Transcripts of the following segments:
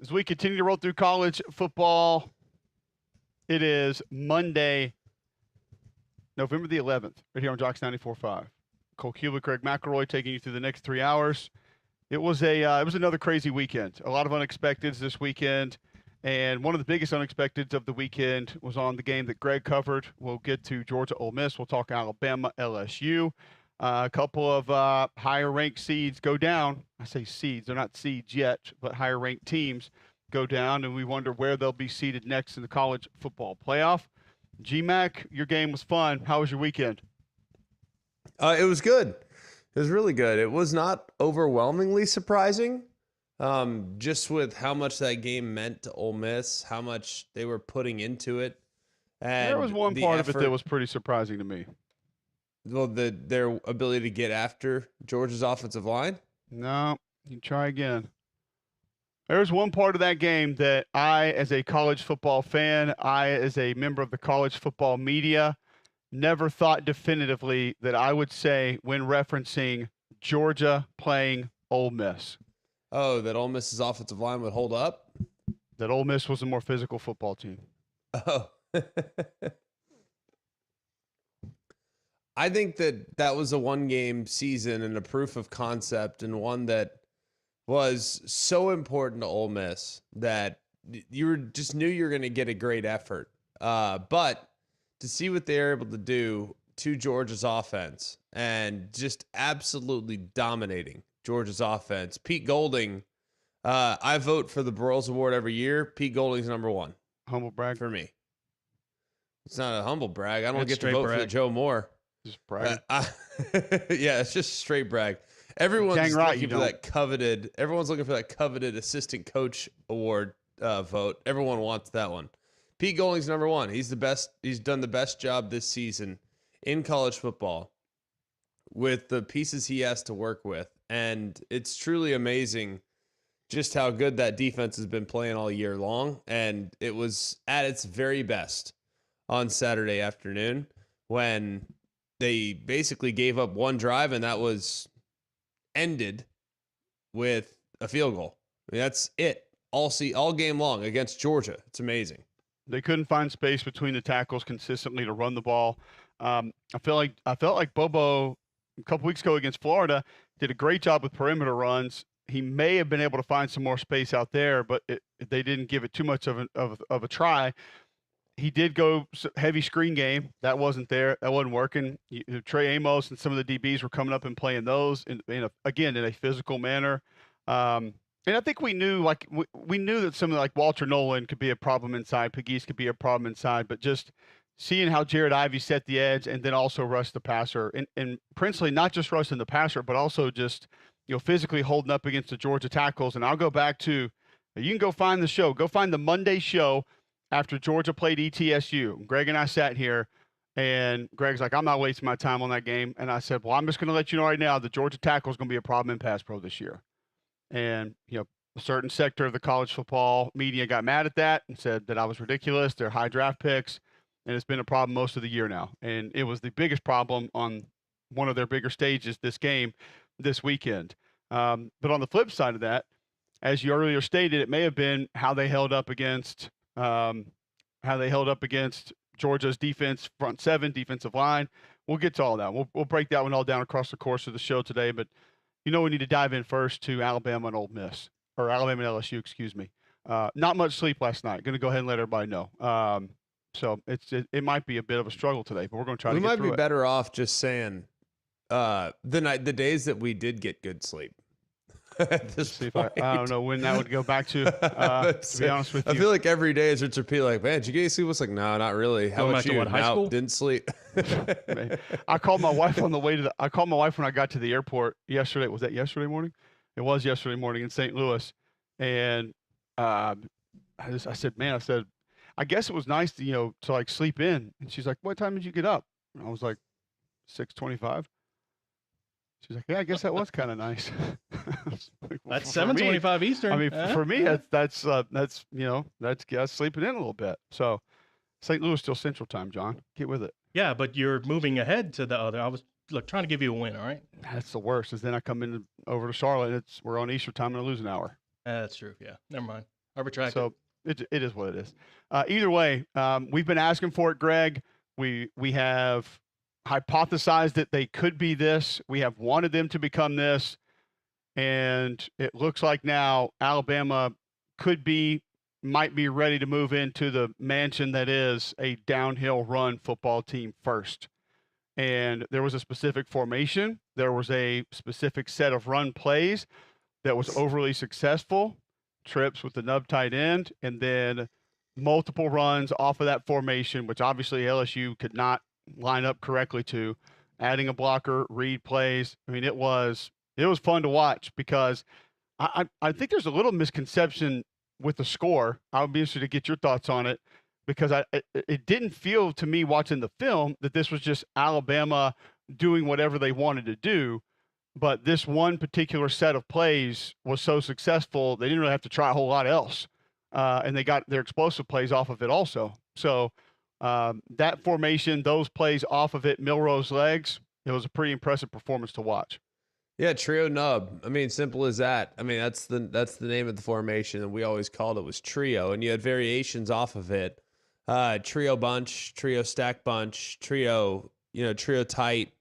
As we continue to roll through college football, it is Monday, November the 11th, right here on Jocks 94.5. Cole Cubelic, Craig McElroy taking you through the next 3 hours. It was another crazy weekend. A lot of unexpecteds this weekend, and one of the biggest unexpecteds of the weekend was on the game that Greg covered. We'll get to Georgia-Ole Miss. We'll talk Alabama, LSU. A couple of higher ranked seeds go down. I say seeds; they're not seeds yet, but higher ranked teams go down, and we wonder where they'll be seated next in the college football playoff. GMAC, your game was fun. How was your weekend? It was good. It was really good. It was not overwhelmingly surprising, just with how much that game meant to Ole Miss, how much they were putting into it. And there was one the part effort, of it that was pretty surprising to me. well, their ability to get after Georgia's offensive line. No, you try again. There's one part of that game that I, as a college football fan, I, as a member of the college football media, never thought definitively that I would say when referencing Georgia playing Ole Miss. Oh, that Ole Miss's offensive line would hold up? That Ole Miss was a more physical football team. Oh. I think that was a one-game season and a proof of concept, and one that was so important to Ole Miss that just knew you were going to get a great effort. But to see what they were able to do to Georgia's offense and just absolutely dominating Georgia's offense. Pete Golding, I vote for the Burroughs Award every year. Pete Golding's number one. Humble brag for me. It's not a humble brag. I don't It's get to vote brag. for Joe Moore. Just brag. Yeah, it's just straight brag. Everyone's Dang right, looking for that coveted. Everyone's looking for that coveted assistant coach award vote. Everyone wants that one. Pete Golding's number one. He's the best. He's done the best job this season in college football with the pieces he has to work with, and it's truly amazing just how good that defense has been playing all year long. And it was at its very best on Saturday afternoon when they basically gave up one drive, and that was ended with a field goal. I mean, that's it all game long against Georgia. It's amazing. They couldn't find space between the tackles consistently to run the ball. I felt like Bobo a couple weeks ago against Florida did a great job with perimeter runs. He may have been able to find some more space out there, but they didn't give it too much of a try. He did go heavy screen game. That wasn't there. That wasn't working. Trey Amos and some of the DBs were coming up and playing those in a physical manner. And I think we knew that some of like Walter Nolan could be a problem inside, Pegues could be a problem inside, but just seeing how Jared Ivey set the edge and then also rush the passer, and Princely not just rushing the passer, but also just physically holding up against the Georgia tackles. And I'll go back to, you can go find the show, go find the Monday show after Georgia played ETSU. Greg and I sat here, and Greg's like, I'm not wasting my time on that game. And I said, well, I'm just going to let you know right now, the Georgia tackle is going to be a problem in pass pro this year. And, a certain sector of the college football media got mad at that and said that I was ridiculous. They're high draft picks, and it's been a problem most of the year now. And it was the biggest problem on one of their bigger stages this weekend. But on the flip side of that, as you earlier stated, it may have been how they held up against Georgia's defense, front seven, defensive line. We'll get to all that. We'll break that one all down across the course of the show today. But we need to dive in first to Alabama and Ole Miss, or Alabama and LSU, excuse me. Not much sleep last night. Going to go ahead and let everybody know. So it might be a bit of a struggle today, but we're going to try to get through it. We might be better off just saying the days that we did get good sleep. I don't know when that would go back to be honest with you. I feel like every day is Richard P. like, man, did you get any sleep? It's like, no, not really. How about you? High school? Didn't sleep. I called my wife on the way to I called my wife when I got to the airport yesterday. Was that yesterday morning? It was yesterday morning in St. Louis. And I said, I guess it was nice to like sleep in. And she's like, what time did you get up? And I was like, 6:25. She's like, yeah, I guess that was kind of nice. Like, that's 7:25 Eastern. I mean, for me, that's sleeping in a little bit. So St. Louis still Central Time, John. Get with it. Yeah, but you're moving ahead to the other. I was trying to give you a win, all right? That's the worst, is then I come over to Charlotte, we're on Eastern Time and I lose an hour. That's true, yeah. Never mind. I retract So it is what it is. Either way, we've been asking for it, Greg. We have hypothesized that they could be this. We have wanted them to become this, and it looks like now Alabama might be ready to move into the mansion that is a downhill run football team first. And there was a specific formation. There was a specific set of run plays that was overly successful, trips with the nub tight end, and then multiple runs off of that formation, which obviously LSU could not line up correctly to, adding a blocker, read plays. I mean, it was fun to watch because I think there's a little misconception with the score. I would be interested to get your thoughts on it because it didn't feel to me watching the film that this was just Alabama doing whatever they wanted to do. But this one particular set of plays was so successful, they didn't really have to try a whole lot else. And they got their explosive plays off of it also. So that formation, those plays off of it, Milroe's legs, it was a pretty impressive performance to watch. Yeah, trio nub. I mean, simple as that. I mean, that's the name of the formation, and we always called it was trio. And you had variations off of it: trio bunch, trio stack bunch, trio, trio tight,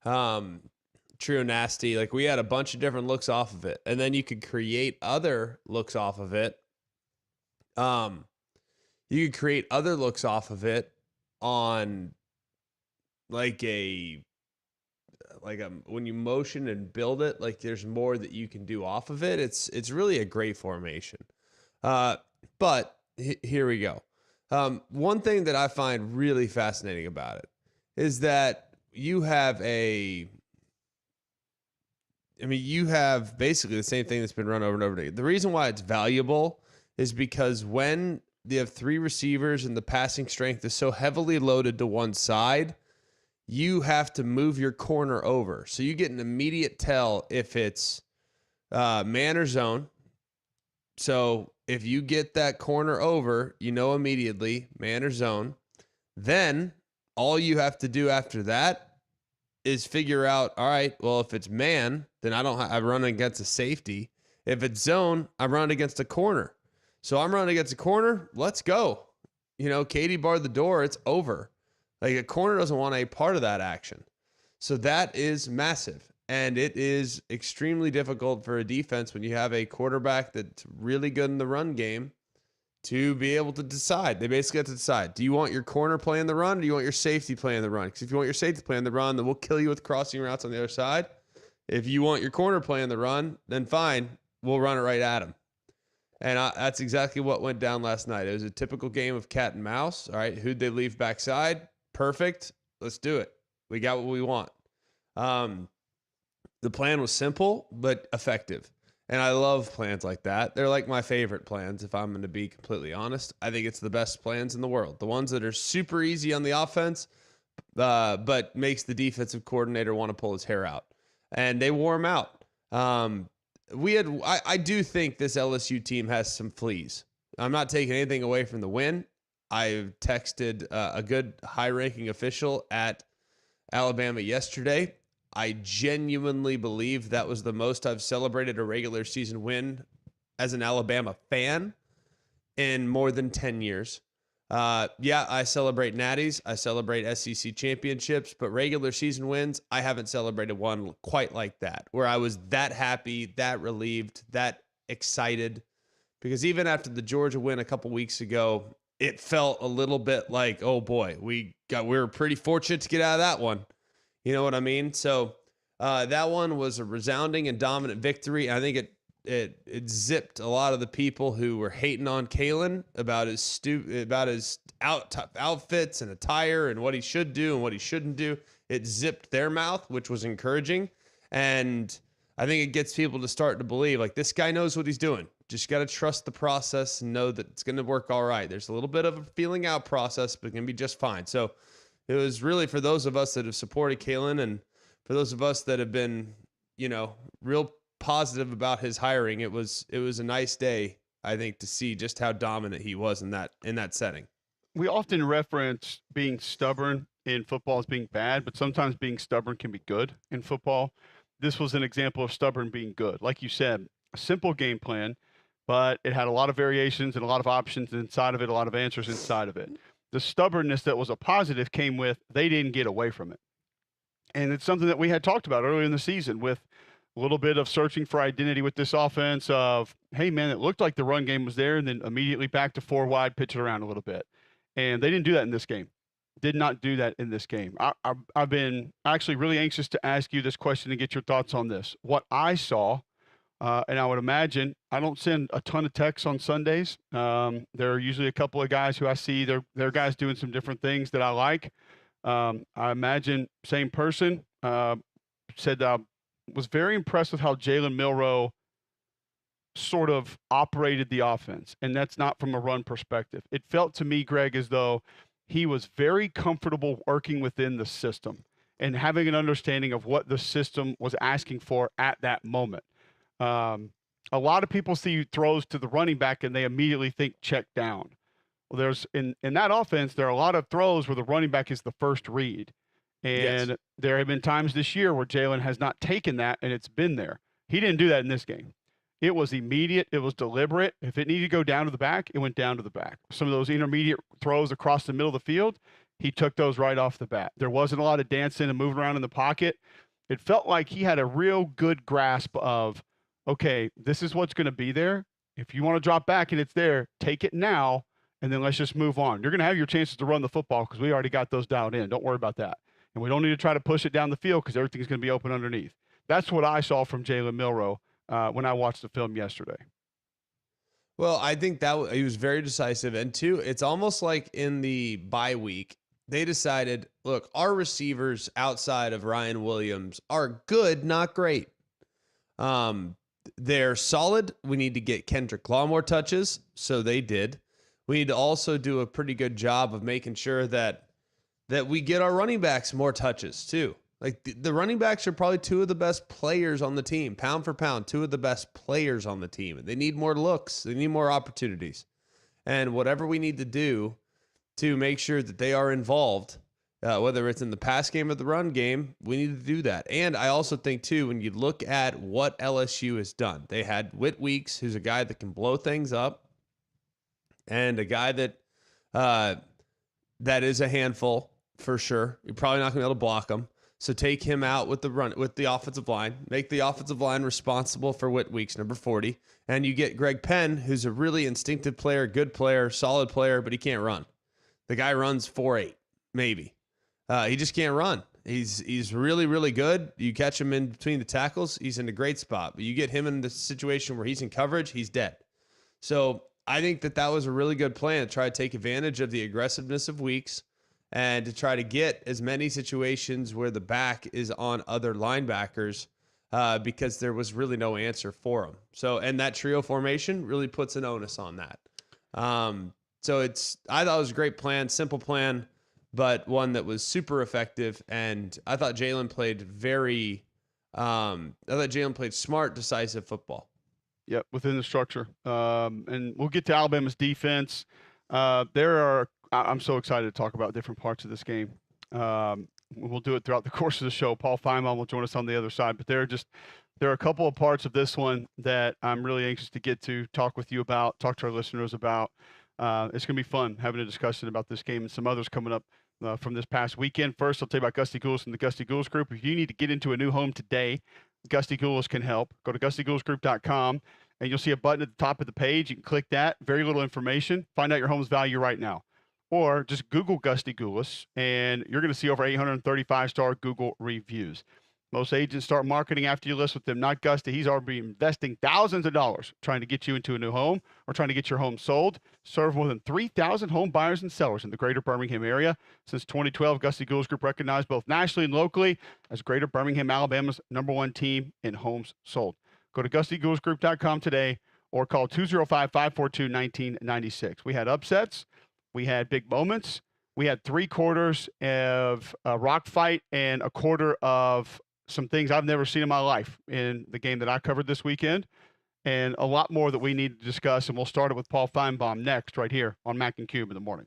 trio nasty. Like we had a bunch of different looks off of it, and then you could create other looks off of it. You could create other looks off of it on like when you motion and build it, like there's more that you can do off of it. It's really a great formation. But here we go. One thing that I find really fascinating about it is that you have basically the same thing that's been run over and over again. The reason why it's valuable is because when you have three receivers and the passing strength is so heavily loaded to one side, you have to move your corner over. So you get an immediate tell if it's man or zone. So if you get that corner over, immediately man or zone. Then all you have to do after that is figure out, all right, well, if it's man, then I run against a safety. If it's zone, I run against a corner. So I'm running against a corner. Let's go. Katie barred the door. It's over. Like a corner doesn't want a part of that action. So that is massive. And it is extremely difficult for a defense when you have a quarterback that's really good in the run game to be able to decide. They basically have to decide, do you want your corner playing the run or do you want your safety playing the run? Because if you want your safety playing the run, then we'll kill you with crossing routes on the other side. If you want your corner playing the run, then fine, we'll run it right at him. And that's exactly what went down last night. It was a typical game of cat and mouse. All right, who'd they leave backside? Perfect. Let's do it. We got what we want. The plan was simple, but effective. And I love plans like that. They're like my favorite plans, if I'm going to be completely honest. I think it's the best plans in the world. The ones that are super easy on the offense, but makes the defensive coordinator want to pull his hair out. And they wore him out. I do think this LSU team has some fleas. I'm not taking anything away from the win. I texted a good high-ranking official at Alabama yesterday. I genuinely believe that was the most I've celebrated a regular season win as an Alabama fan in more than 10 years. Yeah, I celebrate natties. I celebrate SEC championships, but regular season wins, I haven't celebrated one quite like that, where I was that happy, that relieved, that excited. Because even after the Georgia win a couple weeks ago, it felt a little bit like, oh boy, we were pretty fortunate to get out of that one. You know what I mean? So that one was a resounding and dominant victory. I think it zipped a lot of the people who were hating on Kalen about his outfits and attire and what he should do and what he shouldn't do. It zipped their mouth, which was encouraging. And I think it gets people to start to believe, like, this guy knows what he's doing. Just got to trust the process and know that it's going to work all right. There's a little bit of a feeling out process, but it's going to be just fine. So it was really for those of us that have supported Kalen and for those of us that have been, real positive about his hiring. It was a nice day, I think, to see just how dominant he was in that setting. We often reference being stubborn in football as being bad, but sometimes being stubborn can be good in football. This was an example of stubborn being good. Like you said, a simple game plan, but it had a lot of variations and a lot of options inside of it, a lot of answers inside of it. The stubbornness that was a positive came with they didn't get away from it. And it's something that we had talked about earlier in the season with a little bit of searching for identity with this offense of, hey, man, it looked like the run game was there and then immediately back to 4 wide, pitch it around a little bit. And they didn't do that in this game. Did not do that in this game. I've been actually really anxious to ask you this question and get your thoughts on this. What I saw, and I would imagine I don't send a ton of texts on Sundays. There are usually a couple of guys who I see. They're guys doing some different things that I like. I imagine same person said that I was very impressed with how Jalen Milroe sort of operated the offense, and that's not from a run perspective. It felt to me, Greg, as though he was very comfortable working within the system and having an understanding of what the system was asking for at that moment. A lot of people see throws to the running back and they immediately think check down. Well, there's in that offense, there are a lot of throws where the running back is the first read. And there have been times this year where Jalen has not taken that and it's been there. He didn't do that in this game. It was immediate. It was deliberate. If it needed to go down to the back, it went down to the back. Some of those intermediate throws across the middle of the field, he took those right off the bat. There wasn't a lot of dancing and moving around in the pocket. It felt like he had a real good grasp of, okay, this is what's going to be there. If you want to drop back and it's there, take it now, and then let's just move on. You're going to have your chances to run the football because we already got those dialed in. Don't worry about that. And we don't need to try to push it down the field because everything's going to be open underneath. That's what I saw from Jalen Milroe when I watched the film yesterday. Well, I think that he was very decisive. And two, it's almost like in the bye week, they decided, look, our receivers outside of Ryan Williams are good, not great. They're solid. We need to get Kendrick Law more touches. So they did. We need to also do a pretty good job of making sure that we get our running backs more touches too. Like the running backs are probably two of the best players on the team, pound for pound, two of the best players on the team. They need more looks. They need more opportunities. And whatever we need to do to make sure that they are involved, whether it's in the pass game or the run game, we need to do that. And I also think too, when you look at what LSU has done, they had Whit Weeks, who's a guy that can blow things up, and a guy that that is a handful for sure. You're probably not going to be able to block him. So take him out with the offensive line, make the offensive line responsible for Whit Weeks, number 40. And you get Greg Penn, who's a really instinctive player, good player, solid player, but he can't run. The guy runs 4.8, maybe. He just can't run. He's really, really good. You catch him in between the tackles, he's in a great spot. But you get him in the situation where he's in coverage, he's dead. So I think that was a really good plan to try to take advantage of the aggressiveness of Weeks and to try to get as many situations where the back is on other linebackers because there was really no answer for them. So, and that trio formation really puts an onus on that. So I thought it was a great plan, simple plan, but one that was super effective. And I thought Jalen played smart, decisive football. Yep, within the structure. And we'll get to Alabama's defense. I'm so excited to talk about different parts of this game. We'll do it throughout the course of the show. Paul Finebaum will join us on the other side. But there are a couple of parts of this one that I'm really anxious to get to, talk with you about, talk to our listeners about. It's going to be fun having a discussion about this game and some others coming up from this past weekend. First, I'll tell you about Gusty Goulas and the Gusty Goulas Group. If you need to get into a new home today, Gusty Goulas can help. Go to GustyGoulasGroup.com, and you'll see a button at the top of the page. You can click that. Very little information. Find out your home's value right now. Or just Google Gusty Goulas, and you're going to see over 835-star Google reviews. Most agents start marketing after you list with them, not Gusty. He's already investing thousands of dollars trying to get you into a new home or trying to get your home sold. Serve more than 3,000 home buyers and sellers in the greater Birmingham area. Since 2012, Gusty Goulas Group recognized both nationally and locally as Greater Birmingham, Alabama's #1 team in homes sold. Go to GustyGoulasGroup.com today or call 205-542-1996. We had upsets. We had big moments. We had 3 quarters of a rock fight and a quarter of some things I've never seen in my life in the game that I covered this weekend, and a lot more that we need to discuss. And we'll start it with Paul Finebaum next, right here on Mac and Cube in the morning.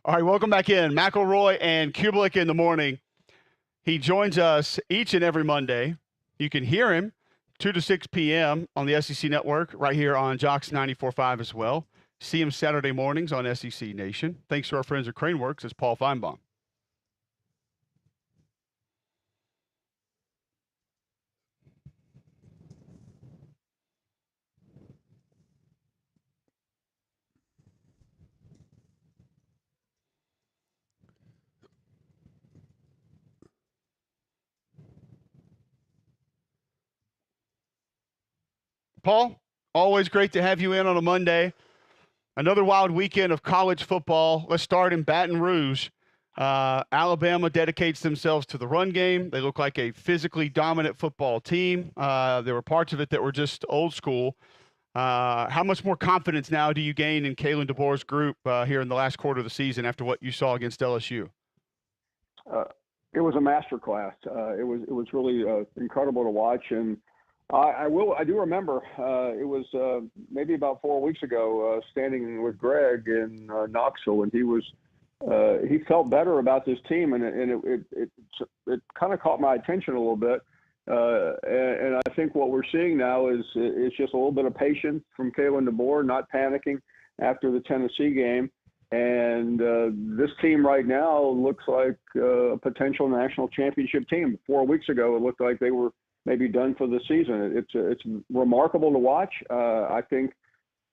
All right, welcome back in. McElroy and Cubelic in the morning. He joins us each and every Monday. You can hear him 2 to 6 p.m. on the SEC Network, right here on Jocks 94.5 as well. See him Saturday mornings on SEC Nation. Thanks to our friends at Craneworks. It's Paul Finebaum. Paul, always great to have you in on a Monday. Another wild weekend of college football. Let's start in Baton Rouge. Alabama dedicates themselves to the run game. They look like a physically dominant football team. There were parts of it that were just old school. How much more confidence now do you gain in Kalen DeBoer's group here in the last quarter of the season after what you saw against LSU? It was a masterclass. It was really incredible to watch, and I do remember it was maybe about 4 weeks ago standing with Greg in Knoxville, and he felt better about this team, and it kind of caught my attention a little bit. And I think what we're seeing now is just a little bit of patience from Kalen DeBoer, not panicking after the Tennessee game. And this team right now looks like a potential national championship team. 4 weeks ago, it looked like they were maybe done for the season. It's remarkable to watch. I think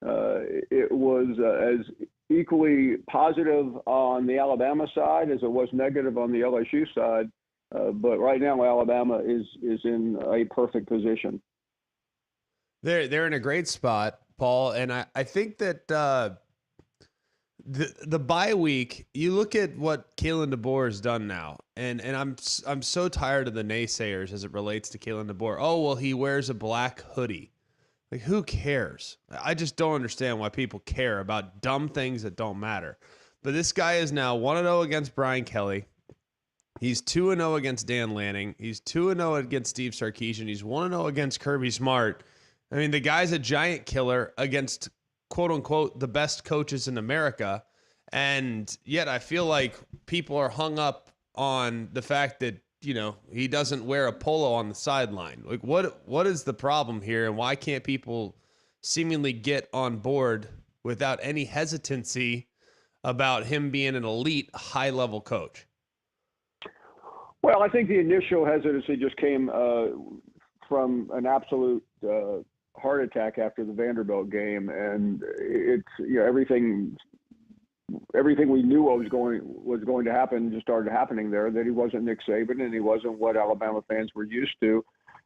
it was as equally positive on the Alabama side as it was negative on the LSU side. But right now, Alabama is in a perfect position. They're in a great spot, Paul, and I think that the bye week. You look at what Kalen DeBoer has done now, and I'm so tired of the naysayers as it relates to Kalen DeBoer. Oh well, he wears a black hoodie. Like, who cares? I just don't understand why people care about dumb things that don't matter. But this guy is now 1-0 against Brian Kelly. He's 2-0 against Dan Lanning. He's 2-0 against Steve Sarkisian. He's 1-0 against Kirby Smart. I mean, the guy's a giant killer against, quote unquote, the best coaches in America. And yet I feel like people are hung up on the fact that, you know, he doesn't wear a polo on the sideline. Like, what is the problem here, and why can't people seemingly get on board without any hesitancy about him being an elite, high-level coach? Well, I think the initial hesitancy just came from an absolute heart attack after the Vanderbilt game, and it's, you know, everything we knew was going to happen just started happening there. That he wasn't Nick Saban and he wasn't what Alabama fans were used to,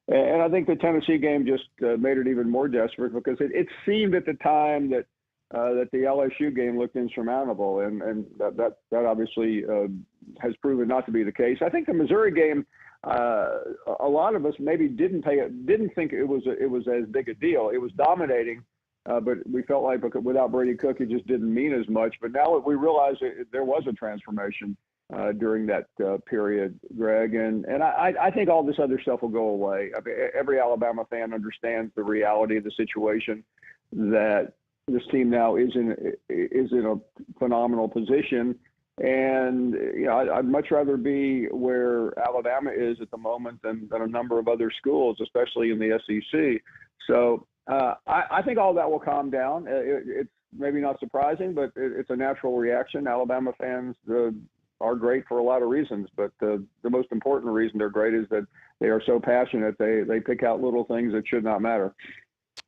and I think the Tennessee game just made it even more desperate because it seemed at the time that the LSU game looked insurmountable, and that obviously has proven not to be the case. I think the Missouri game, a lot of us maybe didn't think it was as big a deal. It was dominating, but we felt like without Brady Cook, it just didn't mean as much. But now we realize there was a transformation during that period, Greg, and I think all this other stuff will go away. I mean, every Alabama fan understands the reality of the situation, that this team now is in a phenomenal position. And, you know, I'd much rather be where Alabama is at the moment than a number of other schools, especially in the SEC. So I think all that will calm down. It's maybe not surprising, but it's a natural reaction. Alabama fans are great for a lot of reasons, but the most important reason they're great is that they are so passionate. They pick out little things that should not matter.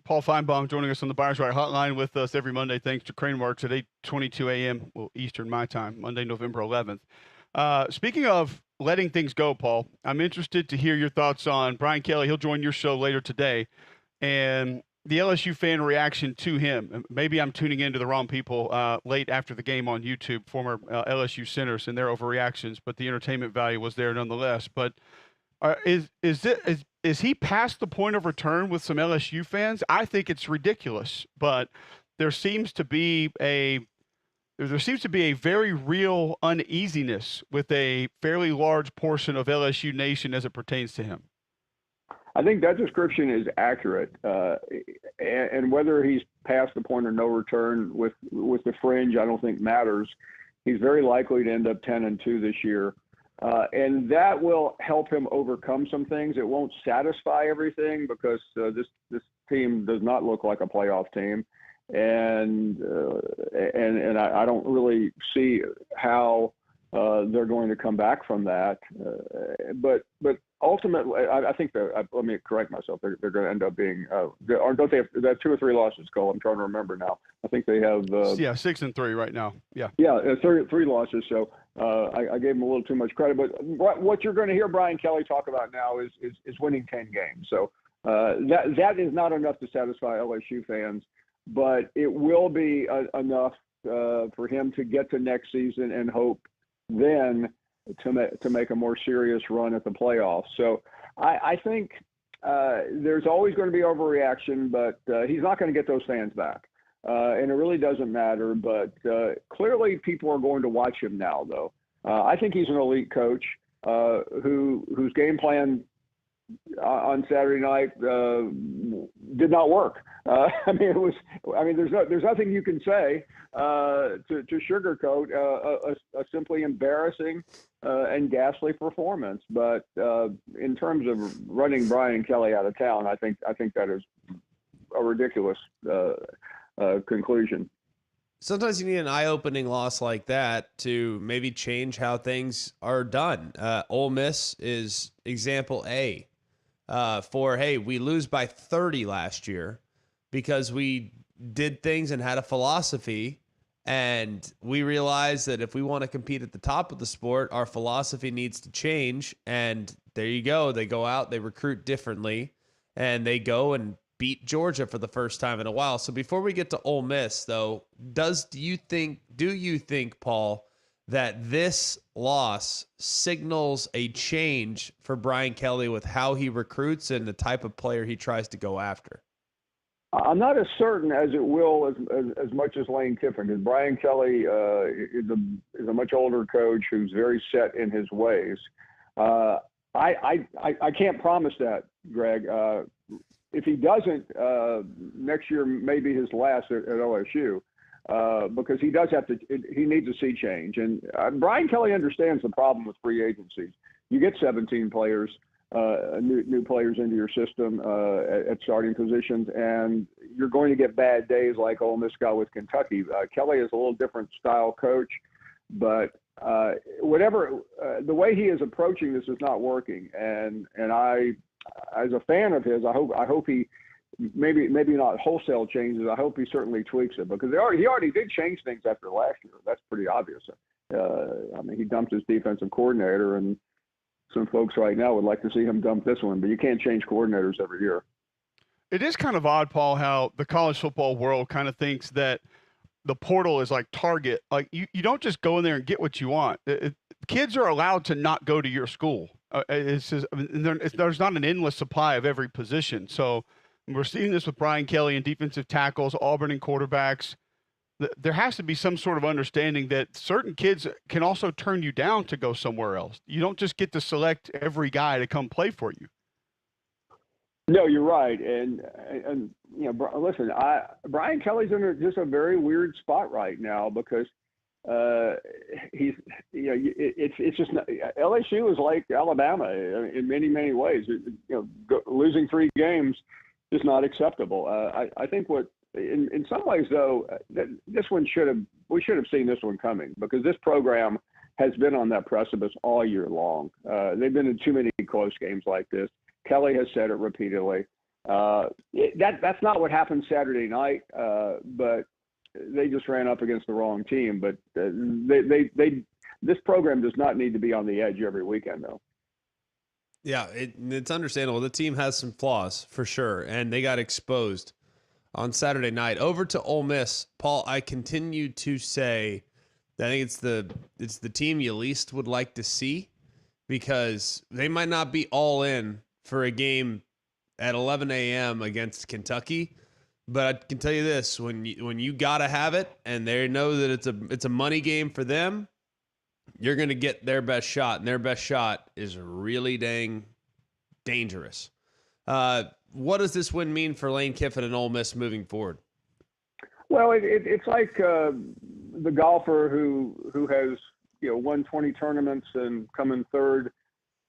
Paul Finebaum joining us on the Buyers Right Hotline with us every Monday, thanks to Craneworks at 8:22 a.m. Eastern my time, Monday, November 11th. Speaking of letting things go, Paul, I'm interested to hear your thoughts on Brian Kelly. He'll join your show later today, and the LSU fan reaction to him. Maybe I'm tuning into the wrong people late after the game on YouTube, former LSU centers and their overreactions, but the entertainment value was there nonetheless. But is he past the point of return with some LSU fans? I think it's ridiculous, but there seems to be a very real uneasiness with a fairly large portion of LSU Nation as it pertains to him. I think that description is accurate, and whether he's past the point of no return with the fringe, I don't think matters. He's very likely to end up 10-2 this year. And that will help him overcome some things. It won't satisfy everything because this team does not look like a playoff team, and I don't really see how they're going to come back from that. But ultimately, I think let me correct myself. They're going to end up being, or don't they have 2 or 3 losses, Cole? I'm trying to remember now. I think they have 6-3 right now. Yeah, 3 losses. So I gave them a little too much credit. But what you're going to hear Brian Kelly talk about now is winning 10 games. So that is not enough to satisfy LSU fans, but it will be enough for him to get to next season and hope then to make a more serious run at the playoffs. So I think there's always going to be overreaction, but he's not going to get those fans back. And it really doesn't matter, but clearly people are going to watch him now, though. I think he's an elite coach whose game plan on Saturday night did not work. There's nothing you can say to sugarcoat a simply embarrassing and ghastly performance. But in terms of running Brian Kelly out of town, I think that is a ridiculous conclusion. Sometimes you need an eye-opening loss like that to maybe change how things are done. Ole Miss is example A. We lose by 30 last year because we did things and had a philosophy, and we realized that if we want to compete at the top of the sport, our philosophy needs to change. And there you go. They go out, they recruit differently, and they go and beat Georgia for the first time in a while. So before we get to Ole Miss, though, do you think, Paul, that this loss signals a change for Brian Kelly with how he recruits and the type of player he tries to go after? I'm not as certain as it will as much as Lane Kiffin, because Brian Kelly is a much older coach who's very set in his ways. I can't promise that, Greg. If he doesn't, next year may be his last at LSU. Because he needs to see change. And Brian Kelly understands the problem with free agencies. You get 17 players, new players into your system at starting positions, and you're going to get bad days like Ole Miss got with Kentucky. Kelly is a little different style coach, but the way he is approaching this is not working. And I, as a fan of his, I hope he, maybe not wholesale changes. I hope he certainly tweaks it, because he already did change things after last year. That's pretty obvious. He dumped his defensive coordinator, and some folks right now would like to see him dump this one, but you can't change coordinators every year. It is kind of odd, Paul, how the college football world kind of thinks that the portal is like Target. Like you don't just go in there and get what you want. Kids are allowed to not go to your school. There's not an endless supply of every position. So we're seeing this with Brian Kelly and defensive tackles, Auburn and quarterbacks. There has to be some sort of understanding that certain kids can also turn you down to go somewhere else. You don't just get to select every guy to come play for you. No, you're right. And listen, Brian Kelly's in just a very weird spot right now, because it's just not, LSU is like Alabama in many, many ways. Losing 3 games is not acceptable. I think in some ways, though, we should have seen this one coming, because this program has been on that precipice all year long. They've been in too many close games like this. Kelly has said it repeatedly. That's not what happened Saturday night, but they just ran up against the wrong team. But this program does not need to be on the edge every weekend, though. Yeah, it's understandable. The team has some flaws for sure, and they got exposed on Saturday night. Over to Ole Miss, Paul. I continue to say that I think it's the team you least would like to see, because they might not be all in for a game at 11 a.m. against Kentucky, but I can tell you this: when you gotta have it, and they know that it's a money game for them, you're going to get their best shot, and their best shot is really dang dangerous. What does this win mean for Lane Kiffin and Ole Miss moving forward? Well, it's like the golfer who has won 20 tournaments and come in third,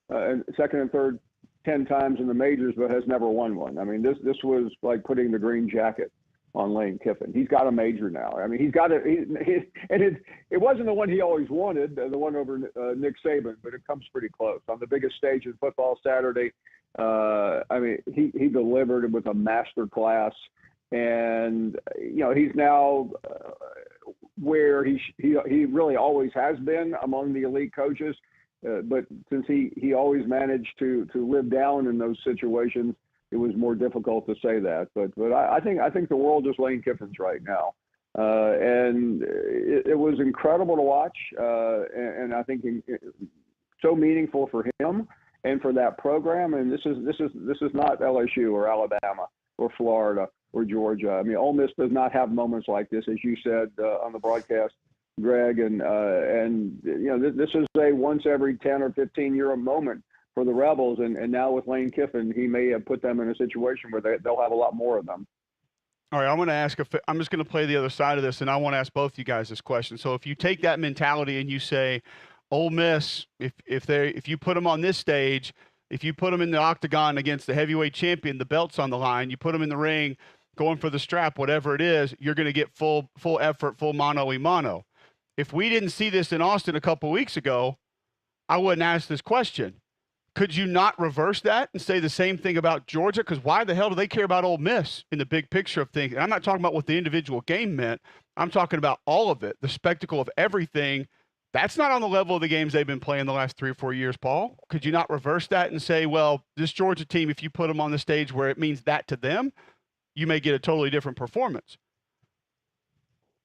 and second and third 10 times in the majors, but has never won one. I mean, this was like putting the green jacket on Lane Kiffin. He's got a major now. I mean, he's got it, and it wasn't the one he always wanted, the one over Nick Saban, but it comes pretty close on the biggest stage in football Saturday. I mean, he delivered with a master class, and he's now where he really always has been among the elite coaches. But since he always managed to live down in those situations, it was more difficult to say that. But I think the world is Lane Kiffin's right now, and it was incredible to watch, and I think so meaningful for him and for that program. And this is not LSU or Alabama or Florida or Georgia. I mean, Ole Miss does not have moments like this, as you said on the broadcast, Greg, and this is a once every 10 or 15 year moment for the Rebels, and now with Lane Kiffin, he may have put them in a situation where they'll have a lot more of them. All right, I'm going to ask. I'm just going to play the other side of this, and I want to ask both you guys this question. So, if you take that mentality and you say, Ole Miss, if you put them on this stage, if you put them in the octagon against the heavyweight champion, the belt's on the line, you put them in the ring, going for the strap, whatever it is, you're going to get full effort, full mano a mano. If we didn't see this in Austin a couple weeks ago, I wouldn't ask this question. Could you not reverse that and say the same thing about Georgia? Because why the hell do they care about Ole Miss in the big picture of things? And I'm not talking about what the individual game meant. I'm talking about all of it, the spectacle of everything. That's not on the level of the games they've been playing the last 3 or 4 years, Paul. Could you not reverse that and say, well, this Georgia team, if you put them on the stage where it means that to them, you may get a totally different performance?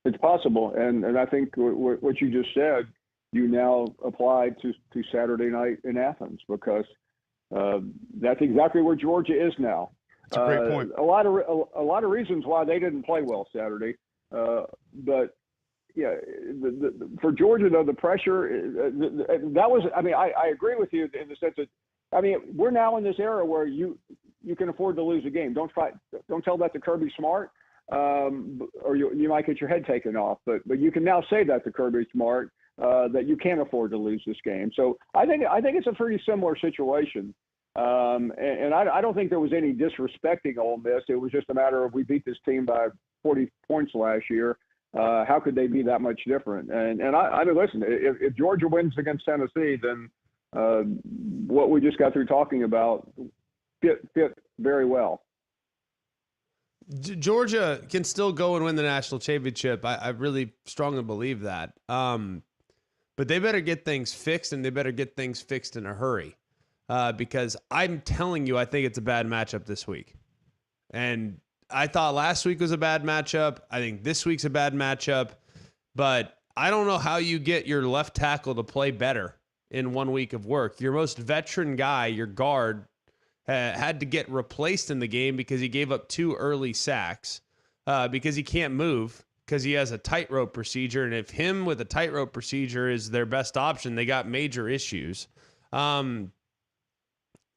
It's possible, and I think what you just said, you now apply to Saturday night in Athens, because that's exactly where Georgia is now. That's a great point. A lot of reasons why they didn't play well Saturday, but yeah, for Georgia though, the pressure that was. I mean, I agree with you in the sense that, I mean, we're now in this era where you can afford to lose a game. Don't tell that to Kirby Smart. Or you might get your head taken off, but you can now say that to Kirby Smart, that you can't afford to lose this game. So I think it's a pretty similar situation, and I don't think there was any disrespecting Ole Miss. It was just a matter of, we beat this team by 40 points last year. How could they be that much different? And I mean, listen, if Georgia wins against Tennessee, then what we just got through talking about fit very well. Georgia can still go and win the national championship. I really strongly believe that. But they better get things fixed, and they better get things fixed in a hurry. Because I'm telling you, I think it's a bad matchup this week. And I thought last week was a bad matchup. I think this week's a bad matchup. But I don't know how you get your left tackle to play better in 1 week of work. Your most veteran guy, your guard, had to get replaced in the game because he gave up 2 early sacks, because he can't move, because he has a tightrope procedure. And if him with a tightrope procedure is their best option, they got major issues. I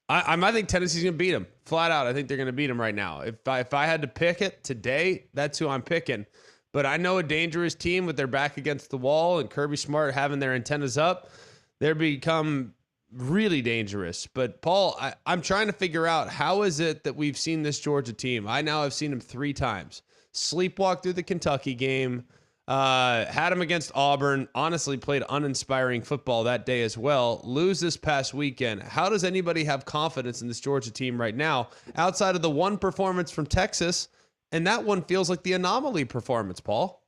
think Tennessee's going to beat him. Flat out, I think they're going to beat him right now. If I had to pick it today, that's who I'm picking. But I know a dangerous team with their back against the wall and Kirby Smart having their antennas up. They're become really dangerous. But Paul, I'm trying to figure out, how is it that we've seen this Georgia team? I now have seen them 3 times. Sleepwalk through the Kentucky game, had them against Auburn, honestly played uninspiring football that day as well, lose this past weekend. How does anybody have confidence in this Georgia team right now, outside of the one performance from Texas? And that one feels like the anomaly performance, Paul.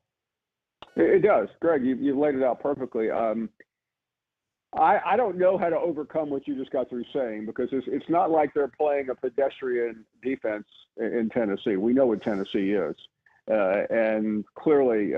It does. Greg, you've laid it out perfectly. I don't know how to overcome what you just got through saying, because it's not like they're playing a pedestrian defense in Tennessee. We know what Tennessee is. And clearly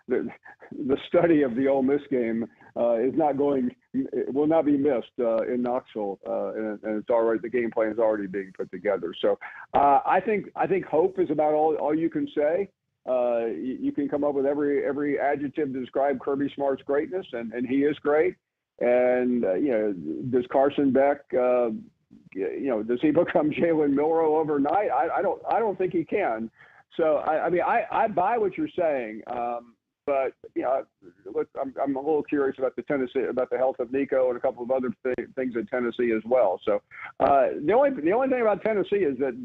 the study of the Ole Miss game will not be missed in Knoxville. And it's already, the game plan is already being put together. So I think hope is about all you can say. You can come up with every adjective to describe Kirby Smart's greatness, and he is great. And does Carson Beck, does he become Jalen Milroe overnight? I don't think he can. So I mean, I buy what you're saying. But I'm a little curious about the health of Nico and a couple of other things in Tennessee as well. So the only thing about Tennessee is that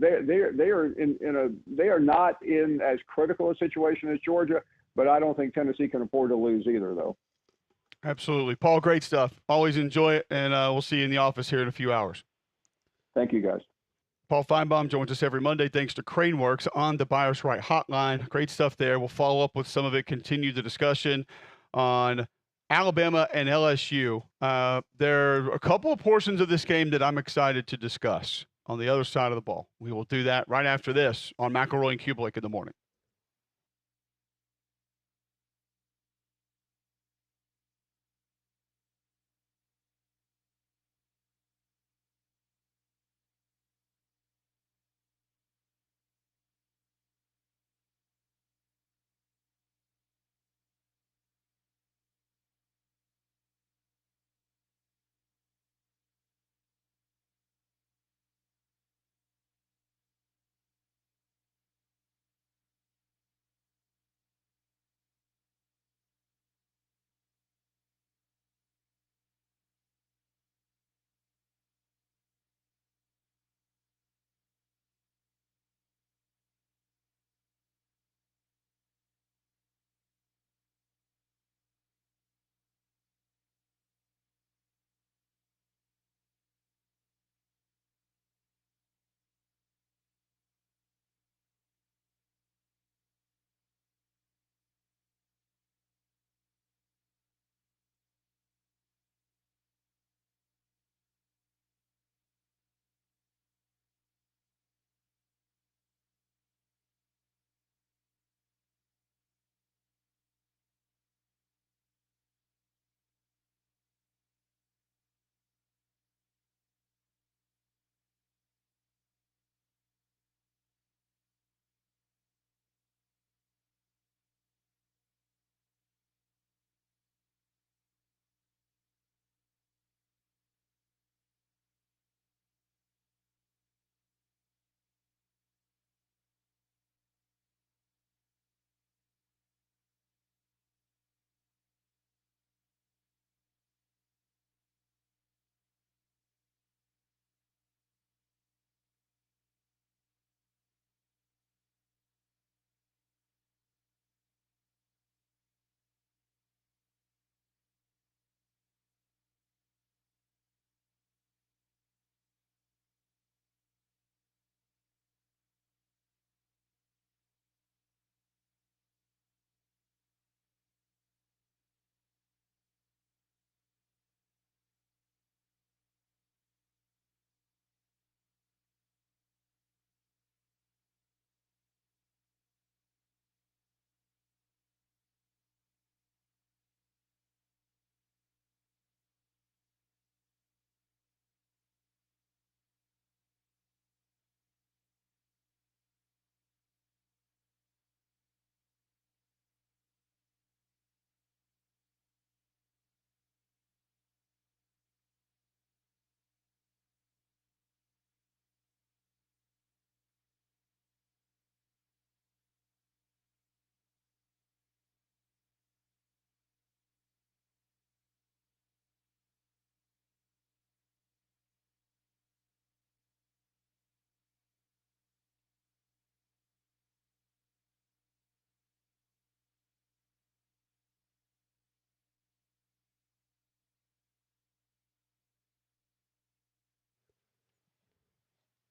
they are not in as critical a situation as Georgia, but I don't think Tennessee can afford to lose either, though. Absolutely. Paul, great stuff. Always enjoy it, and we'll see you in the office here in a few hours. Thank you, guys. Paul Finebaum joins us every Monday thanks to Craneworks on the Buyers Right hotline. Great stuff there. We'll follow up with some of it, continue the discussion on Alabama and LSU. There are a couple of portions of this game that I'm excited to discuss on the other side of the ball. We will do that right after this on McElroy and Cubelic in the morning.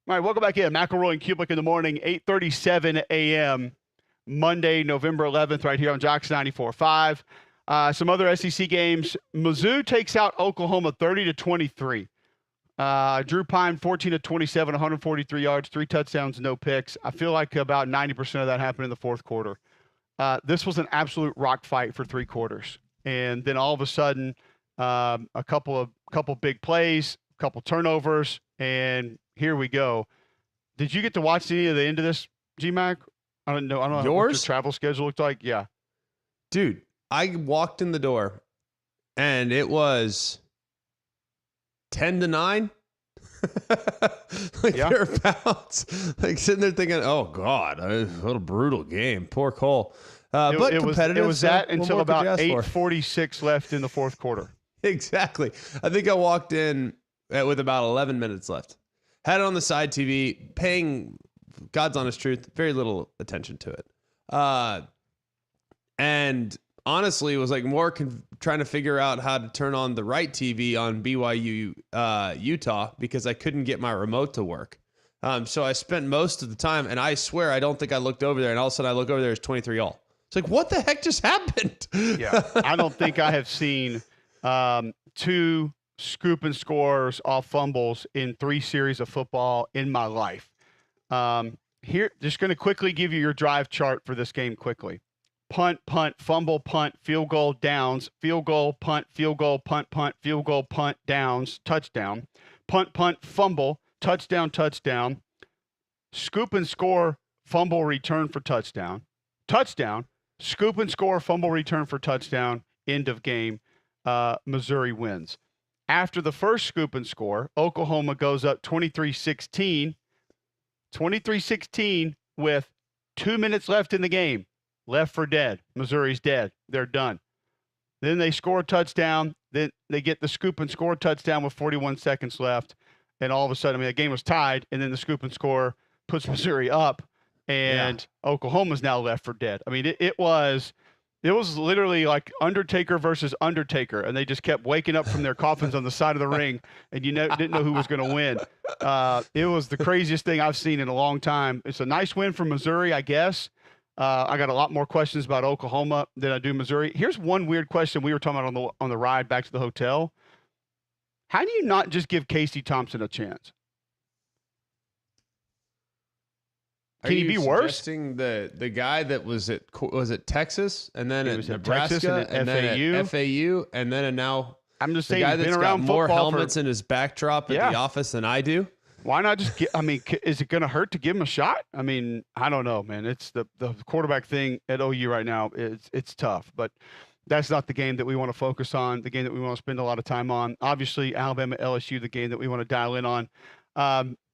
All right, welcome back in. McElroy and Cubelic in the morning, 8:37 a.m., Monday, November 11th, right here on Jocks 94.5. Some other SEC games. Mizzou takes out Oklahoma 30-23. Drew Pine, 14-27, 143 yards, 3 touchdowns, no picks. I feel like about 90% of that happened in the fourth quarter. This was an absolute rock fight for 3 quarters. And then all of a sudden, a couple big plays, a couple turnovers, and here we go. Did you get to watch any of the end of this, G-Mac? I don't know what your travel schedule looked like. Yeah. Dude, I walked in the door and it was 10-9. Thereabouts. Like sitting there thinking, oh God, what a brutal game. Poor Cole. But it was competitive. that what until more could you about ask for? 8:46 left in the fourth quarter. Exactly. I think I walked in with about 11 minutes left. Had it on the side TV, paying God's honest truth, very little attention to it. And honestly, it was like more trying to figure out how to turn on the right TV on BYU Utah because I couldn't get my remote to work. So I spent most of the time, and I swear I don't think I looked over there, and all of a sudden I look over there, it's 23-all. It's like, what the heck just happened? Yeah, I don't think I have seen 2 scoop and scores off fumbles in 3 series of football in my life. Here, just going to quickly give you your drive chart for this game quickly. Punt, punt, fumble, punt, field goal, downs, field goal, punt, field goal, punt, punt, field goal, punt, downs, touchdown. Punt, punt, fumble, touchdown, touchdown. Scoop and score, fumble, return for touchdown. Touchdown, scoop and score, fumble, return for touchdown. End of game. Missouri wins. After the first scoop and score, Oklahoma goes up 23-16. 23-16 with 2 minutes left in the game. Left for dead. Missouri's dead. They're done. Then they score a touchdown. Then they get the scoop and score touchdown with 41 seconds left. And all of a sudden, the game was tied. And then the scoop and score puts Missouri up. And Oklahoma's now left for dead. I mean, it was literally like Undertaker versus Undertaker. And they just kept waking up from their coffins on the side of the ring. And didn't know who was going to win. It was the craziest thing I've seen in a long time. It's a nice win for Missouri, I guess. I got a lot more questions about Oklahoma than I do Missouri. Here's one weird question we were talking about on the ride back to the hotel. How do you not just give Casey Thompson a chance? Can he be worse? Suggesting the guy that was at Texas and then at Nebraska Texas and then at FAU and then now I'm just the saying guy he's that's been got around more football helmets in his backdrop at the office than I do. Why not just is it going to hurt to give him a shot? I mean, I don't know, man. It's the quarterback thing at OU right now. It's tough, but that's not the game that we want to focus on, the game that we want to spend a lot of time on. Obviously, Alabama, LSU, the game that we want to dial in on.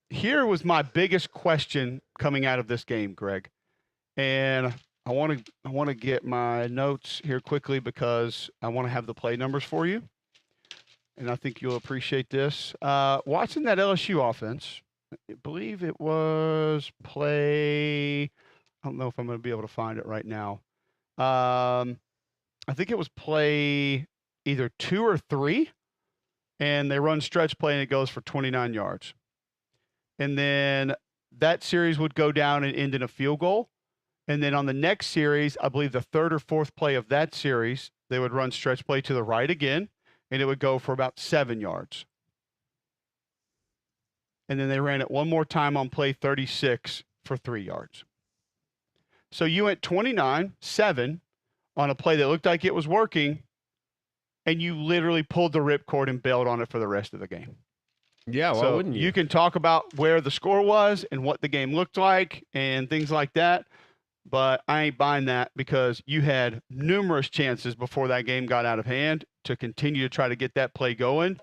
Here was my biggest question coming out of this game, Greg. And I want to get my notes here quickly because I want to have the play numbers for you. And I think you'll appreciate this. Watching that LSU offense, I believe it was play. I don't know if I'm going to be able to find it right now. I think it was play either 2 or 3, and they run stretch play and it goes for 29 yards. And then that series would go down and end in a field goal. And then on the next series, I believe the 3rd or 4th play of that series, they would run stretch play to the right again. And it would go for about 7 yards. And then they ran it one more time on play 36 for 3 yards. So you went 29-7 on a play that looked like it was working, and you literally pulled the ripcord and bailed on it for the rest of the game. Yeah, why wouldn't you? You can talk about where the score was and what the game looked like and things like that, but I ain't buying that because you had numerous chances before that game got out of hand to continue to try to get that play going.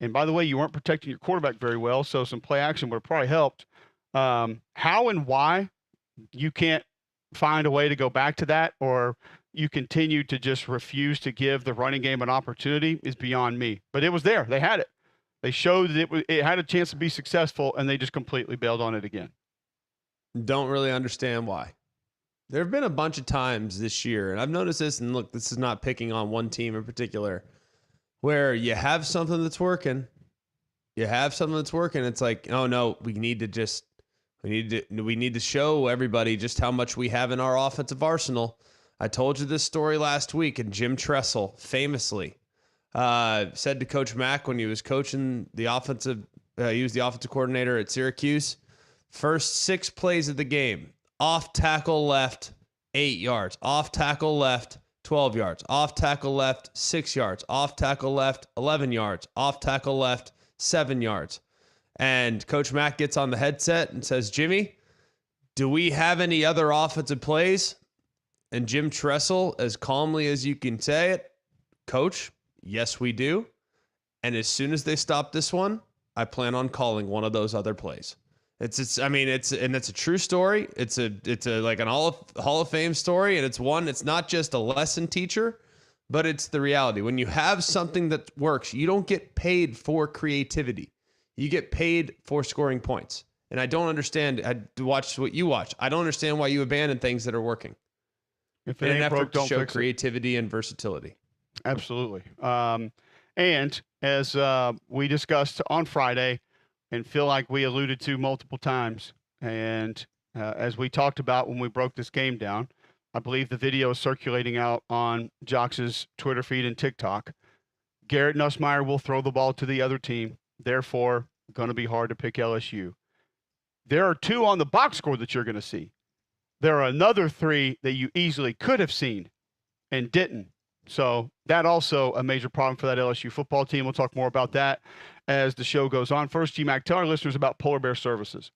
And by the way, you weren't protecting your quarterback very well, so some play action would have probably helped. How and why you can't find a way to go back to that, or you continue to just refuse to give the running game an opportunity is beyond me. But it was there. They had it. They showed that it had a chance to be successful, and they just completely bailed on it again. Don't really understand why. There have been a bunch of times this year, and I've noticed this, and look, this is not picking on one team in particular, where you have something that's working. It's like, oh no, we need to show everybody just how much we have in our offensive arsenal. I told you this story last week, and Jim Tressel famously said to Coach Mack when he was coaching he was the offensive coordinator at Syracuse, first 6 plays of the game, off tackle left, 8 yards. Off tackle left, 12 yards. Off tackle left, 6 yards. Off tackle left, 11 yards. Off tackle left, 7 yards. And Coach Mack gets on the headset and says, Jimmy, do we have any other offensive plays? And Jim Tressel, as calmly as you can say it, Coach, yes, we do. And as soon as they stop this one, I plan on calling one of those other plays. I mean, it's a true story. It's like an Hall of Fame story, and it's not just a lesson teacher, but it's the reality. When you have something that works, you don't get paid for creativity. You get paid for scoring points. And I don't understand. I watched what you watch. I don't understand why you abandon things that are working If in it an ain't effort broke, to don't show fix it. creativity and versatility. Absolutely. And as we discussed on Friday, and feel like we alluded to multiple times, and as we talked about when we broke this game down, I believe the video is circulating out on Jox's Twitter feed and TikTok. Garrett Nussmeier will throw the ball to the other team. Therefore, going to be hard to pick LSU. There are 2 on the box score that you're going to see. There are another 3 that you easily could have seen and didn't. So that also a major problem for that LSU football team. We'll talk more about that as the show goes on. First, GMAC, tell our listeners about Polar Bear Services.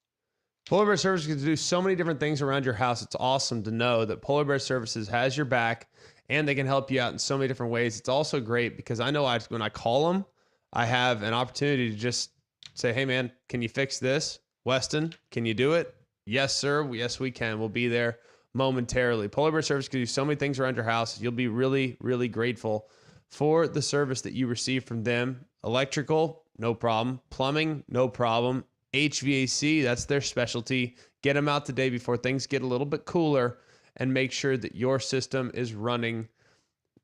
Polar Bear Services can do so many different things around your house. It's awesome to know that Polar Bear Services has your back and they can help you out in so many different ways. It's also great because I know when I call them, I have an opportunity to just say, hey, man, can you fix this? Weston, can you do it? Yes, sir. Yes, we can. We'll be there momentarily. Polar Bear Service can do so many things around your house. You'll be really, really grateful for the service that you receive from them. Electrical, no problem. Plumbing, no problem. HVAC, that's their specialty. Get them out the day before things get a little bit cooler and make sure that your system is running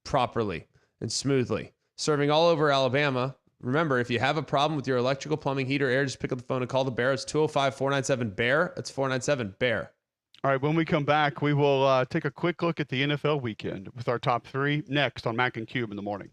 properly and smoothly. Serving all over Alabama. Remember, if you have a problem with your electrical, plumbing, heater, air, just pick up the phone and call the Bear. It's 205-497-BEAR. That's 497-BEAR. All right, when we come back, we will take a quick look at the NFL weekend with our top 3 next on Mac and Cube in the morning.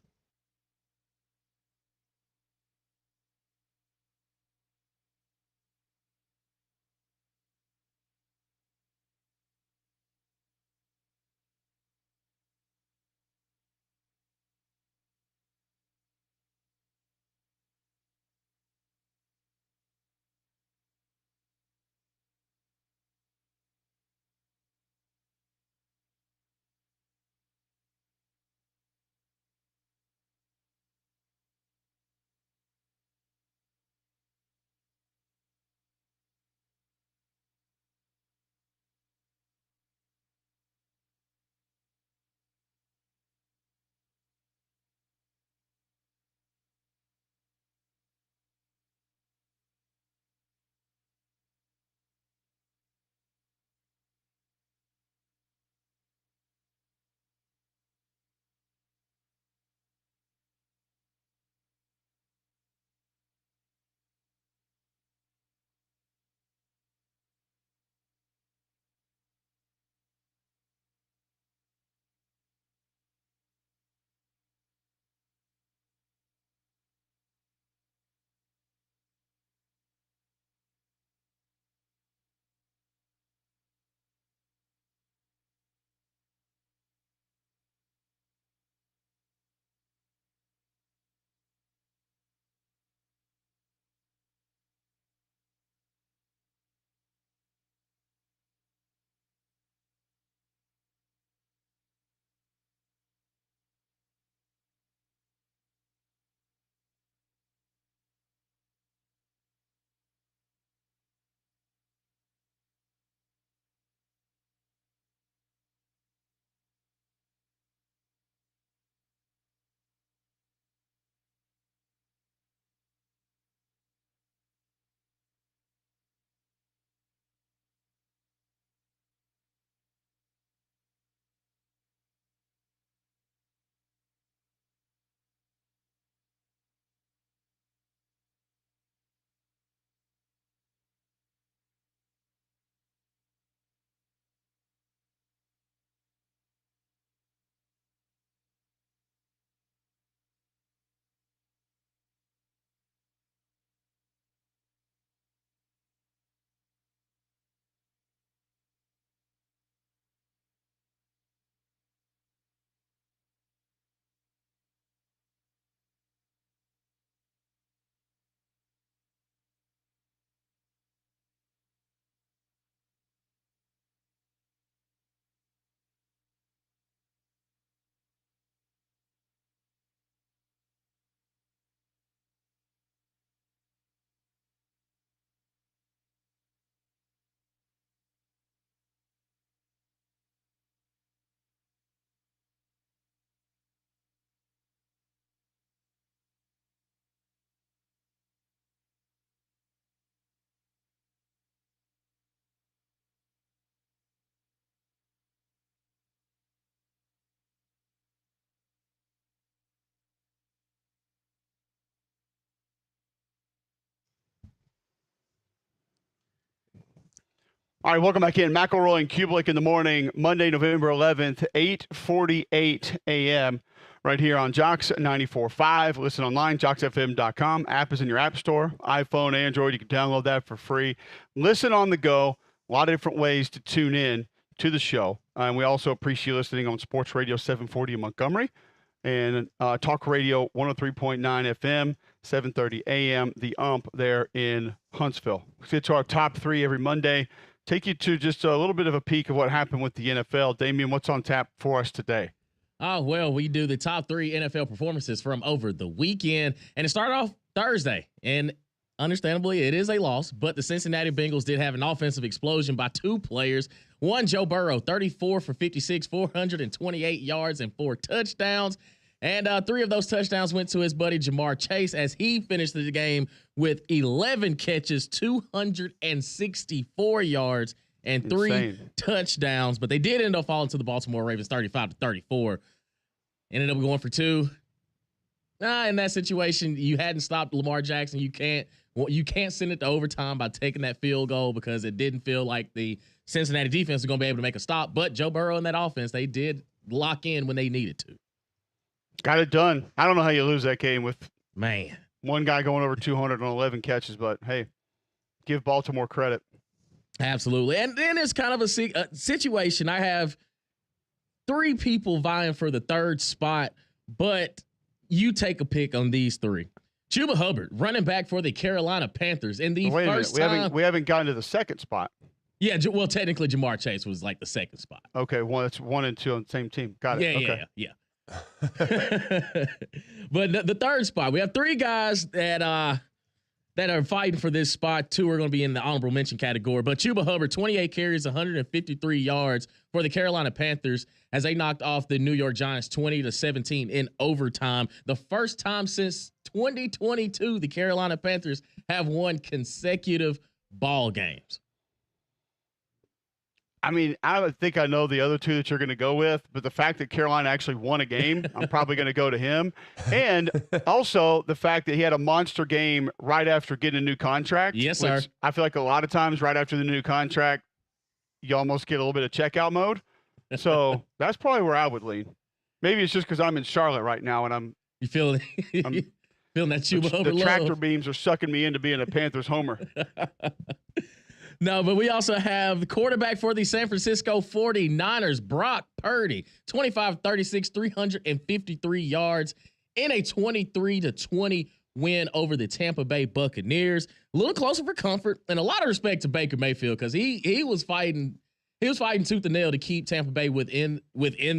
All right, welcome back in. McElroy and Cubelic in the morning, Monday, November 11th, 8:48 a.m. right here on Jocks 94.5. Listen online, jocksfm.com. App is in your app store, iPhone, Android. You can download that for free. Listen on the go. A lot of different ways to tune in to the show. And we also appreciate you listening on Sports Radio 740 in Montgomery and Talk Radio 103.9 FM, 7:30 a.m. The Ump there in Huntsville. Let's get to our top three every Monday. Take you to just a little bit of a peek of what happened with the NFL. Damian, what's on tap for us today? Oh, well, we do the top three NFL performances from over the weekend. And it started off Thursday. And understandably, it is a loss. But the Cincinnati Bengals did have an offensive explosion by two players. One, Joe Burrow, 34 for 56, 428 yards and 4 touchdowns. And 3 of those touchdowns went to his buddy Jamar Chase as he finished the game with 11 catches, 264 yards, and 3 touchdowns. But they did end up falling to the Baltimore Ravens 35-34. Ended up going for 2. In that situation, you hadn't stopped Lamar Jackson. You can't send it to overtime by taking that field goal because it didn't feel like the Cincinnati defense was going to be able to make a stop. But Joe Burrow and that offense, they did lock in when they needed to. Got it done. I don't know how you lose that game with one guy going over 211 catches, but hey, give Baltimore credit. Absolutely. And then it's kind of a situation. I have 3 people vying for the third spot, but you take a pick on these 3. Chuba Hubbard, running back for the Carolina Panthers. In the first time. We haven't gotten to the second spot. Yeah, well, technically, Jamar Chase was like the second spot. Okay, it's 1 and 2 on the same team. Got it. Yeah. But the third spot, we have 3 guys that are fighting for this spot. 2 are going to be in the honorable mention category. But Chuba Hubbard, 28 carries, 153 yards for the Carolina Panthers as they knocked off the New York Giants 20-17 in overtime. The first time since 2022 the Carolina Panthers have won consecutive ball games. I mean, I think I know the other 2 that you're going to go with, but the fact that Carolina actually won a game, I'm probably going to go to him. And also the fact that he had a monster game right after getting a new contract. Yes, sir. I feel like a lot of times right after the new contract, you almost get a little bit of checkout mode. So that's probably where I would lean. Maybe it's just because I'm in Charlotte right now and I'm feeling that Chuba Hubbard the tractor beams are sucking me into being a Panthers homer. No, but we also have the quarterback for the San Francisco 49ers, Brock Purdy, 25-36, 353 yards in a 23-20 win over the Tampa Bay Buccaneers. A little closer for comfort and a lot of respect to Baker Mayfield because he was fighting tooth and nail to keep Tampa Bay within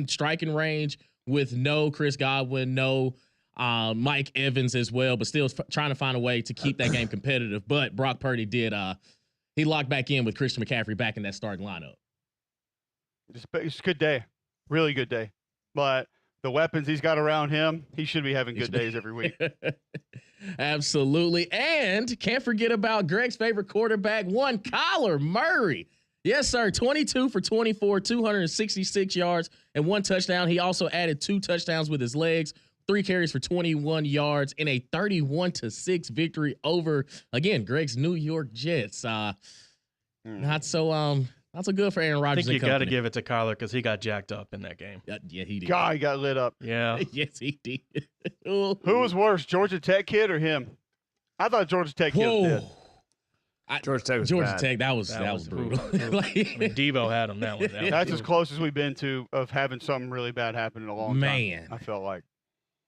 striking range with no Chris Godwin, no Mike Evans as well, but still trying to find a way to keep that game competitive. But Brock Purdy did he locked back in with Christian McCaffrey back in that starting lineup. It's a good day. Really good day. But the weapons he's got around him, he should be having good days every week. Absolutely. And can't forget about Greg's favorite quarterback, Kyler Murray. Yes, sir. 22 for 24, 266 yards and 1 touchdown. He also added 2 touchdowns with his legs. 3 carries for 21 yards in a 31-6 victory over, again, Greg's New York Jets. Not so good for Aaron Rodgers. I think you got to give it to Kyler because he got jacked up in that game. Yeah, he did. God, he got lit up. Yeah. Yes, he did. Who was worse, Georgia Tech kid or him? I thought Georgia Tech kid was dead. Georgia Tech was Georgia bad. Tech, that was brutal. Debo had him that one. That's as close as we've been to of having something really bad happen in a long time. I felt like.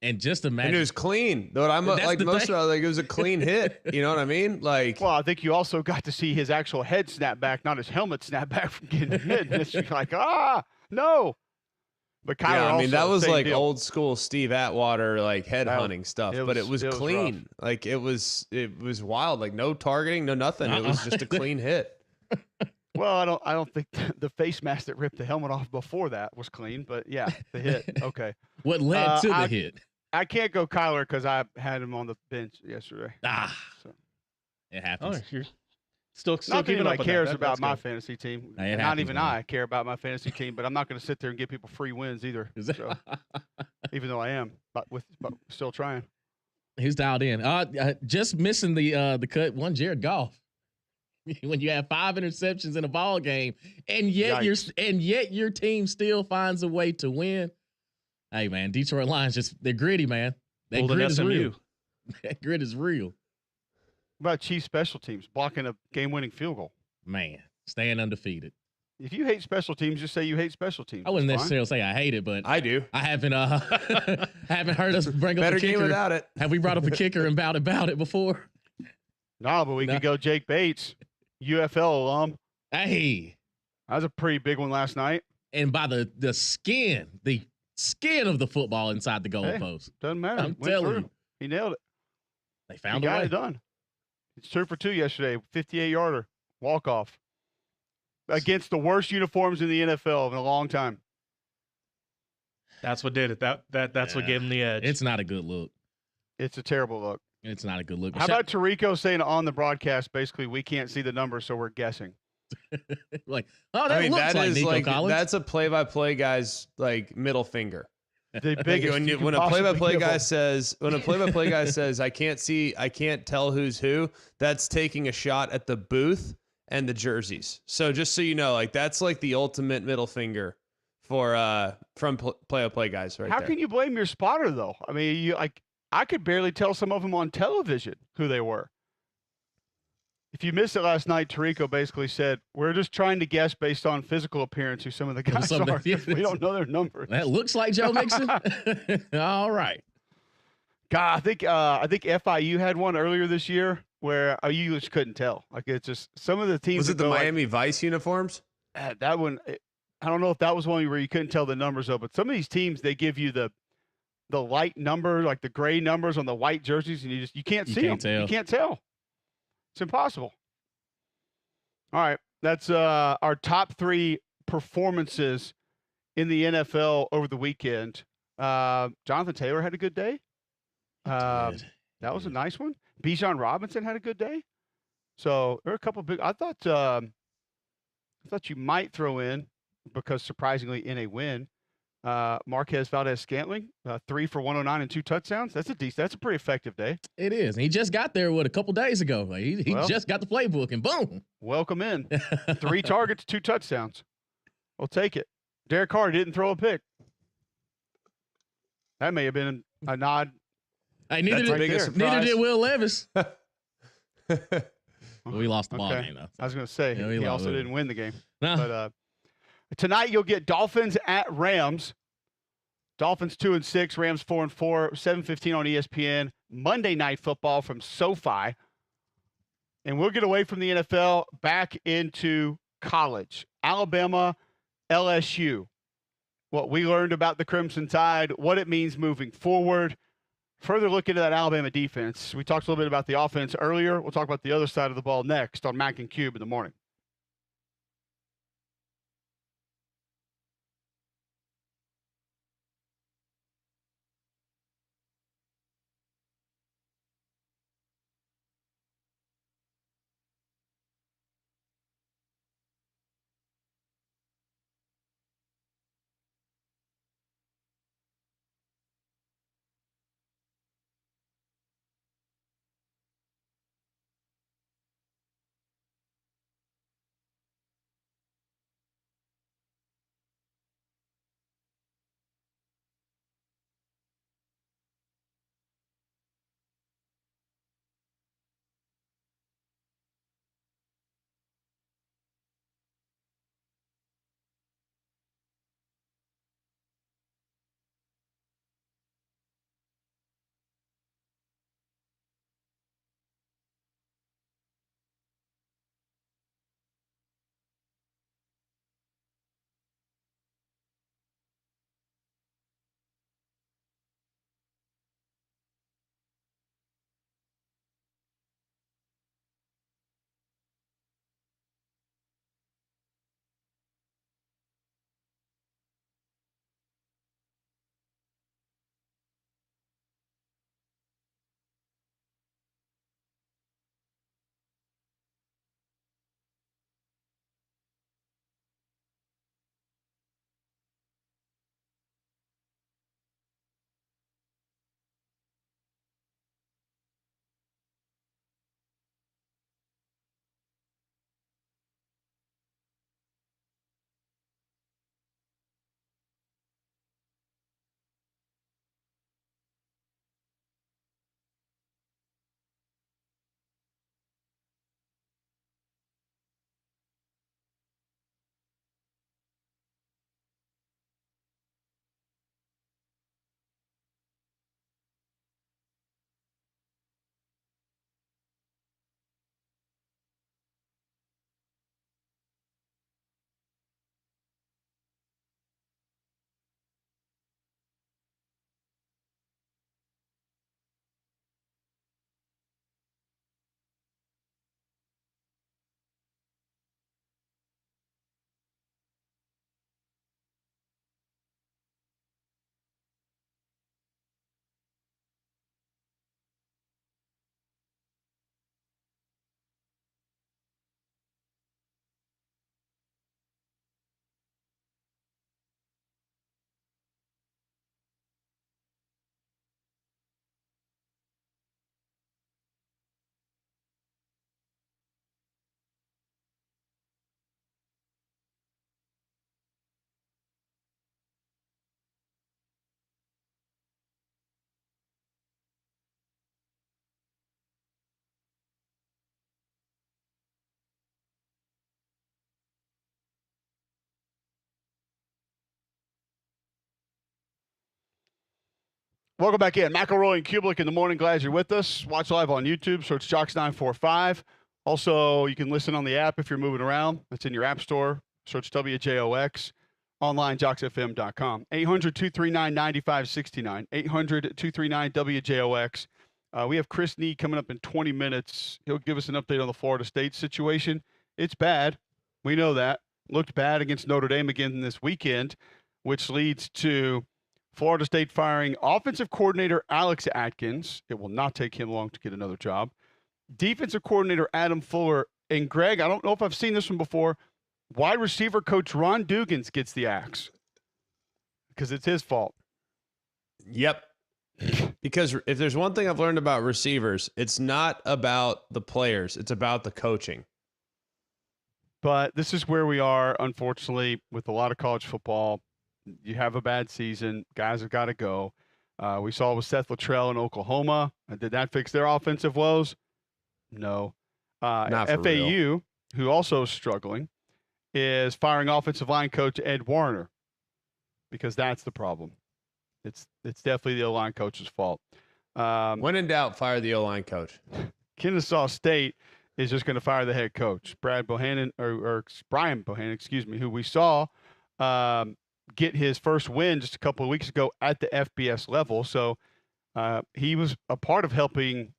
And just imagine. And it was clean. Though I'm like most of it was a clean hit. You know what I mean? Like, well, I think you also got to see his actual head snap back, not his helmet snap back from getting hit. And it's just like, no. But Kyler yeah, I mean, that was like deal. old school Steve Atwater, like head hunting stuff, but it was clean. Like it was wild. Like no targeting, no nothing. It was just a clean hit. Well, I don't think the face mask that ripped the helmet off before that was clean, but yeah, the hit. Okay. What led to the hit? I can't go Kyler because I had him on the bench yesterday. So. It happens. Oh, you're still not keeping anybody up cares that. about my fantasy team. Not even I care about my fantasy team, but I'm not going to sit there and give people free wins either. So, even though I am, but still trying. He's dialed in. Just missing the cut. One Jared Goff. when you have 5 interceptions in a ball game, and yet Yikes. your team still finds a way to win. Hey man, Detroit Lions they're gritty, man. That Pulled an grit is SMU. real. That grit is real. What about Chiefs special teams blocking a game-winning field goal? Man, staying undefeated. If you hate special teams, just say you hate special teams. I wouldn't That's fine. necessarily say I hate it, but I do. I haven't haven't heard us bring up Better a kicker. game without it. Have we brought up a kicker and about it before? No, but we could go Jake Bates, UFL alum. Hey. That was a pretty big one last night. And by the skin of the football inside the goalpost. Doesn't matter. I'm Went telling through. you. He nailed it. They He found a got way. it done. It's 2 for 2 yesterday. 58-yarder walk-off against the worst uniforms in the NFL in a long time. That's what did it. That's what gave him the edge. It's not a good look. It's a terrible look. It's not a good look. How about Tirico saying on the broadcast, basically, we can't see the numbers, so we're guessing. like, oh, that I mean, looks that like is Nico like Collins. that's a play-by-play guy's like middle finger. The biggest when a play-by-play guy says I can't tell who's who, that's taking a shot at the booth and the jerseys. So just so you know, like that's like the ultimate middle finger for from play-by-play guys right How there. can you blame your spotter though? I mean, I could barely tell some of them on television who they were. If you missed it last night, Tirico basically said, "We're just trying to guess based on physical appearance who some of the guys are. We don't know their numbers." That looks like Joe Mixon. All right. God, I think FIU had one earlier this year where you just couldn't tell. Like it's just some of the teams. Was it that the go Miami Vice uniforms? that one? I don't know if that was one where you couldn't tell the numbers of, but some of these teams they give you the light number, like the gray numbers on the white jerseys, and you can't see them. Tell. You can't tell. It's impossible. All right, that's our top 3 performances in the NFL over the weekend. Jonathan Taylor had a good day. That was a nice one. Bijan Robinson had a good day. So there are a couple big. I thought you might throw in, because surprisingly in a win, Marquez Valdez-Scantling, 3 for 109 and 2 touchdowns. That's a pretty effective day. It is. And he just got there a couple days ago. Like, he just got the playbook and boom. Welcome in. 3 targets, 2 touchdowns. We'll take it. Derek Carr didn't throw a pick. That may have been a nod. Hey, That's the biggest neither surprise. did Will Levis. We lost the ball Okay. game though. I was going to say, Yeah, he also didn't win the game. No. But tonight you'll get Dolphins at Rams. Dolphins 2-6, Rams 4-4, 7:15 on ESPN. Monday Night Football from SoFi. And we'll get away from the NFL back into college. Alabama, LSU. What we learned about the Crimson Tide, what it means moving forward. Further look into that Alabama defense. We talked a little bit about the offense earlier. We'll talk about the other side of the ball next on Mac and Cube in the morning. Welcome back in. McElroy and Cubelic in the morning. Glad you're with us. Watch live on YouTube. Search Jocks945. Also, you can listen on the app if you're moving around. It's in your app store. Search WJOX. Online, JocksFM.com. 800-239-9569. 800-239-WJOX. We have Chris Nee coming up in 20 minutes. He'll give us an update on the Florida State situation. It's bad. We know that. Looked bad against Notre Dame again this weekend, which leads to Florida State firing offensive coordinator Alex Atkins. It will not take him long to get another job. Defensive coordinator Adam Fuller. And Greg, I don't know if I've seen this one before. Wide receiver coach Ron Dugans gets the axe because it's his fault. Yep. Because if there's one thing I've learned about receivers, it's not about the players. It's about the coaching. But this is where we are, unfortunately, with a lot of college football. You have a bad season. Guys have got to go. We saw it with Seth Luttrell in Oklahoma. Did that fix their offensive woes? No. Not for FAU, real. who also is struggling, is firing offensive line coach Ed Warner because that's the problem. It's definitely the O-line coach's fault. When in doubt, fire the O-line coach. Kennesaw State is just going to fire the head coach, Brian Bohannon, who we saw get his first win just a couple of weeks ago at the FBS level. So he was a part of helping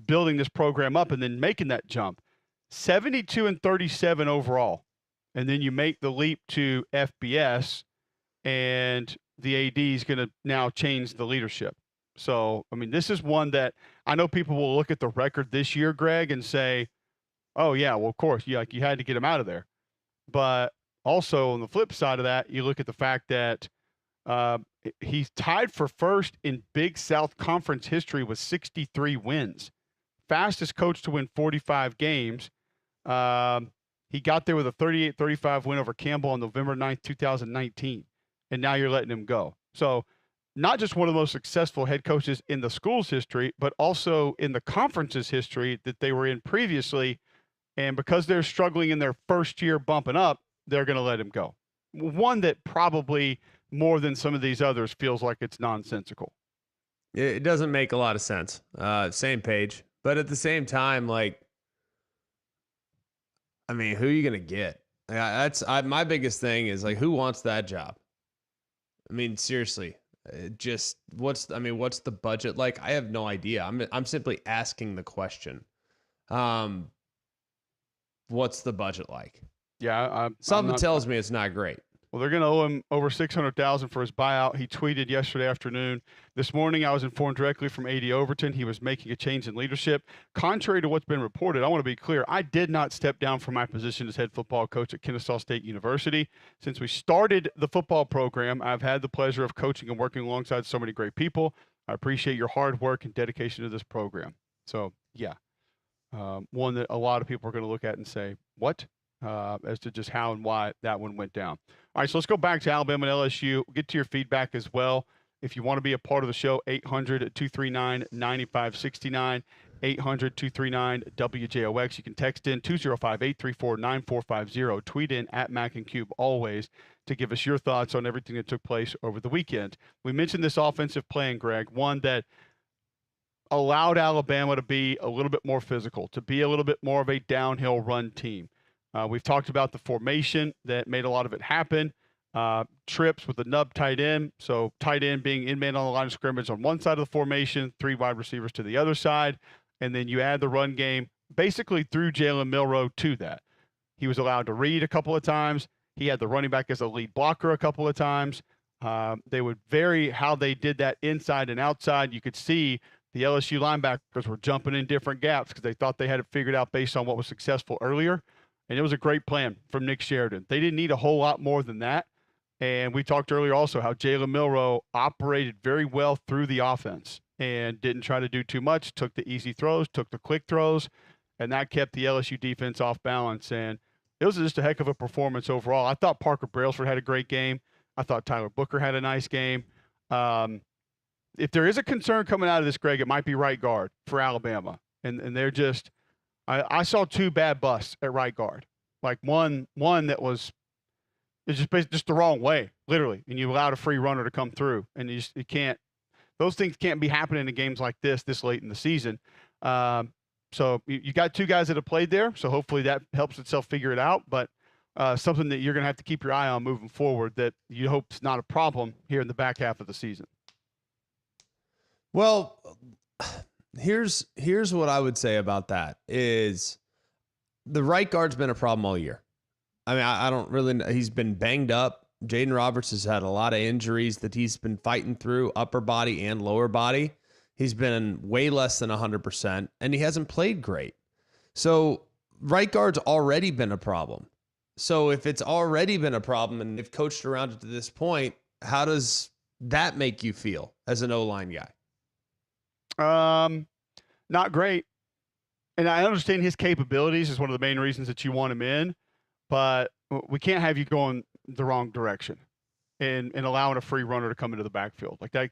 building this program up and then making that jump. 72-37 overall. And then you make the leap to FBS, and the AD is going to now change the leadership. So, I mean, this is one that I know people will look at the record this year, Greg, and say, oh, yeah, well, of course, you had to get him out of there. But also on the flip side of that, you look at the fact that he's tied for first in Big South Conference history with 63 wins. Fastest coach to win 45 games. He got there with a 38-35 win over Campbell on November 9th, 2019. And now you're letting him go. So not just one of the most successful head coaches in the school's history, but also in the conference's history that they were in previously. And because they're struggling in their first year bumping up, they're going to let him go. One that probably more than some of these others feels like it's nonsensical. It doesn't make a lot of sense. Same page. But at the same time, like, I mean, who are you going to get? My biggest thing is, like, who wants that job? I mean, seriously, what's the budget like? I have no idea. I'm simply asking the question. What's the budget like? Yeah, something tells me it's not great. Well, they're going to owe him over $600,000 for his buyout. He tweeted yesterday afternoon. This morning, I was informed directly from AD Overton he was making a change in leadership. Contrary to what's been reported, I want to be clear. I did not step down from my position as head football coach at Kennesaw State University. Since we started the football program, I've had the pleasure of coaching and working alongside so many great people. I appreciate your hard work and dedication to this program. So, yeah, one that a lot of people are going to look at and say, what? As to just how and why that one went down. All right, so let's go back to Alabama and LSU. We'll get to your feedback as well. If you want to be a part of the show, 800-239-9569, 800-239-WJOX. You can text in 205-834-9450. Tweet in at Mac and Cube always to give us your thoughts on everything that took place over the weekend. We mentioned this offensive plan, Greg, one that allowed Alabama to be a little bit more physical, to be a little bit more of a downhill run team. We've talked about the formation that made a lot of it happen. Trips with the nub tight end. So tight end being in man on the line of scrimmage on one side of the formation, 3 wide receivers to the other side. And then you add the run game basically through Jalen Milroe to that. He was allowed to read a couple of times. He had the running back as a lead blocker a couple of times. They would vary how they did that inside and outside. You could see the LSU linebackers were jumping in different gaps because they thought they had it figured out based on what was successful earlier. And it was a great plan from Nick Sheridan. They didn't need a whole lot more than that. And we talked earlier also how Jalen Milroe operated very well through the offense and didn't try to do too much, took the easy throws, took the quick throws, and that kept the LSU defense off balance. And it was just a heck of a performance overall. I thought Parker Brailsford had a great game. I thought Tyler Booker had a nice game. If there is a concern coming out of this, Greg, it might be right guard for Alabama. And they're just – I saw 2 bad busts at right guard. Like one that was just the wrong way, literally. And you allowed a free runner to come through. And you can't Those things can't be happening in games like this late in the season. So you got two guys that have played there, so hopefully that helps itself figure it out. But something that you're going to have to keep your eye on moving forward that you hope is not a problem here in the back half of the season. Well, here's what I would say about that is the right guard's been a problem all year. I mean, I don't really know. He's been banged up. Jaden Roberts has had a lot of injuries that he's been fighting through, upper body and lower body. He's been way less than 100%, and he hasn't played great. So right guard's already been a problem. So if it's already been a problem and they've coached around it to this point, how does that make you feel as an O-line guy? Not great. And I understand his capabilities is one of the main reasons that you want him in, but we can't have you going the wrong direction and allowing a free runner to come into the backfield like that.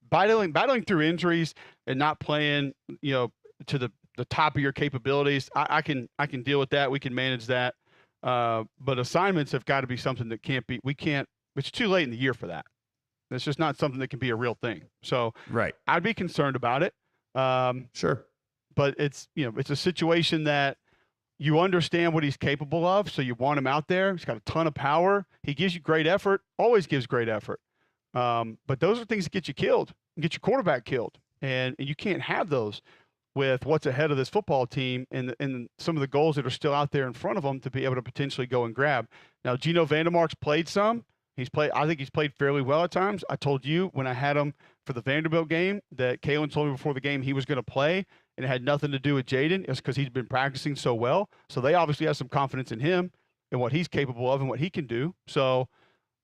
Battling through injuries and not playing, to the top of your capabilities. I can deal with that. We can manage that. But assignments have got to be something that it's too late in the year for that. It's just not something that can be a real thing. So right. I'd be concerned about it. Sure. But it's a situation that you understand what he's capable of. So you want him out there. He's got a ton of power. He gives you great effort, always gives great effort. But those are things that get you killed and get your quarterback killed. And you can't have those with what's ahead of this football team and some of the goals that are still out there in front of them to be able to potentially go and grab. Now, Geno Vandermark's played some. I think he's played fairly well at times. I told you when I had him for the Vanderbilt game that Kalen told me before the game he was going to play, and it had nothing to do with Jaden. It's because he's been practicing so well. So they obviously have some confidence in him and what he's capable of and what he can do. So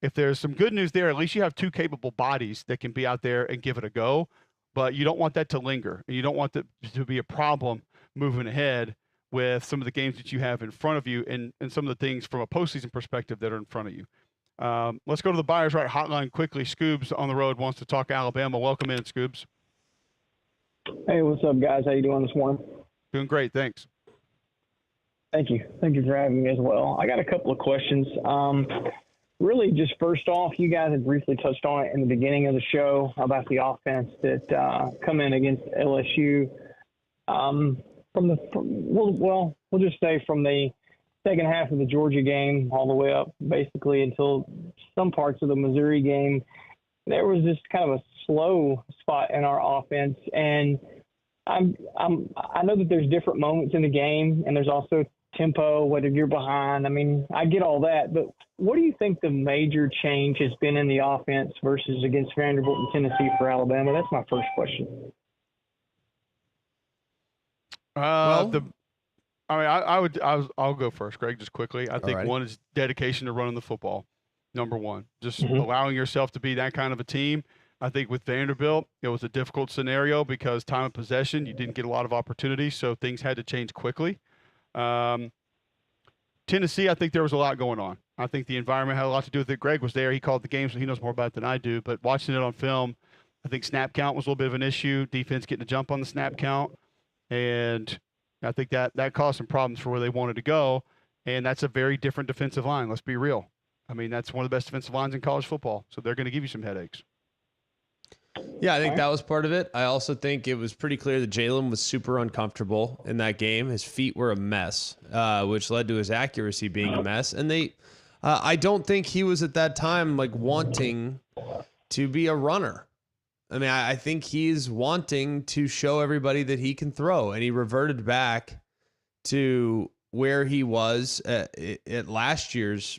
if there's some good news there, at least you have two capable bodies that can be out there and give it a go. But you don't want that to linger, and you don't want that to be a problem moving ahead with some of the games that you have in front of you and some of the things from a postseason perspective that are in front of you. Let's go to the Buyers Right hotline quickly. Scoobs on the road wants to talk Alabama. Welcome in, Scoobs. Hey, what's up, guys? How you doing this morning? Doing great, thanks. Thank you. Thank you for having me as well. I got a couple of questions. Really, just first off, you guys had briefly touched on it in the beginning of the show about the offense that come in against LSU. We'll just say from the second half of the Georgia game all the way up, basically until some parts of the Missouri game, there was just kind of a slow spot in our offense. And I know that there's different moments in the game, and there's also tempo, whether you're behind. I mean, I get all that, but what do you think the major change has been in the offense versus against Vanderbilt and Tennessee for Alabama? That's my first question. I'll go first, Greg, just quickly. I think one is dedication to running the football. Number one, just allowing yourself to be that kind of a team. I think with Vanderbilt, it was a difficult scenario because time of possession, you didn't get a lot of opportunities, so things had to change quickly. Tennessee, I think there was a lot going on. I think the environment had a lot to do with it. Greg was there. He called the game, so he knows more about it than I do. But watching it on film, I think snap count was a little bit of an issue. Defense getting a jump on the snap count. And I think that caused some problems for where they wanted to go. And that's a very different defensive line. Let's be real. I mean, that's one of the best defensive lines in college football. So they're going to give you some headaches. Yeah, I think that was part of it. I also think it was pretty clear that Jalen was super uncomfortable in that game. His feet were a mess, which led to his accuracy being a mess. And I don't think he was at that time like wanting to be a runner. I mean, I think he's wanting to show everybody that he can throw, and he reverted back to where he was at last year's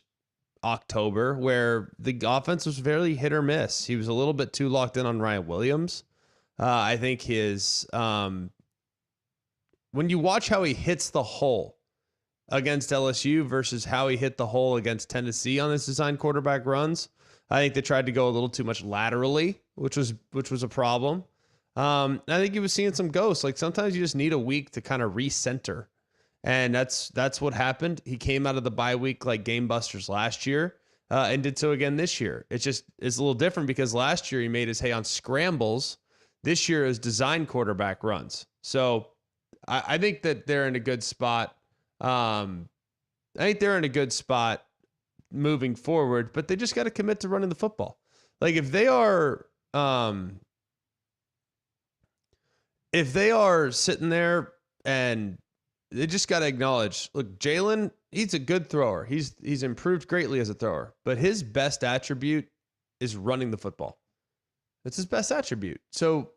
October, where the offense was very hit or miss. He was a little bit too locked in on Ryan Williams. I think his when you watch how he hits the hole against LSU versus how he hit the hole against Tennessee on his design quarterback runs, I think they tried to go a little too much laterally, which was a problem. I think he was seeing some ghosts. Like sometimes you just need a week to kind of recenter. And that's what happened. He came out of the bye week like game busters last year and did so again this year. It's a little different because last year he made his hay on scrambles. This year is design quarterback runs. So I think that they're in a good spot. I think they're in a good spot moving forward, but they just got to commit to running the football. Like if they are if they are sitting there and they just got to acknowledge, look, Jalen, he's a good thrower. He's improved greatly as a thrower, but his best attribute is running the football. That's his best attribute. So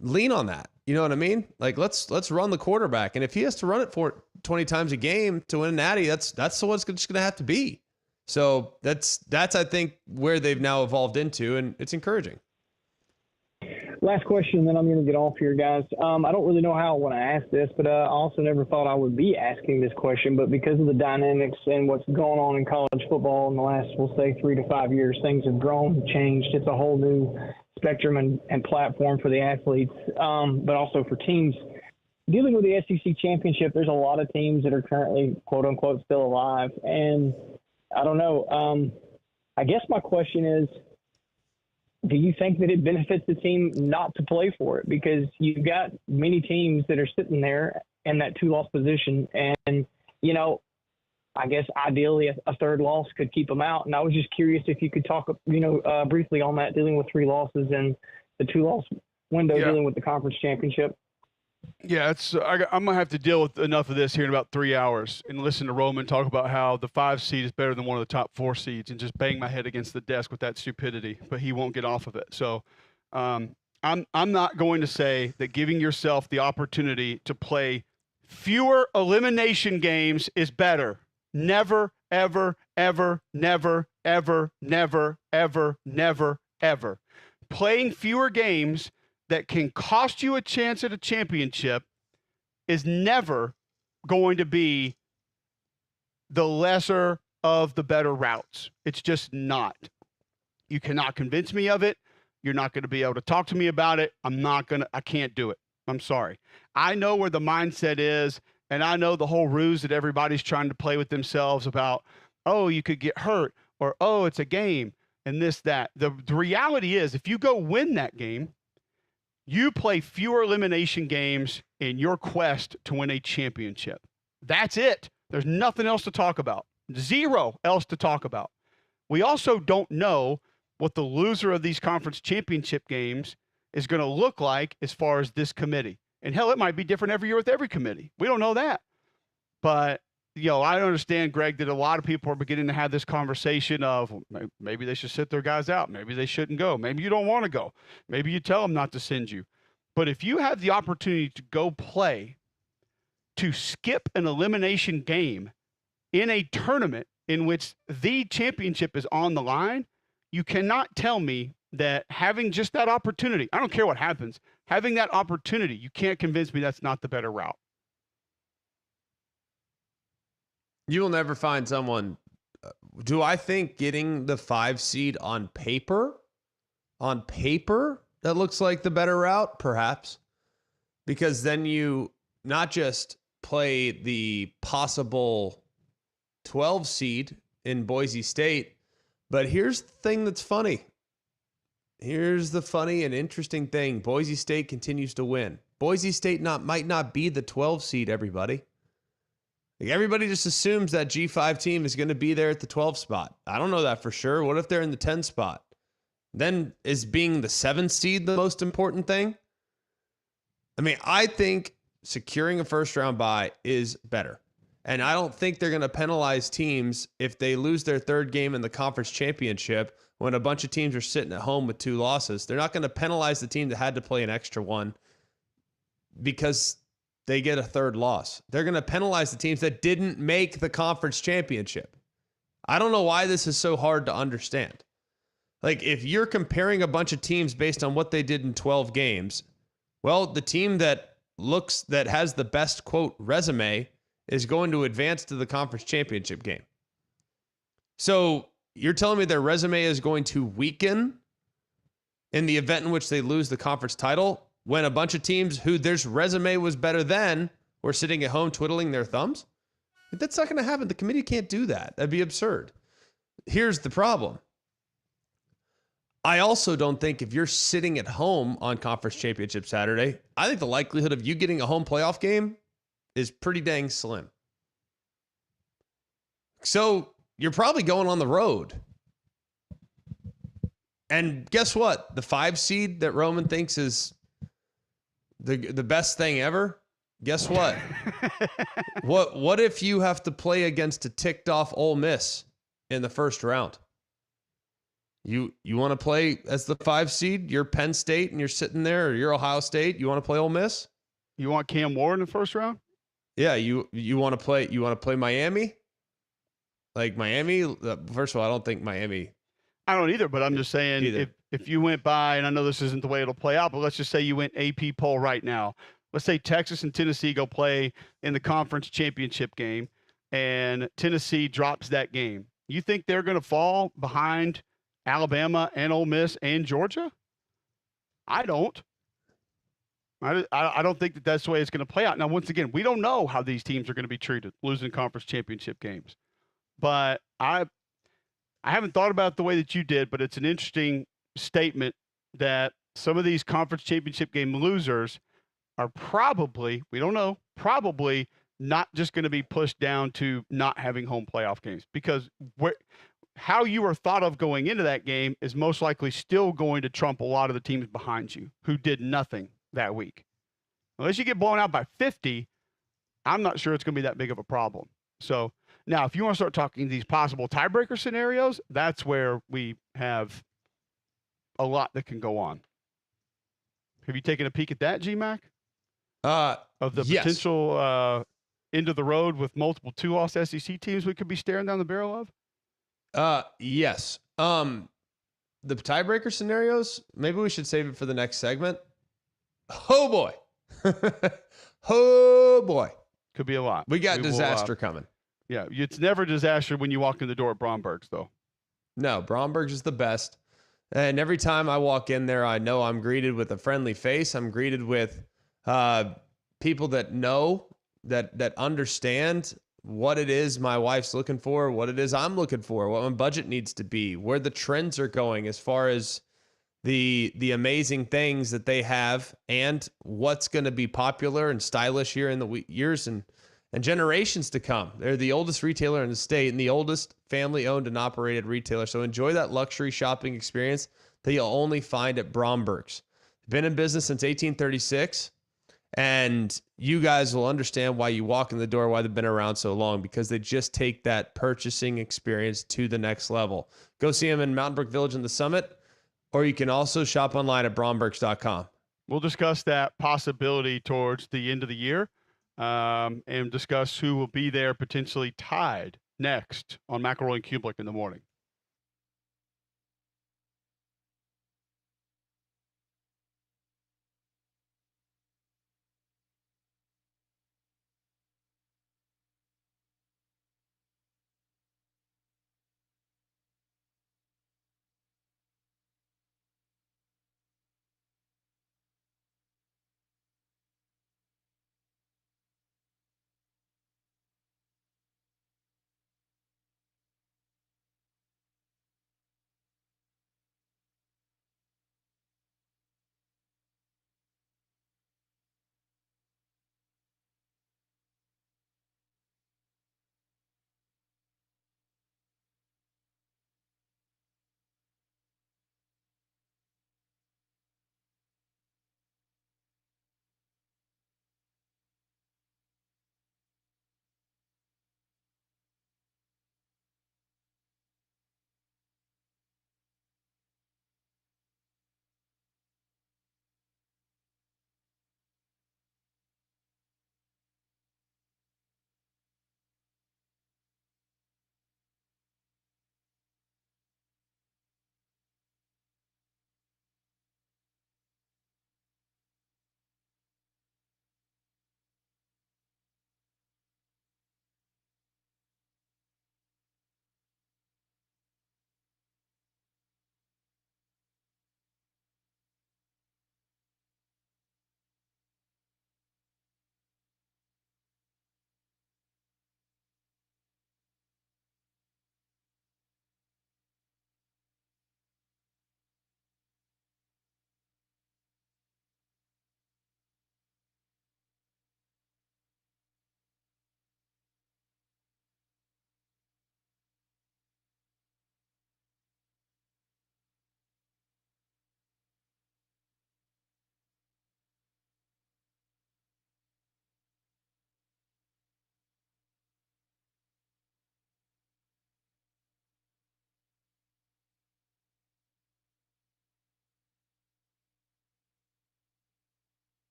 lean on that. You know what I mean? Like, let's run the quarterback. And if he has to run it for 20 times a game to win a natty, that's what it's just going to have to be. So that's I think where they've now evolved into, and it's encouraging. Last question, then I'm going to get off here, guys. I don't really know how I want to ask this, but I also never thought I would be asking this question. But because of the dynamics and what's going on in college football in the last, we'll say, 3 to 5 years, things have grown, changed. It's a whole new spectrum and platform for the athletes, but also for teams. Dealing with the SEC championship, there's a lot of teams that are currently, quote unquote, still alive. And I don't know. I guess my question is, do you think that it benefits the team not to play for it? Because you've got many teams that are sitting there in that 2-loss position. And, you know, I guess ideally a third loss could keep them out. And I was just curious if you could talk, briefly on that, dealing with 3 losses and the 2-loss window, dealing with the conference championship. Yeah, I'm going to have to deal with enough of this here in about 3 hours and listen to Roman talk about how the 5 seed is better than one of the top 4 seeds and just bang my head against the desk with that stupidity, but he won't get off of it. So I'm not going to say that giving yourself the opportunity to play fewer elimination games is better. Never, ever, ever, never, ever, never, ever, never, ever. Playing fewer games that can cost you a chance at a championship is never going to be the lesser of the better routes. It's just not. You cannot convince me of it. You're not going to be able to talk to me about it. I can't do it. I'm sorry. I know where the mindset is, and I know the whole ruse that everybody's trying to play with themselves about, oh, you could get hurt, or, oh, it's a game, and this, that. The reality is, if you go win that game, you play fewer elimination games in your quest to win a championship. That's it. There's nothing else to talk about. Zero else to talk about. We also don't know what the loser of these conference championship games is going to look like as far as this committee. And hell, it might be different every year with every committee. We don't know that. But, I understand, Greg, that a lot of people are beginning to have this conversation of maybe they should sit their guys out. Maybe they shouldn't go. Maybe you don't want to go. Maybe you tell them not to send you. But if you have the opportunity to go play, to skip an elimination game in a tournament in which the championship is on the line, you cannot tell me that having just that opportunity, I don't care what happens, having that opportunity, you can't convince me that's not the better route. You will never find someone. Do I think getting the 5 seed on paper, that looks like the better route? Perhaps. Because then you not just play the possible 12 seed in Boise State, but here's the thing that's funny. Here's the funny and interesting thing. Boise State continues to win. Boise State might not be the 12 seed, everybody. Like, everybody just assumes that G5 team is going to be there at the 12 spot. I don't know that for sure. What if they're in the 10 spot? Then is being the 7 seed the most important thing? I mean, I think securing a first-round bye is better. And I don't think they're going to penalize teams if they lose their 3rd game in the conference championship when a bunch of teams are sitting at home with 2 losses. They're not going to penalize the team that had to play an extra one because they get a 3rd loss. They're going to penalize the teams that didn't make the conference championship. I don't know why this is so hard to understand. Like, if you're comparing a bunch of teams based on what they did in 12 games, well, the team that has the best, quote, resume is going to advance to the conference championship game. So you're telling me their resume is going to weaken in the event in which they lose the conference title when a bunch of teams who their resume was better than were sitting at home twiddling their thumbs? That's not going to happen. The committee can't do that. That'd be absurd. Here's the problem. I also don't think if you're sitting at home on conference championship Saturday, I think the likelihood of you getting a home playoff game is pretty dang slim. So you're probably going on the road. And guess what? The 5 seed that Roman thinks is The best thing ever? Guess what? What if you have to play against a ticked off Ole Miss in the first round? You want to play as the 5 seed? You're Penn State and you're sitting there, or you're Ohio State. You want to play Ole Miss? You want Cam Ward in the first round? Yeah, you want to play Miami? Like Miami? First of all, I don't think Miami. I don't either, but I'm just saying if you went by, and I know this isn't the way it'll play out, but let's just say you went AP poll right now. Let's say Texas and Tennessee go play in the conference championship game, and Tennessee drops that game. You think they're going to fall behind Alabama and Ole Miss and Georgia? I don't. I don't think that that's the way it's going to play out. Now, once again, we don't know how these teams are going to be treated losing conference championship games. But I haven't thought about it the way that you did, but it's an interesting statement that some of these conference championship game losers are probably, we don't know, probably not just going to be pushed down to not having home playoff games, because how you are thought of going into that game is most likely still going to trump a lot of the teams behind you who did nothing that week. Unless you get blown out by 50, I'm not sure it's going to be that big of a problem. So now, if you want to start talking these possible tiebreaker scenarios, that's where we have a lot that can go on. Have you taken a peek at that, GMAC? Of the yes. potential end of the road with multiple 2-loss SEC teams we could be staring down the barrel of? Yes. The tiebreaker scenarios, maybe we should save it for the next segment. Oh boy. Oh boy. Could be a lot. We got disaster coming. Yeah, it's never disaster when you walk in the door at Bromberg's, though. No, Bromberg's is the best. And every time I walk in there, I know I'm greeted with a friendly face. I'm greeted with people that know, that understand what it is my wife's looking for, what it is I'm looking for, what my budget needs to be, where the trends are going as far as the amazing things that they have and what's going to be popular and stylish here in the years and generations to come. They're the oldest retailer in the state and the oldest family-owned and operated retailer. So enjoy that luxury shopping experience that you'll only find at Bromberg's. Been in business since 1836, and you guys will understand why you walk in the door, why they've been around so long, because they just take that purchasing experience to the next level. Go see them in Mountain Brook Village in the Summit, or you can also shop online at brombergs.com. We'll discuss that possibility towards the end of the year. And discuss who will be there potentially tied next on McElroy and Cubelic in the morning.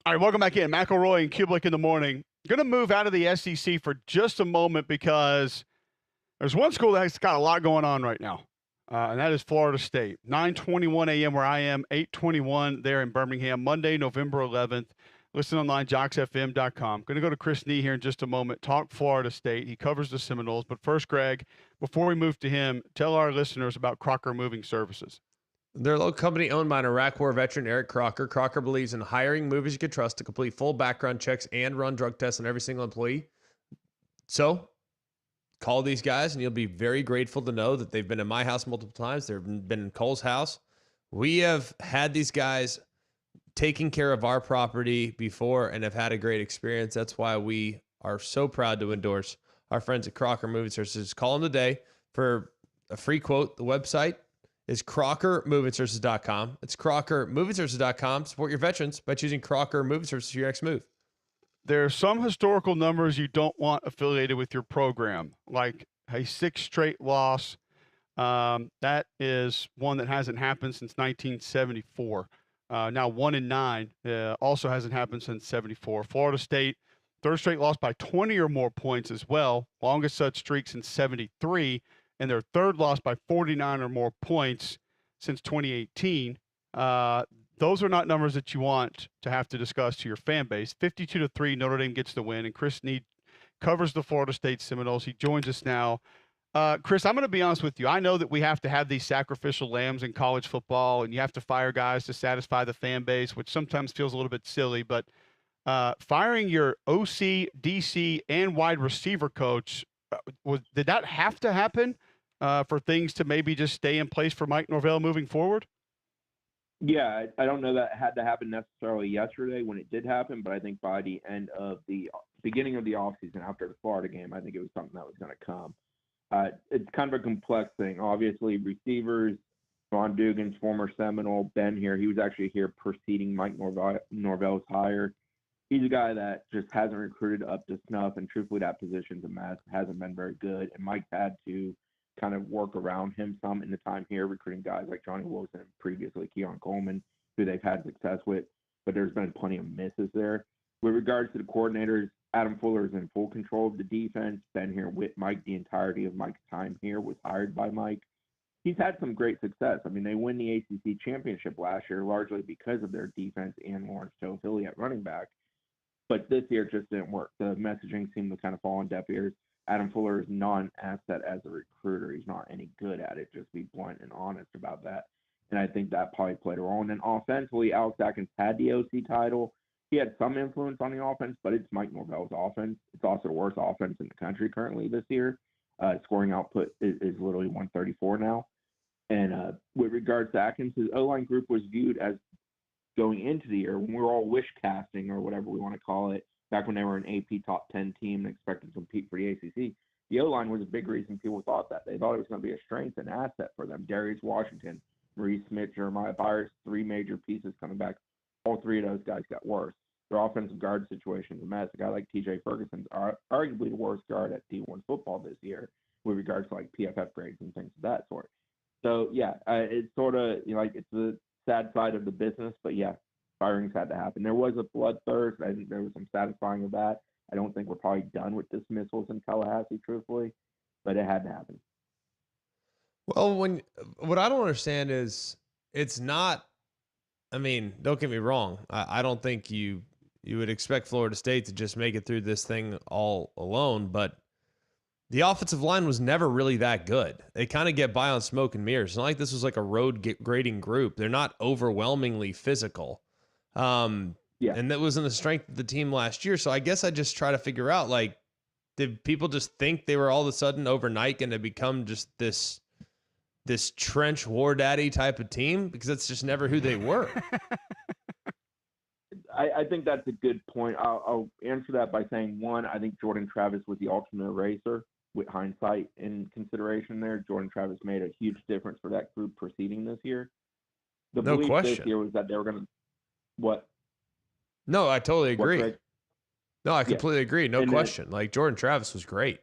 All right, welcome back in. McElroy and Cubelic in the morning. Going to move out of the SEC for just a moment because there's one school that's got a lot going on right now, and that is Florida State. 9:21 a.m. where I am, 8:21 there in Birmingham, Monday, November 11th. Listen online, jocksfm.com. Going to go to Chris Nee here in just a moment, talk Florida State. He covers the Seminoles. But first, Greg, before we move to him, tell our listeners about Crocker Moving Services. They're a local company owned by an Iraq War veteran, Eric Crocker. Crocker believes in hiring movers you can trust to complete full background checks and run drug tests on every single employee. So call these guys, and you'll be very grateful to know that they've been in my house multiple times. They've been in Cole's house. We have had these guys taking care of our property before and have had a great experience. That's why we are so proud to endorse our friends at Crocker Moving Services. Call them today for a free quote. The website is crockermovingservices.com. It's crockermovingservices.com. Support your veterans by choosing Crocker Moving Services for your next move. There are some historical numbers you don't want affiliated with your program, like a 6 straight loss. That is one that hasn't happened since 1974. Now 1-9 also hasn't happened since 74. Florida State, 3rd straight loss by 20 or more points as well. Longest such streak since 73. And their 3rd loss by 49 or more points since 2018. Those are not numbers that you want to have to discuss to your fan base. 52-3, Notre Dame gets the win, and Chris Nee covers the Florida State Seminoles. He joins us now. Chris, I'm going to be honest with you. I know that we have to have these sacrificial lambs in college football, and you have to fire guys to satisfy the fan base, which sometimes feels a little bit silly. But firing your OC, DC, and wide receiver coach, did that have to happen for things to maybe just stay in place for Mike Norvell moving forward? Yeah, I don't know that it had to happen necessarily yesterday when it did happen, but I think by the end of the beginning of the offseason after the Florida game, I think it was something that was going to come. It's kind of a complex thing. Obviously, receivers, Ron Dugan's former Seminole, Ben here, he was actually here preceding Mike Norvell's hire. He's a guy that just hasn't recruited up to snuff, and truthfully, that position's a mess. Hasn't been very good, and Mike's had to kind of work around him some in the time here, recruiting guys like Johnny Wilson and previously Keon Coleman, who they've had success with, but there's been plenty of misses there. With regards to the coordinators, Adam Fuller is in full control of the defense, been here with Mike the entirety of Mike's time here, was hired by Mike. He's had some great success. I mean, they win the ACC championship last year largely because of their defense and Lawrence Toafili at running back. But this year it just didn't work. The messaging seemed to kind of fall on deaf ears. Adam Fuller is non-asset as a recruiter. He's not any good at it. Just be blunt and honest about that. And I think that probably played a role. And then offensively, Alex Atkins had the OC title. He had some influence on the offense, but it's Mike Norvell's offense. It's also the worst offense in the country currently this year. Scoring output is literally 134 now. And with regards to Atkins, his O-line group was viewed as going into the year when we were all wish casting or whatever we want to call it, back when they were an AP top 10 team and expected to compete for the ACC. The O-line was a big reason people thought that. They thought it was going to be a strength and asset for them. Darius Washington, Maurice Smith, Jeremiah Byers, 3 major pieces coming back. All 3 of those guys got worse. Their offensive guard situation is a mess. A guy like TJ Ferguson's arguably the worst guard at D1 football this year with regards to like PFF grades and things of that sort. So, yeah, it's sort of like it's the sad side of the business, but yeah, firings had to happen. There was a bloodthirst. I think there was some satisfying of that. I don't think we're probably done with dismissals in Tallahassee, truthfully, but it had to happen. Well, what I don't understand is it's not. I mean, don't get me wrong. I don't think you would expect Florida State to just make it through this thing all alone, but the offensive line was never really that good. They kind of get by on smoke and mirrors. It's not like this was like a road grading group. They're not overwhelmingly physical. And that wasn't the strength of the team last year. So I guess I just try to figure out, like, did people just think they were all of a sudden overnight going to become just this trench war daddy type of team? Because that's just never who they were. I think that's a good point. I'll answer that by saying, one, I think Jordan Travis was the ultimate eraser with hindsight in consideration there. Jordan Travis made a huge difference for that group proceeding this year. The No belief question. this year was that they were going to – what? No, I totally agree. What, no, I completely agree. No and question. Like, Jordan Travis was great.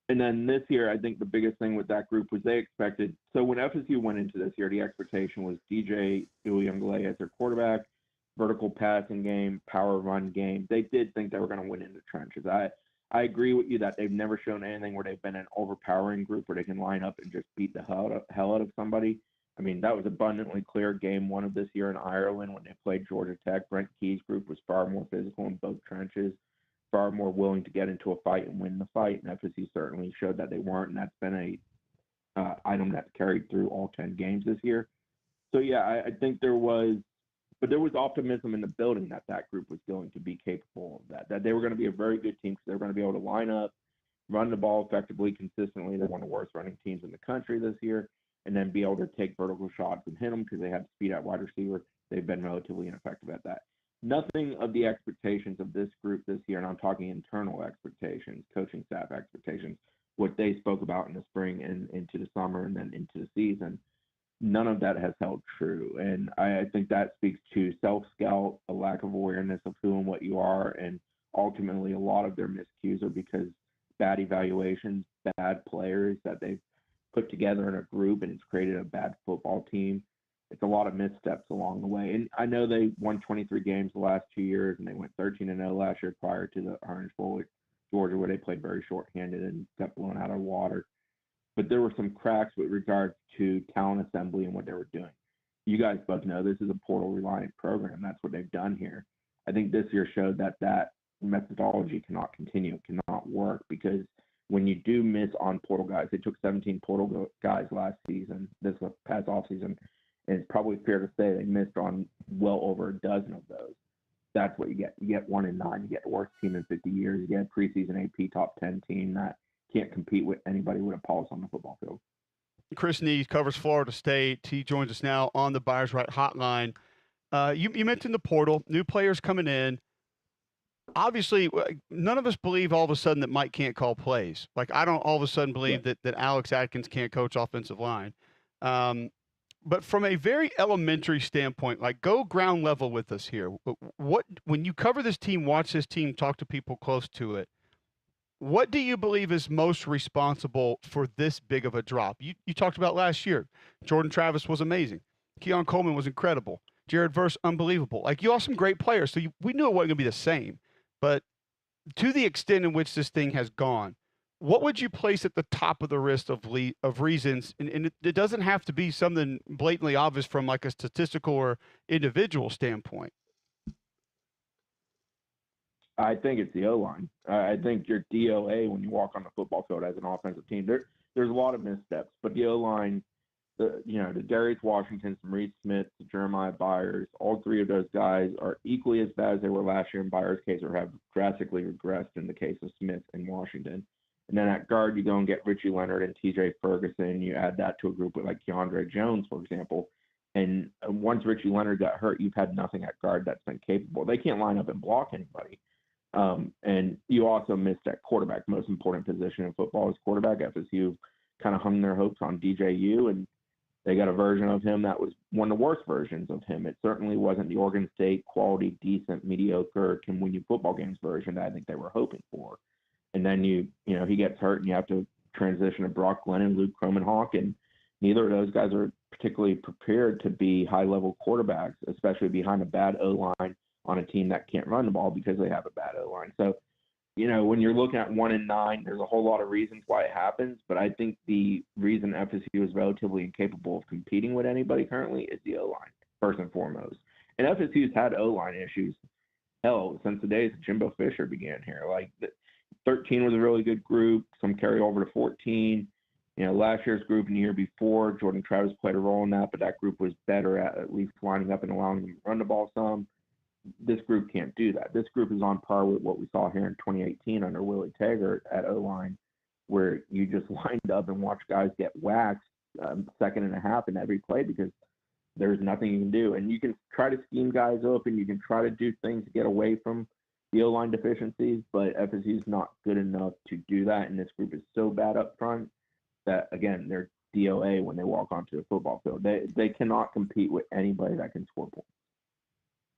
And then this year, I think the biggest thing with that group was they expected – so when FSU went into this year, the expectation was DJ Uiagalelei as their quarterback, vertical passing game, power run game. They did think they were going to win in the trenches. I agree with you that they've never shown anything where they've been an overpowering group where they can line up and just beat the hell out of somebody. I mean, that was abundantly clear game one of this year in Ireland when they played Georgia Tech. Brent Key's group was far more physical in both trenches, far more willing to get into a fight and win the fight. And FSU certainly showed that they weren't, and that's been a item that's carried through all 10 games this year. So, yeah, I think there was optimism in the building that group was going to be capable of that they were going to be a very good team because they were going to be able to line up, run the ball effectively, consistently. They're one of the worst running teams in the country this year, and then be able to take vertical shots and hit them because they have speed at wide receiver. They've been relatively ineffective at that. Nothing of the expectations of this group this year, and I'm talking internal expectations, coaching staff expectations, what they spoke about in the spring and into the summer and then into the season, none of that has held true. And I think that speaks to self-scout, a lack of awareness of who and what you are, and ultimately a lot of their miscues are because bad evaluations, bad players that they've put together in a group, and it's created a bad football team. It's a lot of missteps along the way. And I know they won 23 games the last 2 years, and they went 13-0 last year prior to the Orange Bowl with Georgia, where they played very shorthanded and got blown out of water. But there were some cracks with regards to talent assembly and what they were doing. You guys both know this is a portal-reliant program. That's what they've done here. I think this year showed that methodology cannot continue, cannot work, because when you do miss on portal guys, they took 17 portal guys last season, this past offseason, and it's probably fair to say they missed on well over a dozen of those. That's what you get. You get 1-9. You get the worst team in 50 years. You get a preseason AP top 10 team that can't compete with anybody with a pulse on the football field. Chris Nees covers Florida State. He joins us now on the Buyers Right hotline. You mentioned the portal, new players coming in. Obviously, none of us believe all of a sudden that Mike can't call plays. Like, I don't all of a sudden believe that Alex Atkins can't coach offensive line. But from a very elementary standpoint, like, go ground level with us here. When you cover this team, watch this team, talk to people close to it, what do you believe is most responsible for this big of a drop? You talked about last year. Jordan Travis was amazing. Keon Coleman was incredible. Jared Verse, unbelievable. Like, you all some great players, so we knew it wasn't going to be the same. But to the extent in which this thing has gone, what would you place at the top of the list of reasons? And it doesn't have to be something blatantly obvious from like a statistical or individual standpoint. I think it's the O-line. I think your DOA, when you walk on the football field as an offensive team, there's a lot of missteps. But the O-line, the Darius Washington, some Reed Smith, the Jeremiah Byers, all three of those guys are equally as bad as they were last year in Byers' case, or have drastically regressed in the case of Smith and Washington. And then at guard, you go and get Richie Leonard and TJ Ferguson. You add that to a group with like Keandre Jones, for example. And once Richie Leonard got hurt, you've had nothing at guard that's been capable. They can't line up and block anybody. And you also missed at quarterback. Most important position in football is quarterback. FSU kind of hung their hopes on DJU, and they got a version of him that was one of the worst versions of him. It certainly wasn't the Oregon State quality, decent, mediocre, can win you football games version that I think they were hoping for. And then he gets hurt, and you have to transition to Brock Glennon, Luke Kromenhoek, and neither of those guys are particularly prepared to be high-level quarterbacks, especially behind a bad O-line on a team that can't run the ball because they have a bad O-line. So, when you're looking at 1-9, there's a whole lot of reasons why it happens, but I think the reason FSU is relatively incapable of competing with anybody currently is the O-line, first and foremost. And FSU's had O-line issues, since the days that Jimbo Fisher began here. Like, 13 was a really good group, some carry over to 14. Last year's group and the year before, Jordan Travis played a role in that, but that group was better at least lining up and allowing them to run the ball some. This group can't do that. This group is on par with what we saw here in 2018 under Willie Taggart at O-line, where you just lined up and watched guys get waxed second and a half in every play because there's nothing you can do. And you can try to scheme guys open. You can try to do things to get away from the O-line deficiencies, but FSU is not good enough to do that. And this group is so bad up front that, again, they're DOA when they walk onto the football field. They cannot compete with anybody that can score points.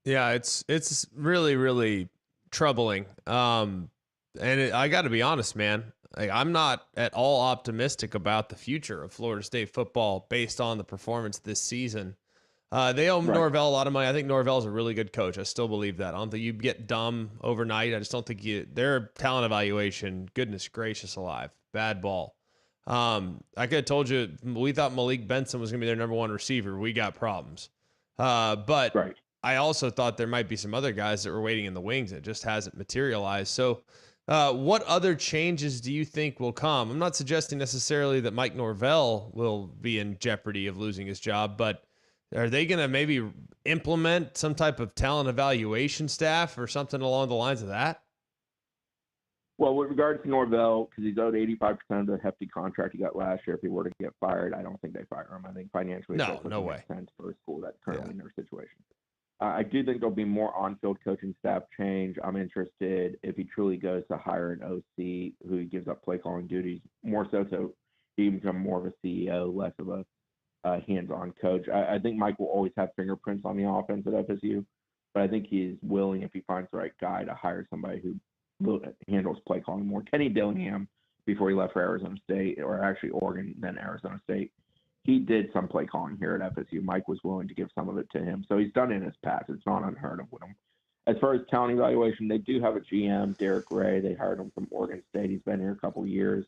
Yeah, it's really, really troubling. I got to be honest, man. I'm not at all optimistic about the future of Florida State football based on the performance this season. They owe Right. Norvell a lot of money. I think Norvell's a really good coach. I still believe that. I don't think you get dumb overnight. I just don't think their talent evaluation, goodness gracious alive, bad ball. I could have told you we thought Malik Benson was going to be their number one receiver. We got problems. But Right. I also thought there might be some other guys that were waiting in the wings that just hasn't materialized. So what other changes do you think will come? I'm not suggesting necessarily that Mike Norvell will be in jeopardy of losing his job, but are they going to maybe implement some type of talent evaluation staff or something along the lines of that? Well, with regards to Norvell, because he's owed 85% of the hefty contract he got last year, if he were to get fired, I don't think they fire him. I think financially, No, it doesn't no make way. sense for a school that's currently in their situation. I do think there'll be more on-field coaching staff change. I'm interested if he truly goes to hire an OC who gives up play calling duties, more so he become more of a CEO, less of a hands-on coach. I think Mike will always have fingerprints on the offense at FSU, but I think he's willing, if he finds the right guy, to hire somebody who handles play calling more. Kenny Dillingham, before he left for Arizona State, or actually Oregon, then Arizona State, he did some play calling here at FSU. Mike was willing to give some of it to him, so he's done it in his past. It's not unheard of with him. As far as talent evaluation, they do have a GM, Derek Ray. They hired him from Oregon State. He's been here a couple of years.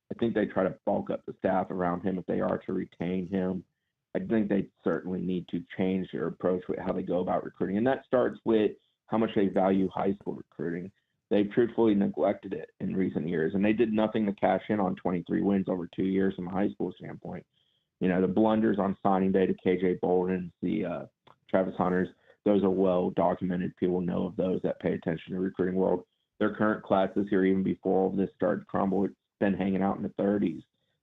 I think they try to bulk up the staff around him if they are to retain him. I think they certainly need to change their approach with how they go about recruiting, and that starts with how much they value high school recruiting. They've truthfully neglected it in recent years, and they did nothing to cash in on 23 wins over 2 years from a high school standpoint. You know, the blunders on signing day to KJ Bolden, the Travis Hunters, those are well documented. People know of those that pay attention to the recruiting world. Their current class this year, even before all of this started to crumble, it's been hanging out in the 30s.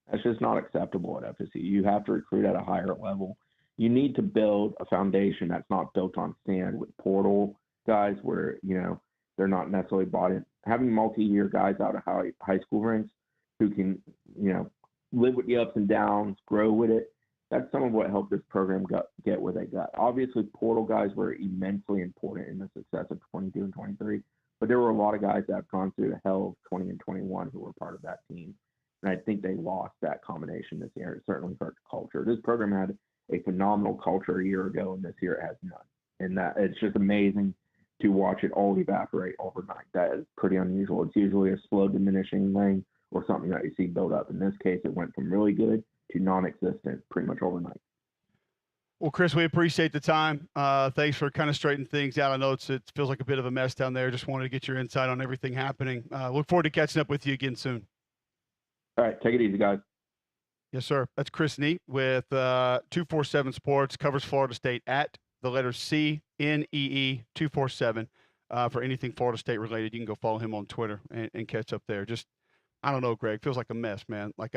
That's just not acceptable at FSU. You have to recruit at a higher level. You need to build a foundation that's not built on sand with portal guys where, you know, they're not necessarily bought in. Having multi-year guys out of high school ranks who can, you know, live with the ups and downs, grow with it, that's some of what helped this program get where they got. Obviously, portal guys were immensely important in the success of 22 and 23, but there were a lot of guys that have gone through the hell of 20 and 21 who were part of that team. And I think they lost that combination this year. It certainly hurt the culture. This program had a phenomenal culture a year ago, and this year it has none. And that it's just amazing to watch it all evaporate overnight. That is pretty unusual. It's usually a slow diminishing thing or something that you see build up. In this case, it went from really good to non-existent pretty much overnight. Well, Chris, we appreciate the time. Thanks for kind of straightening things out. I know it feels like a bit of a mess down there. Just wanted to get your insight on everything happening. Look forward to catching up with you again soon. All right, take it easy, guys. Yes, sir. That's Chris Neat with 247 Sports, covers Florida State at the letter CNEE 247 for anything Florida State related. You can go follow him on Twitter and catch up there. Just, I don't know, Greg. Feels like a mess, man. Like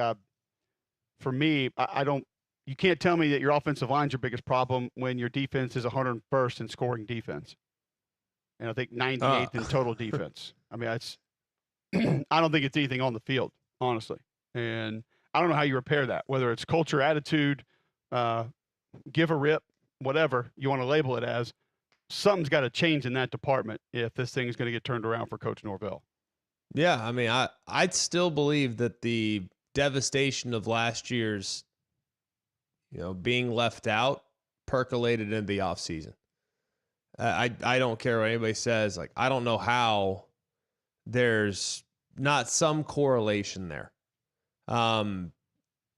for me, I don't. You can't tell me that your offensive line's your biggest problem when your defense is 101st in scoring defense, and I think 98th in total defense. I mean, it's. I don't think it's anything on the field, honestly, and I don't know how you repair that. Whether it's culture, attitude, give a rip, whatever you want to label it as, something's got to change in that department if this thing is going to get turned around for Coach Norvell. Yeah, I mean, I'd still believe that the devastation of last year's, being left out percolated into the offseason. I don't care what anybody says. Like, I don't know how there's not some correlation there.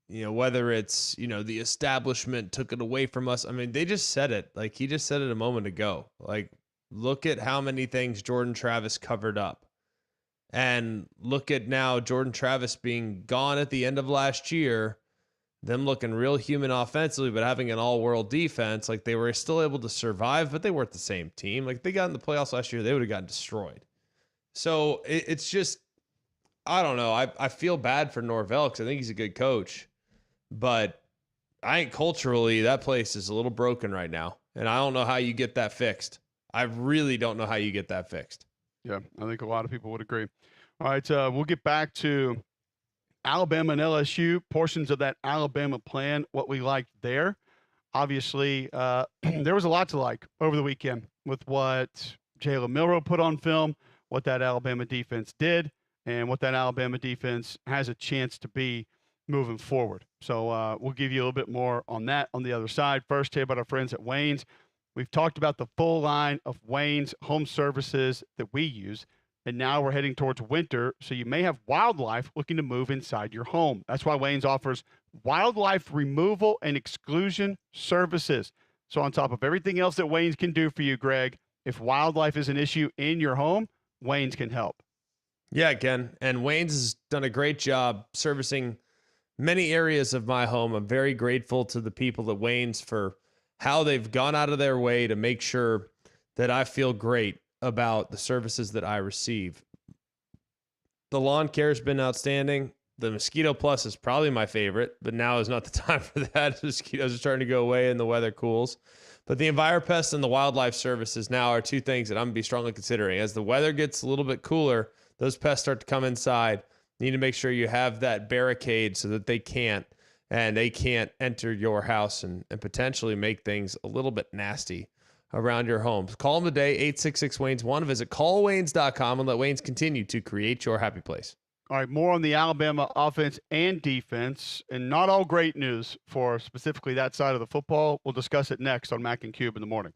Whether it's, the establishment took it away from us. I mean, they just said it. Like, he just said it a moment ago. Like, look at how many things Jordan Travis covered up. And look at now Jordan Travis being gone at the end of last year, them looking real human offensively, but having an all-world defense. Like, they were still able to survive, but they weren't the same team. Like, they got in the playoffs last year, they would have gotten destroyed. So it's just, I don't know. I feel bad for Norvell because I think he's a good coach. But I think culturally, that place is a little broken right now. And I don't know how you get that fixed. I really don't know how you get that fixed. Yeah, I think a lot of people would agree. All right, we'll get back to Alabama and LSU, portions of that Alabama plan, what we liked there. Obviously, there was a lot to like over the weekend with what Jalen Milroe put on film, what that Alabama defense did, and what that Alabama defense has a chance to be moving forward. So we'll give you a little bit more on that on the other side. First, tell you about our friends at Wayne's. We've talked about the full line of Wayne's home services that we use. And now we're heading towards winter, so you may have wildlife looking to move inside your home. That's why Wayne's offers wildlife removal and exclusion services. So on top of everything else that Wayne's can do for you, Greg, if wildlife is an issue in your home, Wayne's can help. Yeah, Ken. And Wayne's has done a great job servicing many areas of my home. I'm very grateful to the people at Wayne's for how they've gone out of their way to make sure that I feel great about the services that I receive. The lawn care has been outstanding. The Mosquito Plus is probably my favorite, but now is not the time for that. Mosquitoes are starting to go away and the weather cools. But the EnviroPest and the wildlife services now are two things that I'm going to be strongly considering. As the weather gets a little bit cooler, those pests start to come inside. You need to make sure you have that barricade so that they can't enter your house and potentially make things a little bit nasty around your homes. Call them today, 866-WAYNES-1. Visit callwaynes.com and let Wayne's continue to create your happy place. All right, more on the Alabama offense and defense, and not all great news for specifically that side of the football. We'll discuss it next on Mac and Cube in the morning.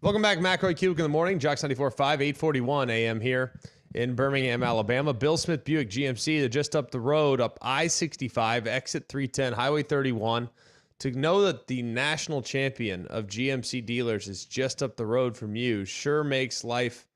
Welcome back, McElroy, Cubelic in the morning. Jocks 94.5, 841 a.m. here in Birmingham, Alabama. Bill Smith Buick GMC, they're just up the road, up I-65, exit 310, Highway 31, to know that the national champion of GMC dealers is just up the road from you sure makes life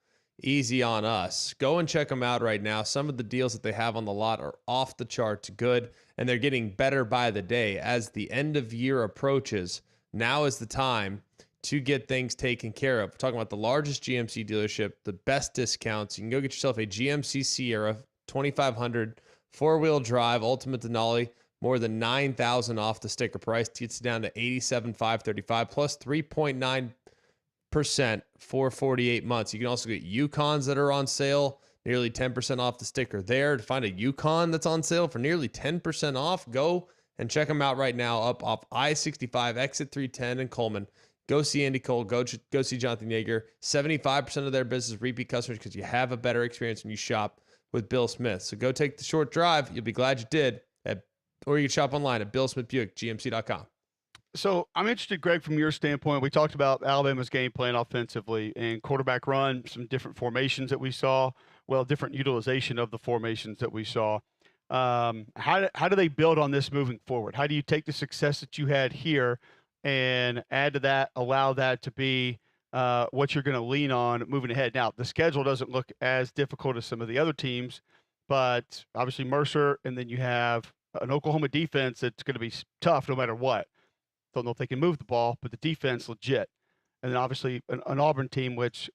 easy on us. Go and check them out right now. Some of the deals that they have on the lot are off the charts good, and they're getting better by the day. As the end of year approaches, now is the time to get things taken care of. We're talking about the largest GMC dealership, the best discounts. You can go get yourself a GMC Sierra 2500 four-wheel drive Ultimate Denali, more than $9,000 off the sticker price. Gets down to $87,535 plus 3.9% for 48 months. You can also get Yukons that are on sale, nearly 10% off the sticker there. To find a Yukon that's on sale for nearly 10% off, go and check them out right now up off I-65, exit 310 in Coleman. Go see Andy Cole. Go see Jonathan Yeager. 75% of their business repeat customers because you have a better experience when you shop with Bill Smith. So go take the short drive. You'll be glad you did. Or you can shop online at BillSmithBuickGMC.com. So I'm interested, Greg, from your standpoint. We talked about Alabama's game plan offensively and quarterback run, some different formations that we saw, different utilization of the formations that we saw. How do they build on this moving forward? How do you take the success that you had here and add to that, allow that to be what you're going to lean on moving ahead? Now, the schedule doesn't look as difficult as some of the other teams, but obviously Mercer, and then you have an Oklahoma defense that's going to be tough no matter what. Don't know if they can move the ball, but the defense legit. And then obviously an Auburn team, which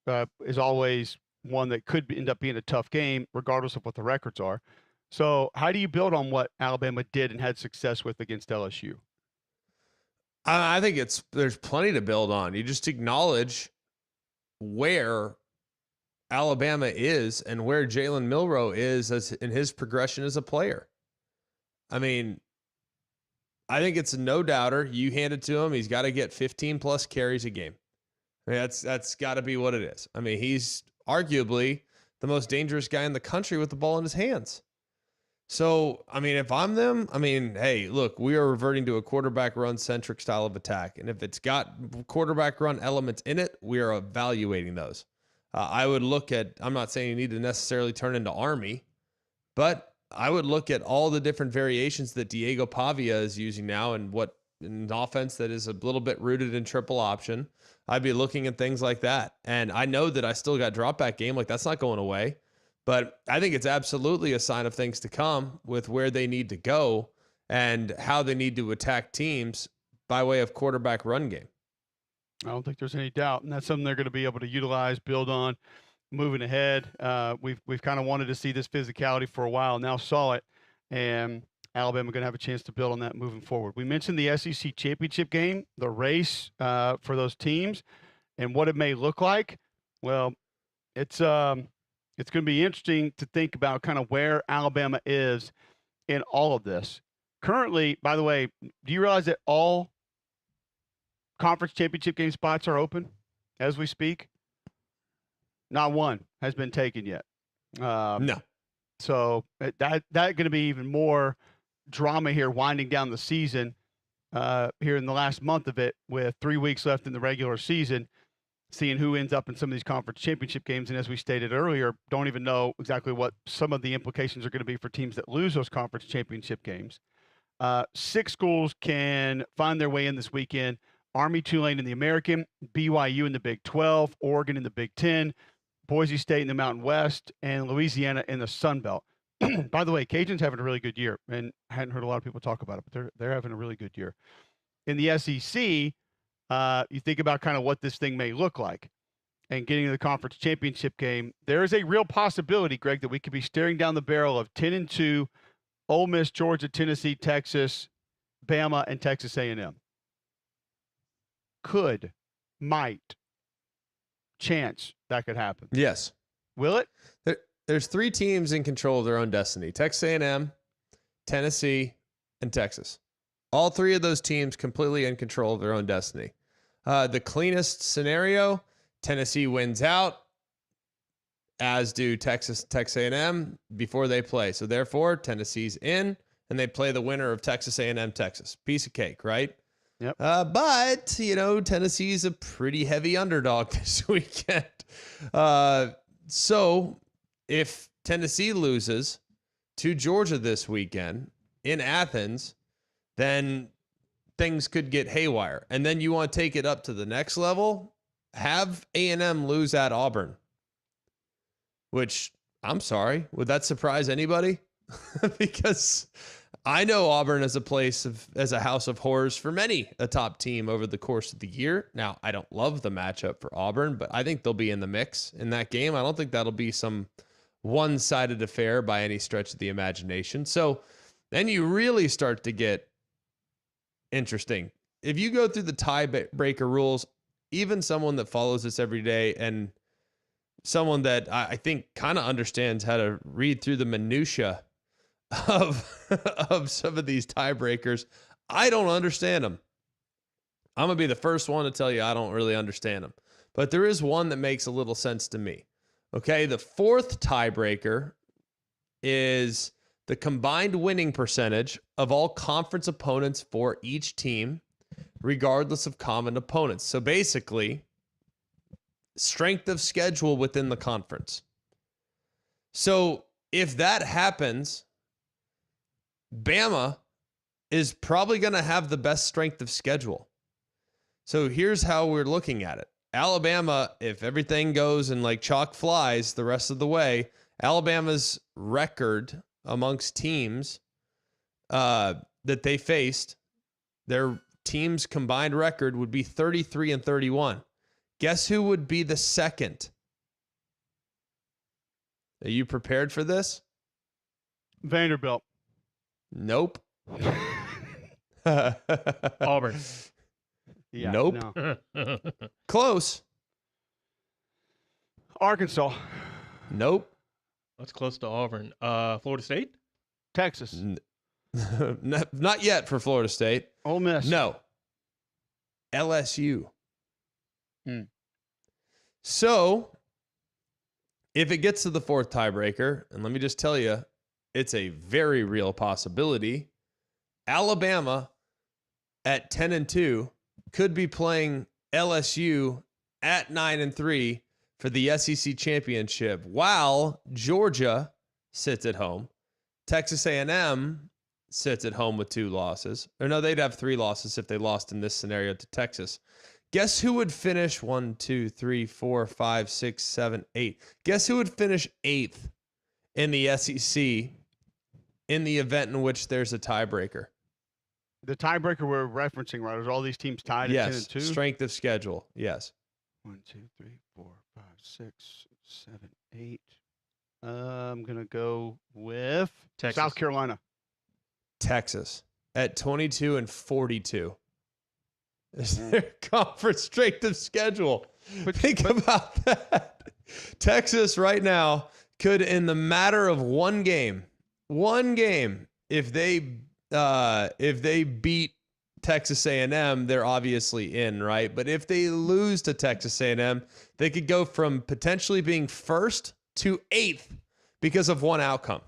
is always one that could end up being a tough game, regardless of what the records are. So how do you build on what Alabama did and had success with against LSU? I think there's plenty to build on. You just acknowledge where Alabama is and where Jalen Milroe is in his progression as a player. I mean, I think it's a no-doubter. You hand it to him, he's got to get 15-plus carries a game. I mean, that's got to be what it is. I mean, he's arguably the most dangerous guy in the country with the ball in his hands. So, I mean, if I'm them, hey, look, we are reverting to a quarterback run-centric style of attack. And if it's got quarterback run elements in it, we are evaluating those. I would look at, I'm not saying you need to necessarily turn into Army, but I would look at all the different variations that Diego Pavia is using now and what an offense that is a little bit rooted in triple option. I'd be looking at things like that. And I know that I still got drop back game. Like, that's not going away. But I think it's absolutely a sign of things to come with where they need to go and how they need to attack teams by way of quarterback run game. I don't think there's any doubt. And that's something they're going to be able to utilize, build on. Moving ahead, we've kind of wanted to see this physicality for a while. Now saw it, and Alabama going to have a chance to build on that moving forward. We mentioned the SEC championship game, the race for those teams, and what it may look like. Well, it's going to be interesting to think about kind of where Alabama is in all of this. Currently, by the way, do you realize that all conference championship game spots are open as we speak? Not one has been taken yet. No. So that going to be even more drama here, winding down the season here in the last month of it, with 3 weeks left in the regular season, seeing who ends up in some of these conference championship games. And as we stated earlier, don't even know exactly what some of the implications are going to be for teams that lose those conference championship games. 6 schools can find their way in this weekend. Army, Tulane in the American, BYU in the Big 12, Oregon in the Big 10, Boise State in the Mountain West, and Louisiana in the Sun Belt. By the way, Cajuns having a really good year, and I hadn't heard a lot of people talk about it, but they're having a really good year. In the SEC, you think about kind of what this thing may look like, and getting to the conference championship game. There is a real possibility, Greg, that we could be staring down the barrel of 10-2, Ole Miss, Georgia, Tennessee, Texas, Bama, and Texas A&M. Could, might, chance that could happen. Yes. Will it? There's 3 teams in control of their own destiny: Texas A&M, Tennessee, and Texas. All 3 of those teams completely in control of their own destiny. The cleanest scenario, Tennessee wins out, as do Texas A&M before they play. So therefore, Tennessee's in, and they play the winner of Texas A&M, Texas. Piece of cake, right? Yep. But, Tennessee's a pretty heavy underdog this weekend. So if Tennessee loses to Georgia this weekend in Athens, then things could get haywire. And then you want to take it up to the next level, have A&M lose at Auburn, which I'm sorry, would that surprise anybody? Because I know Auburn as a house of horrors for many a top team over the course of the year. Now, I don't love the matchup for Auburn, but I think they'll be in the mix in that game. I don't think that'll be some one-sided affair by any stretch of the imagination. So then you really start to get interesting. If you go through the tiebreaker rules, even someone that follows this every day and someone that I think kind of understands how to read through the minutia of some of these tiebreakers, I don't understand them. I'm going to be the first one to tell you I don't really understand them. But there is one that makes a little sense to me. Okay, the fourth tiebreaker is the combined winning percentage of all conference opponents for each team, regardless of common opponents. So basically, strength of schedule within the conference. So if that happens, Bama is probably going to have the best strength of schedule. So here's how we're looking at it. Alabama, if everything goes and like chalk flies the rest of the way, Alabama's record amongst teams that they faced, their team's combined record would be 33-31. Guess who would be the second? Are you prepared for this? Vanderbilt. Nope. Auburn. Yeah, nope. No. Close. Arkansas. Nope. That's close to Auburn. Florida State? Texas. Not yet for Florida State. Ole Miss. No. LSU. Hmm. So, if it gets to the fourth tiebreaker, and let me just tell you, it's a very real possibility, Alabama at 10-2 could be playing LSU at 9-3 for the SEC championship, while Georgia sits at home. Texas A&M sits at home with 2 losses. Or no, they'd have 3 losses if they lost in this scenario to Texas. Guess who would finish 1, 2, 3, 4, 5, 6, 7, 8? Guess who would finish 8th in the SEC in the event in which there's a tiebreaker? The tiebreaker we're referencing, right? Is all these teams tied at Yes. 10-2? Strength of schedule. Yes. 1, 2, 3, 4, 5, 6, 7, 8. I'm gonna go with Texas. South Carolina. Texas at 22-42. Is their conference strength of schedule. Think about that. Texas right now could, in the matter of one game, if they beat Texas A&M, they're obviously in, right? But if they lose to Texas A&M, they could go from potentially being 1st to 8th because of one outcome.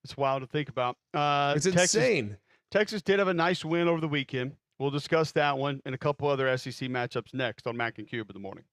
It's wild to think about. It's insane. Texas did have a nice win over the weekend. We'll discuss that one and a couple other SEC matchups next on Mac and Cube in the morning.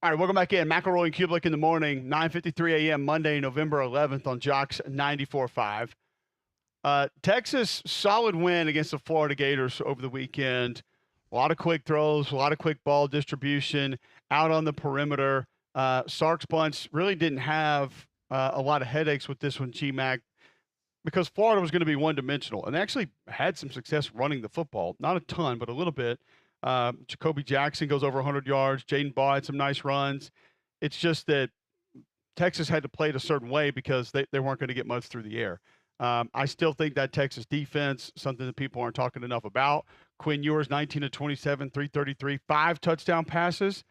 All right, welcome back in. McElroy and Cubelic in the morning, 9:53 a.m. Monday, November 11th on Jocks 94.5. Texas, solid win against the Florida Gators over the weekend. A lot of quick throws, a lot of quick ball distribution out on the perimeter. Sark's bunch really didn't have a lot of headaches with this one, G-Mac, because Florida was going to be one-dimensional, and they actually had some success running the football. Not a ton, but a little bit. Jacoby Jackson goes over 100 yards. Jaden Baugh had some nice runs. It's just that Texas had to play it a certain way because they weren't going to get much through the air. I still think that Texas defense, something that people aren't talking enough about. Quinn Ewers, 19 of 27, 333, 5 touchdown passes,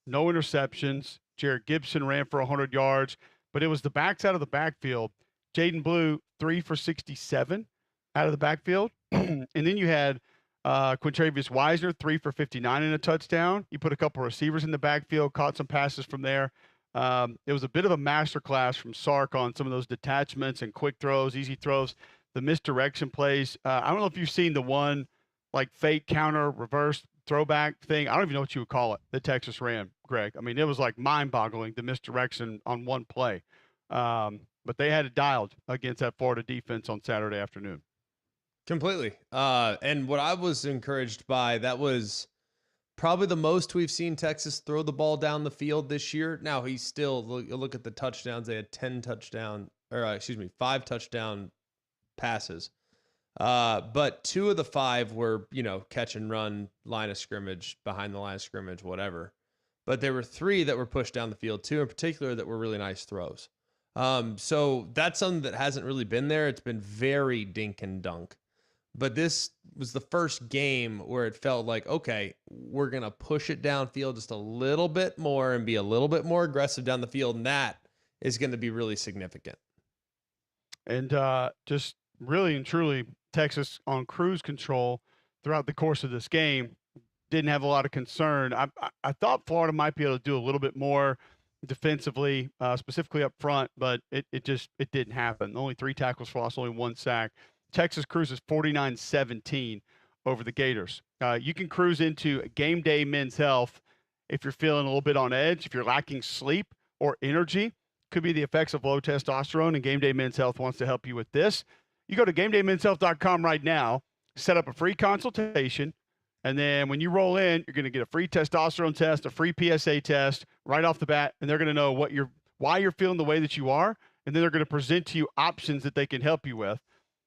no interceptions. Jared Gibson ran for 100 yards, but it was the backs out of the backfield. Jaden Blue, 3 for 67 out of the backfield. And then you had Quintravious Wisner, 3 for 59 and a touchdown. You put a couple receivers in the backfield, caught some passes from there. It was a bit of a masterclass from Sark on some of those detachments and quick throws, easy throws, the misdirection plays. I don't know if you've seen the one like fake counter reverse throwback thing. I don't even know what you would call it that Texas ran, Greg. I mean, it was like mind-boggling, the misdirection on one play. But they had it dialed against that Florida defense on Saturday afternoon. Completely. And what I was encouraged by, that was probably the most we've seen Texas throw the ball down the field this year. Now, he's still, look at the touchdowns. They had 5 touchdown passes. But 2 of the 5 were, catch and run, line of scrimmage, behind the line of scrimmage, whatever. But there were 3 that were pushed down the field, 2 in particular that were really nice throws. So that's something that hasn't really been there. It's been very dink and dunk. But this was the first game where it felt like, okay, we're going to push it downfield just a little bit more and be a little bit more aggressive down the field. And that is going to be really significant. And just really and truly, Texas on cruise control throughout the course of this game. Didn't have a lot of concern. I thought Florida might be able to do a little bit more defensively, specifically up front, but it didn't happen. Only 3 tackles for loss, only 1 sack. Texas cruises 49-17 over the Gators. You can cruise into game day men's health if you're feeling a little bit on edge, if you're lacking sleep or energy. Could be the effects of low testosterone, and Game Day Men's Health wants to help you with this. You go to GameDayMen'sHealth.com right now, set up a free consultation, and then when you roll in, you're going to get a free testosterone test, a free PSA test right off the bat, and they're going to know why you're feeling the way that you are, and then they're going to present to you options that they can help you with.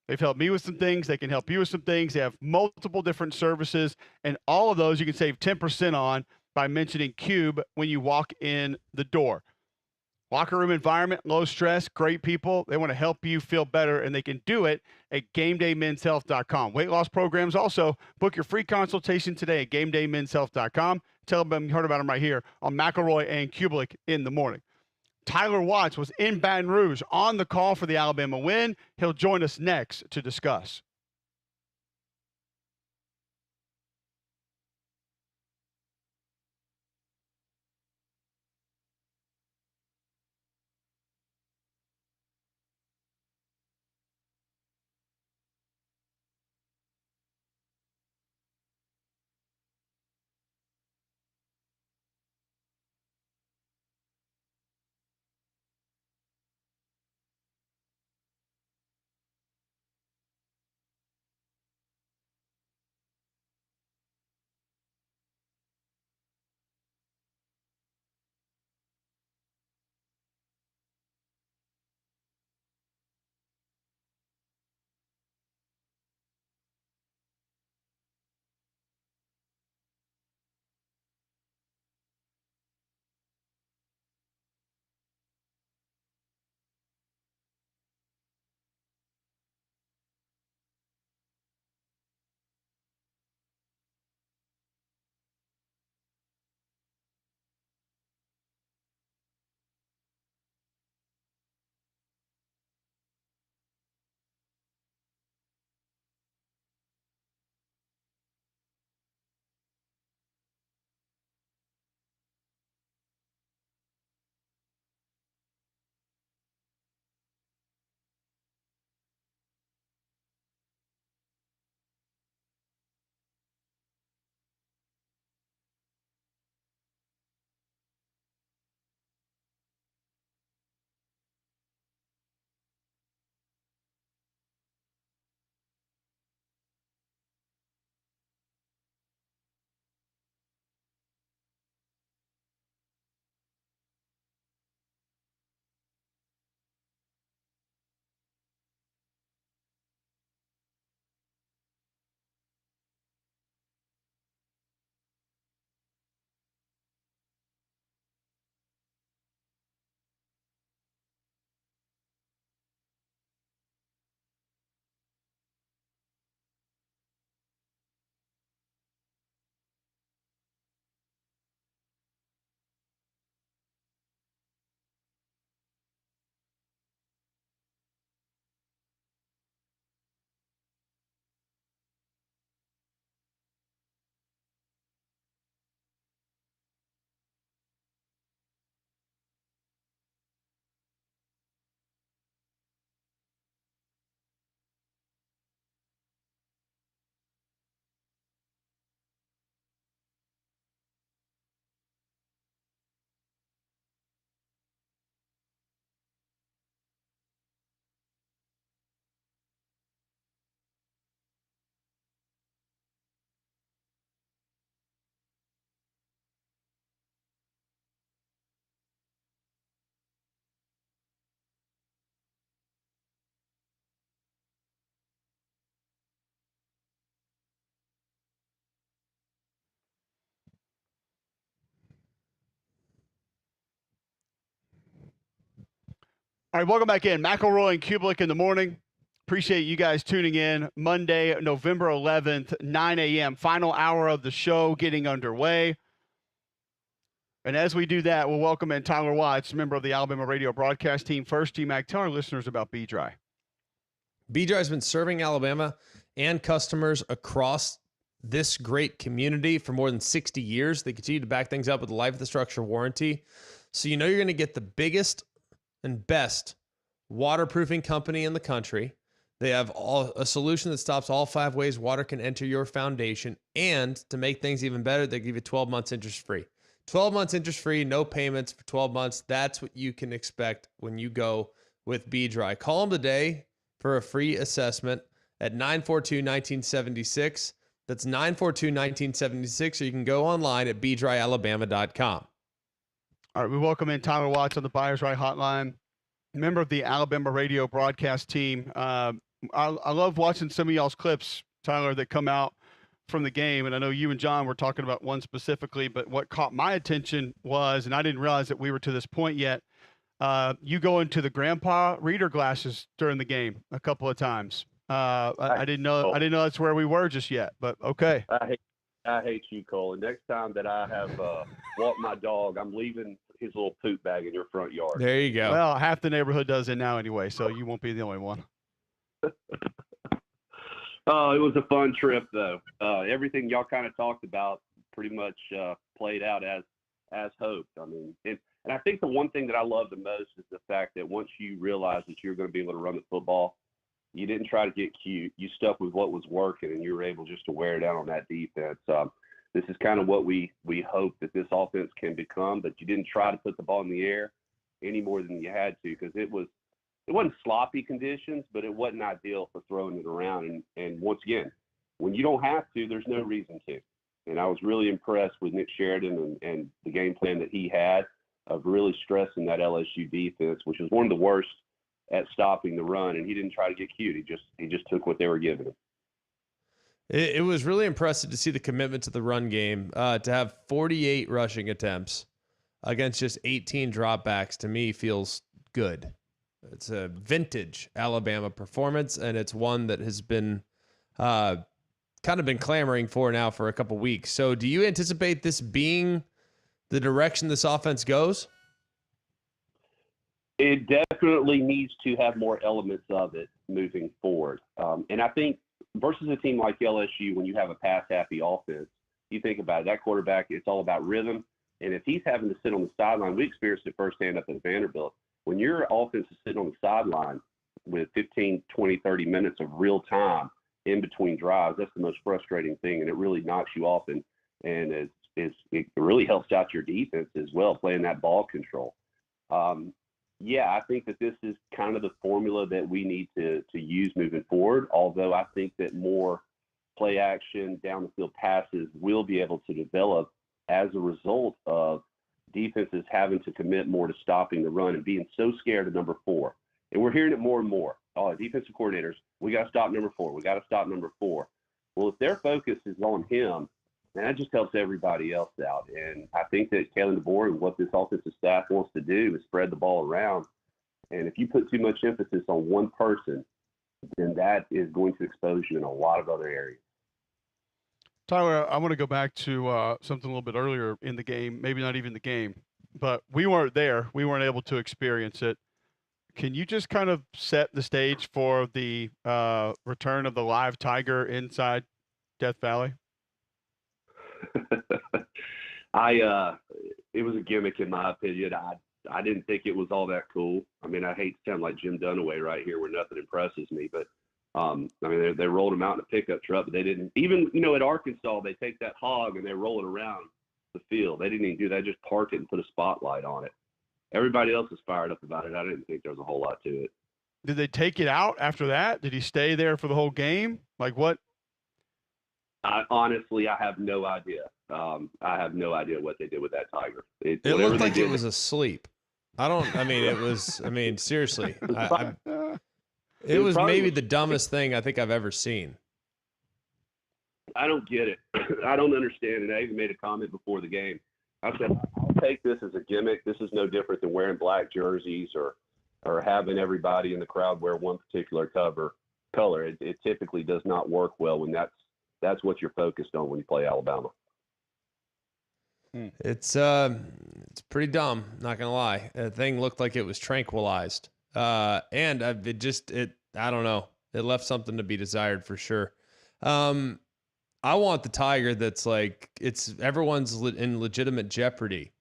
They've helped me with some things. They can help you with some things. They have multiple different services, and all of those you can save 10% on by mentioning Cube when you walk in the door. Locker room environment, low stress, great people. They want to help you feel better, and they can do it at GameDayMen'sHealth.com. Weight loss programs also. Book your free consultation today at GameDayMen'sHealth.com. Tell them you heard about them right here on McElroy and Cubelic in the morning. Tyler Watts was in Baton Rouge on the call for the Alabama win. He'll join us next to discuss. All right, welcome back in. McElroy and Cubelic in the morning. Appreciate you guys tuning in. Monday, November 11th, 9 a.m. Final hour of the show getting underway. And as we do that, we'll welcome in Tyler Watts, member of the Alabama radio broadcast team. First, T-Mac, tell our listeners about B-Dry. B-Dry has been serving Alabama and customers across this great community for more than 60 years. They continue to back things up with a life of the structure warranty. So you know you're going to get the biggest and best waterproofing company in the country. They have a solution that stops all 5 ways water can enter your foundation. And to make things even better, they give you 12 months interest-free. 12 months interest-free, no payments for 12 months. That's what you can expect when you go with B-Dry. Call them today for a free assessment at 942-1976. That's 942-1976, or you can go online at bdryalabama.com. All right, we welcome in Tyler Watts on the Buyers Right Hotline, member of the Alabama radio broadcast team. I love watching some of y'all's clips, Tyler, that come out from the game. And I know you and John were talking about one specifically, but what caught my attention was, and I didn't realize that we were to this point yet, you go into the grandpa reader glasses during the game a couple of times. I didn't know that's where we were just yet, but okay. I hate you, Cole. And next time that I have walked my dog, I'm leaving his little poop bag in your front yard. There you go. Well, half the neighborhood does it now anyway, so you won't be the only one. It was a fun trip, though. Everything y'all kind of talked about pretty much played out as hoped. I mean, and I think the one thing that I love the most is the fact that once you realize that you're going to be able to run the football, you didn't try to get cute. You stuck with what was working, and you were able just to wear down on that defense. This is kind of what we hope that this offense can become, but you didn't try to put the ball in the air any more than you had to, because it wasn't sloppy conditions, but it wasn't ideal for throwing it around. And once again, when you don't have to, there's no reason to. And I was really impressed with Nick Sheridan and the game plan that he had of really stressing that LSU defense, which was one of the worst at stopping the run. And he didn't try to get cute. He just took what they were giving him. It was really impressive to see the commitment to the run game, to have 48 rushing attempts against just 18 dropbacks. To me, feels good. It's a vintage Alabama performance, and it's one that has been kind of been clamoring for now for a couple weeks. So do you anticipate this being the direction this offense goes? It definitely needs to have more elements of it moving forward. And I think versus a team like LSU, when you have a pass-happy offense, you think about it, that quarterback, it's all about rhythm. And if he's having to sit on the sideline, we experienced it firsthand up at Vanderbilt. When your offense is sitting on the sideline with 15, 20, 30 minutes of real time in between drives, that's the most frustrating thing, and it really knocks you off, and it really helps out your defense as well, playing that ball control. Yeah, I think that this is kind of the formula that we need to use moving forward, although I think that more play action, down the field passes will be able to develop as a result of defenses having to commit more to stopping the run and being so scared of number 4. And we're hearing it more and more. Oh, defensive coordinators, we got to stop number 4. We got to stop number 4. Well, if their focus is on him, then that just helps everybody else out. And I think that Kalen DeBoer and what this offensive staff wants to do is spread the ball around. And if you put too much emphasis on one person, then that is going to expose you in a lot of other areas. Tyler, I want to go back to something a little bit earlier in the game, maybe not even the game, but we weren't there. We weren't able to experience it. Can you just kind of set the stage for the return of the live tiger inside Death Valley? It was a gimmick in my opinion. I didn't think it was all that cool. I mean, I hate to sound like Jim Dunaway right here where nothing impresses me, but I mean, they rolled him out in a pickup truck, but they didn't even, at Arkansas, they take that hog and they roll it around the field. They didn't even do that. They just park it and put a spotlight on it. Everybody else was fired up about it. I didn't think there was a whole lot to it. Did they take it out after that? Did he stay there for the whole game? Like what? Honestly, I have no idea. I have no idea what they did with that tiger. It looked like it was asleep. Seriously. It was maybe the dumbest thing I think I've ever seen. I don't get it. I don't understand it. I even made a comment before the game. I said, I'll take this as a gimmick. This is no different than wearing black jerseys or or having everybody in the crowd wear one particular color. It typically does not work well when that's what you're focused on when you play Alabama. It's pretty dumb, not gonna lie. The thing looked like it was tranquilized, and I don't know. It left something to be desired for sure. I want the Tiger that's like everyone's in legitimate jeopardy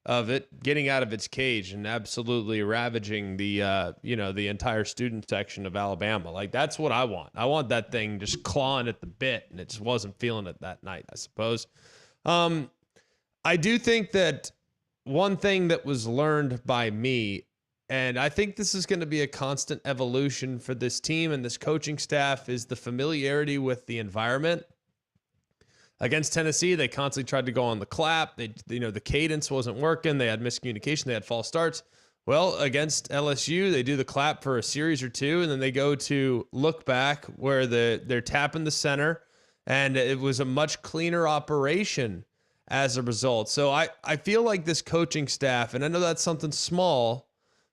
of it getting out of its cage and absolutely ravaging the the entire student section of Alabama. Like, that's what I want. I want that thing just clawing at the bit, and it just wasn't feeling it that night, I suppose. I do think that one thing that was learned by me, and I think this is going to be a constant evolution for this team and this coaching staff, is the familiarity with the environment. Against Tennessee, they constantly tried to go on the clap. The cadence wasn't working. They had miscommunication. They had false starts. Well, against LSU, they do the clap for a series or two, and then they go to look back where they're tapping the center, and it was a much cleaner operation as a result. So I feel like this coaching staff, and I know that's something small,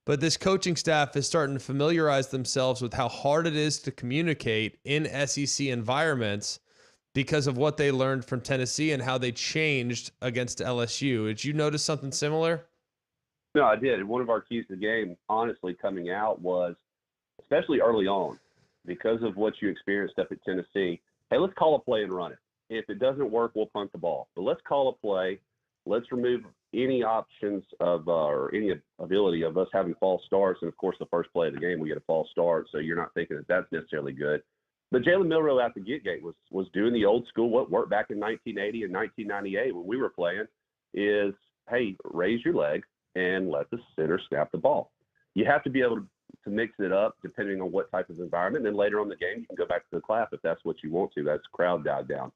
but this coaching staff is starting to familiarize themselves with how hard it is to communicate in SEC environments because of what they learned from Tennessee and how they changed against LSU. Did you notice something similar? No, I did. One of our keys to the game, honestly, coming out was, especially early on, because of what you experienced up at Tennessee, hey, let's call a play and run it. If it doesn't work, we'll punt the ball. But let's call a play. Let's remove any options of or any ability of us having false starts. And, of course, the first play of the game, we get a false start, so you're not thinking that that's necessarily good. But Jalen Milroe out the gate was doing the old school, what worked back in 1980 and 1998 when we were playing, is, hey, raise your leg and let the center snap the ball. You have to be able to mix it up depending on what type of environment. And then later on in the game, you can go back to the clap if that's what you want to. That's crowd died down.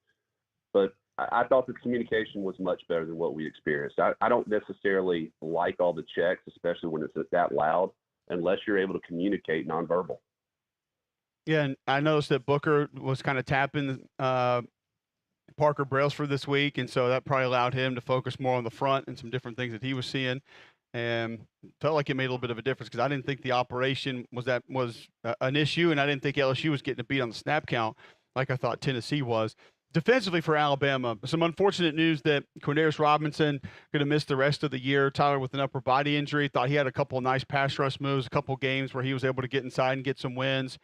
But I thought the communication was much better than what we experienced. I don't necessarily like all the checks, especially when it's that loud, unless you're able to communicate nonverbal. Yeah, and I noticed that Booker was kind of tapping Parker Brailsford this week, and so that probably allowed him to focus more on the front and some different things that he was seeing, and felt like it made a little bit of a difference because I didn't think the operation was an issue, and I didn't think LSU was getting a beat on the snap count like I thought Tennessee was. Defensively for Alabama, some unfortunate news that Quindarius Robinson going to miss the rest of the year. Tyler with an upper body injury. Thought he had a couple of nice pass rush moves, a couple of games where he was able to get inside and get some wins.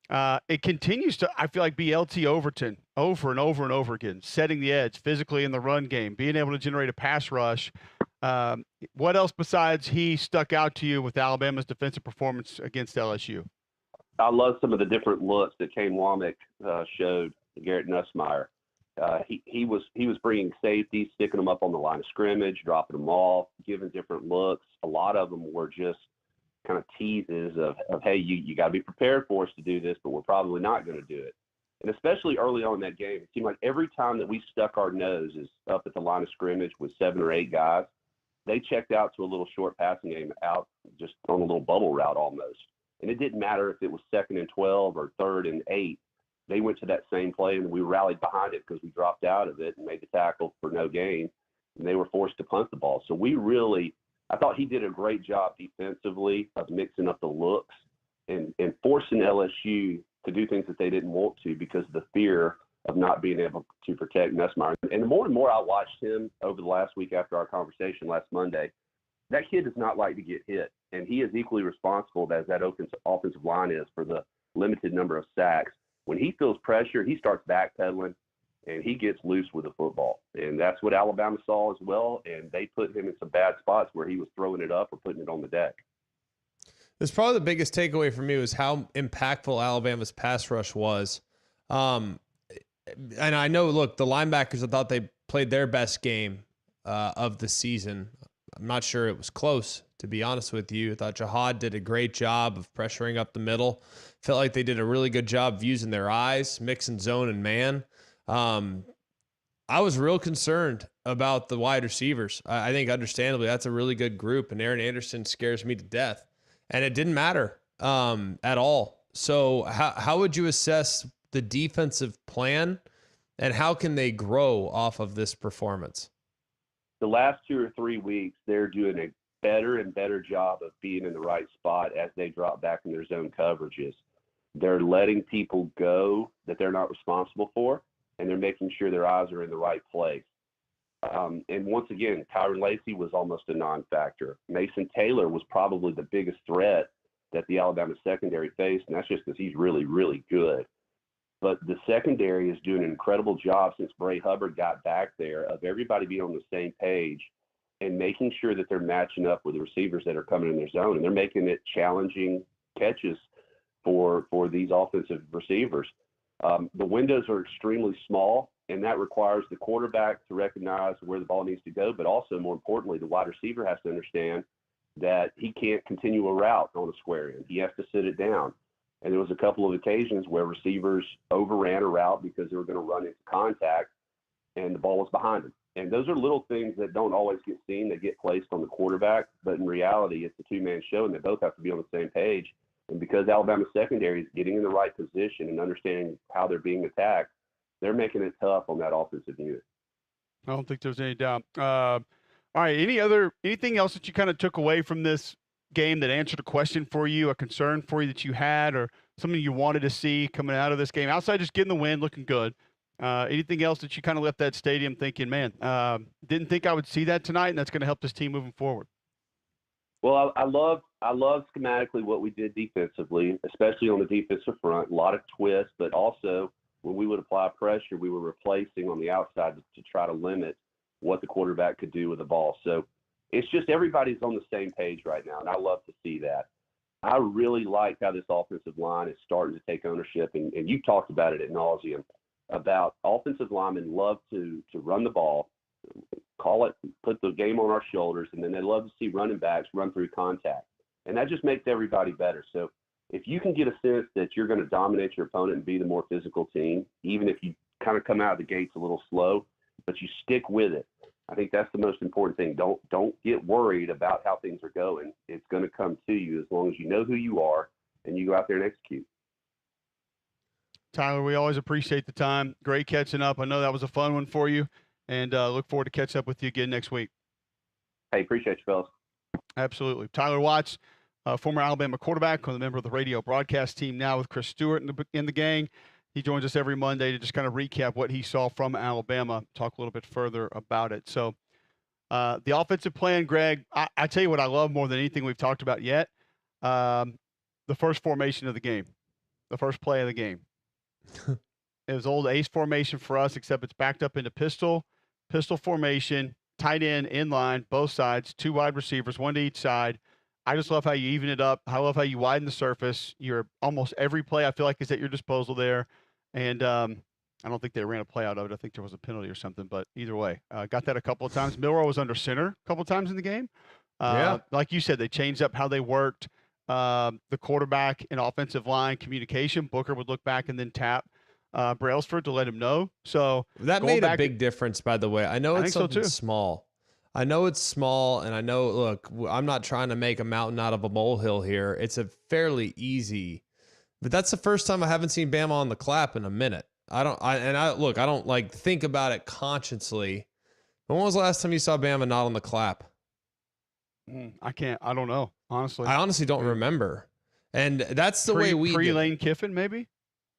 It continues to, I feel like, be LT Overton over and over and over again, setting the edge physically in the run game, being able to generate a pass rush. What else besides he stuck out to you with Alabama's defensive performance against LSU? I love some of the different looks that Kane Womack showed Garrett Nussmeier. He was bringing safety, sticking them up on the line of scrimmage, dropping them off, giving different looks. A lot of them were just kind of teases of hey, you got to be prepared for us to do this, but we're probably not going to do it. And especially early on in that game, it seemed like every time that we stuck our noses up at the line of scrimmage with 7 or 8 guys, they checked out to a little short passing game out just on a little bubble route almost. And it didn't matter if it was 2nd and 12 or 3rd and 8. They went to that same play, and we rallied behind it because we dropped out of it and made the tackle for no gain, and they were forced to punt the ball. So I thought he did a great job defensively of mixing up the looks and forcing LSU to do things that they didn't want to because of the fear of not being able to protect Nussmeier. And the more and more I watched him over the last week after our conversation last Monday, that kid does not like to get hit, and he is equally responsible as that offensive line is for the limited number of sacks. When he feels pressure, he starts backpedaling, and he gets loose with the football. And that's what Alabama saw as well, and they put him in some bad spots where he was throwing it up or putting it on the deck. That's probably the biggest takeaway for me was how impactful Alabama's pass rush was. And I know, look, the linebackers, I thought they played their best game of the season. I'm not sure it was close, to be honest with you. I thought Jihad did a great job of pressuring up the middle. Felt like they did a really good job of using their eyes, mixing zone and man. I was real concerned about the wide receivers. I think understandably that's a really good group, and Aaron Anderson scares me to death. And it didn't matter at all. So how would you assess the defensive plan, and how can they grow off of this performance? The last 2 or 3 weeks, they're doing better and better job of being in the right spot as they drop back in their zone coverages. They're letting people go that they're not responsible for, and they're making sure their eyes are in the right place. And once again, Tyron Lacey was almost a non-factor. Mason Taylor was probably the biggest threat that the Alabama secondary faced, and that's just because he's really, really good. But the secondary is doing an incredible job since Bray Hubbard got back there of everybody being on the same page and making sure that they're matching up with the receivers that are coming in their zone, and they're making it challenging catches for these offensive receivers. The windows are extremely small, and that requires the quarterback to recognize where the ball needs to go, but also, more importantly, the wide receiver has to understand that he can't continue a route on a square end. He has to sit it down. And there was a couple of occasions where receivers overran a route because they were going to run into contact, and the ball was behind them. And those are little things that don't always get seen. They get placed on the quarterback, but in reality, it's a two-man show, and they both have to be on the same page. And because Alabama's secondary is getting in the right position and understanding how they're being attacked, they're making it tough on that offensive unit. I don't think there's any doubt. All right, anything else that you kind of took away from this game that answered a question for you, a concern for you that you had, or something you wanted to see coming out of this game, outside just getting the win, looking good? Anything else that you kind of left that stadium thinking, man, didn't think I would see that tonight, and that's going to help this team moving forward? Well, I love schematically what we did defensively, especially on the defensive front. A lot of twists, but also when we would apply pressure, we were replacing on the outside to try to limit what the quarterback could do with the ball. So it's just everybody's on the same page right now, and I love to see that. I really like how this offensive line is starting to take ownership, and you talked about it ad nauseum, about offensive linemen love to run the ball, call it, put the game on our shoulders, and then they love to see running backs run through contact. And that just makes everybody better. So if you can get a sense that you're going to dominate your opponent and be the more physical team, even if you kind of come out of the gates a little slow, but you stick with it, I think that's the most important thing. Don't get worried about how things are going. It's going to come to you as long as you know who you are and you go out there and execute. Tyler, we always appreciate the time. Great catching up. I know that was a fun one for you, and look forward to catching up with you again next week. Hey, appreciate you, fellas. Absolutely. Tyler Watts, former Alabama quarterback, a member of the radio broadcast team now with Chris Stewart in the gang. He joins us every Monday to just kind of recap what he saw from Alabama, talk a little bit further about it. So the offensive plan, Greg, I tell you what I love more than anything we've talked about yet, the first formation of the game, the first play of the game. It was old ace formation for us, except it's backed up into pistol formation, tight end, in line, both sides, two wide receivers, one to each side. I just love how you even it up. I love how you widen the surface. You're almost every play I feel like is at your disposal there. And I don't think they ran a play out of it. I think there was a penalty or something, but either way, got that a couple of times. McElroy was under center a couple of times in the game. Like you said, they changed up how they worked the quarterback and offensive line communication. Booker would look back and then tap Brailsford to let him know. So that made a big difference, by the way. I know it's something small. I know it's small, and I know, look, I'm not trying to make a mountain out of a molehill here. It's a fairly easy, but that's the first time I haven't seen Bama on the clap in a minute. I don't like think about it consciously. When was the last time you saw Bama not on the clap? I don't know, honestly. I honestly don't remember. And that's the way we did Pre-Lane Kiffin, maybe?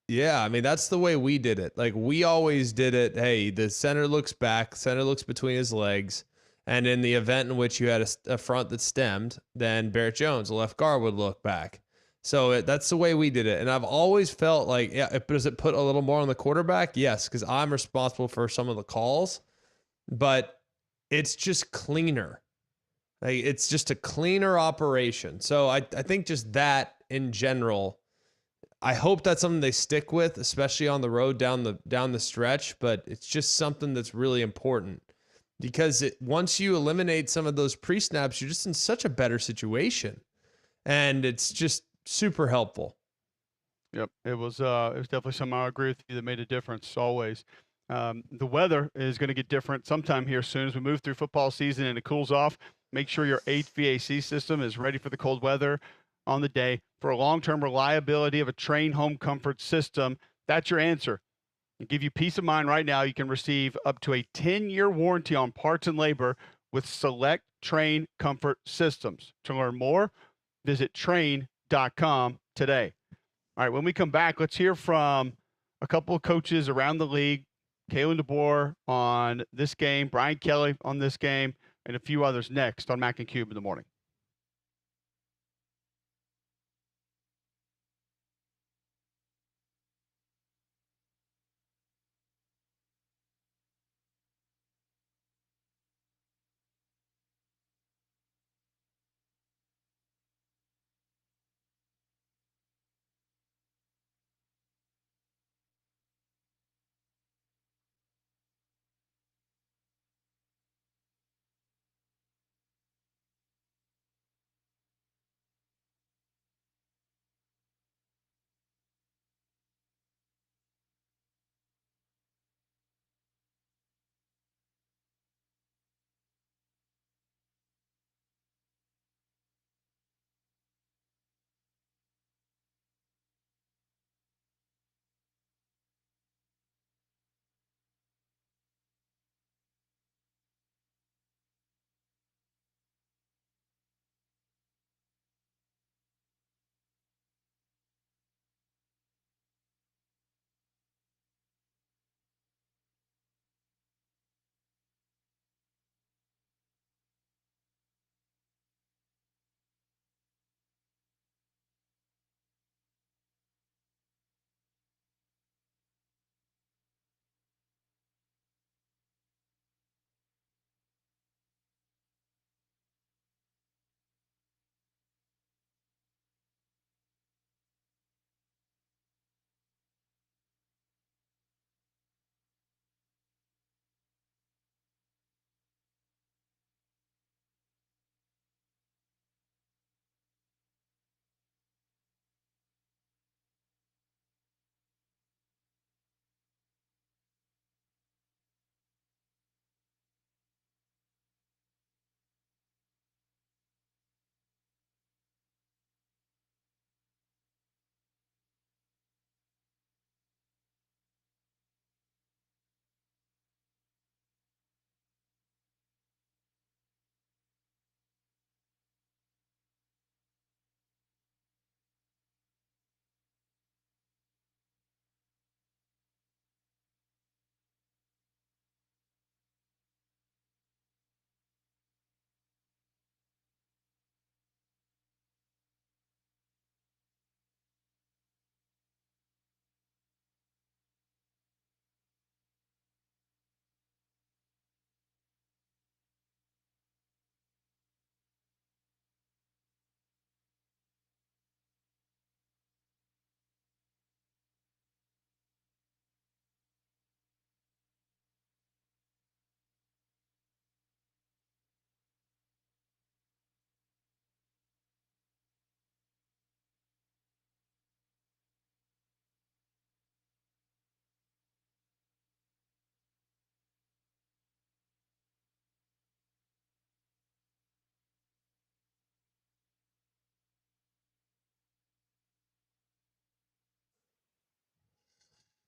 Yeah, I mean, that's the way we did it. Like, we always did it. Hey, the center looks back, center looks between his legs. And in the event in which you had a front that stemmed, then Barrett Jones, the left guard, would look back. So that's the way we did it. And I've always felt like, does it put a little more on the quarterback? Yes, because I'm responsible for some of the calls. But it's just cleaner. Like, it's just a cleaner operation. So I think just that in general, I hope that's something they stick with, especially on the road down the stretch. But it's just something that's really important. Because once you eliminate some of those pre-snaps, you're just in such a better situation. And it's just super helpful. Yep. It was definitely something I agree with you that made a difference always. The weather is going to get different sometime here soon as we move through football season and it cools off. Make sure your HVAC system is ready for the cold weather on the day. For a long-term reliability of a Train home comfort system, that's your answer. And give you peace of mind right now, you can receive up to a 10-year warranty on parts and labor with select Train comfort systems. To learn more, visit train.com today. All right, when we come back, let's hear from a couple of coaches around the league. Kalen DeBoer on this game, Brian Kelly on this game, and a few others next on Mac and Cube in the morning.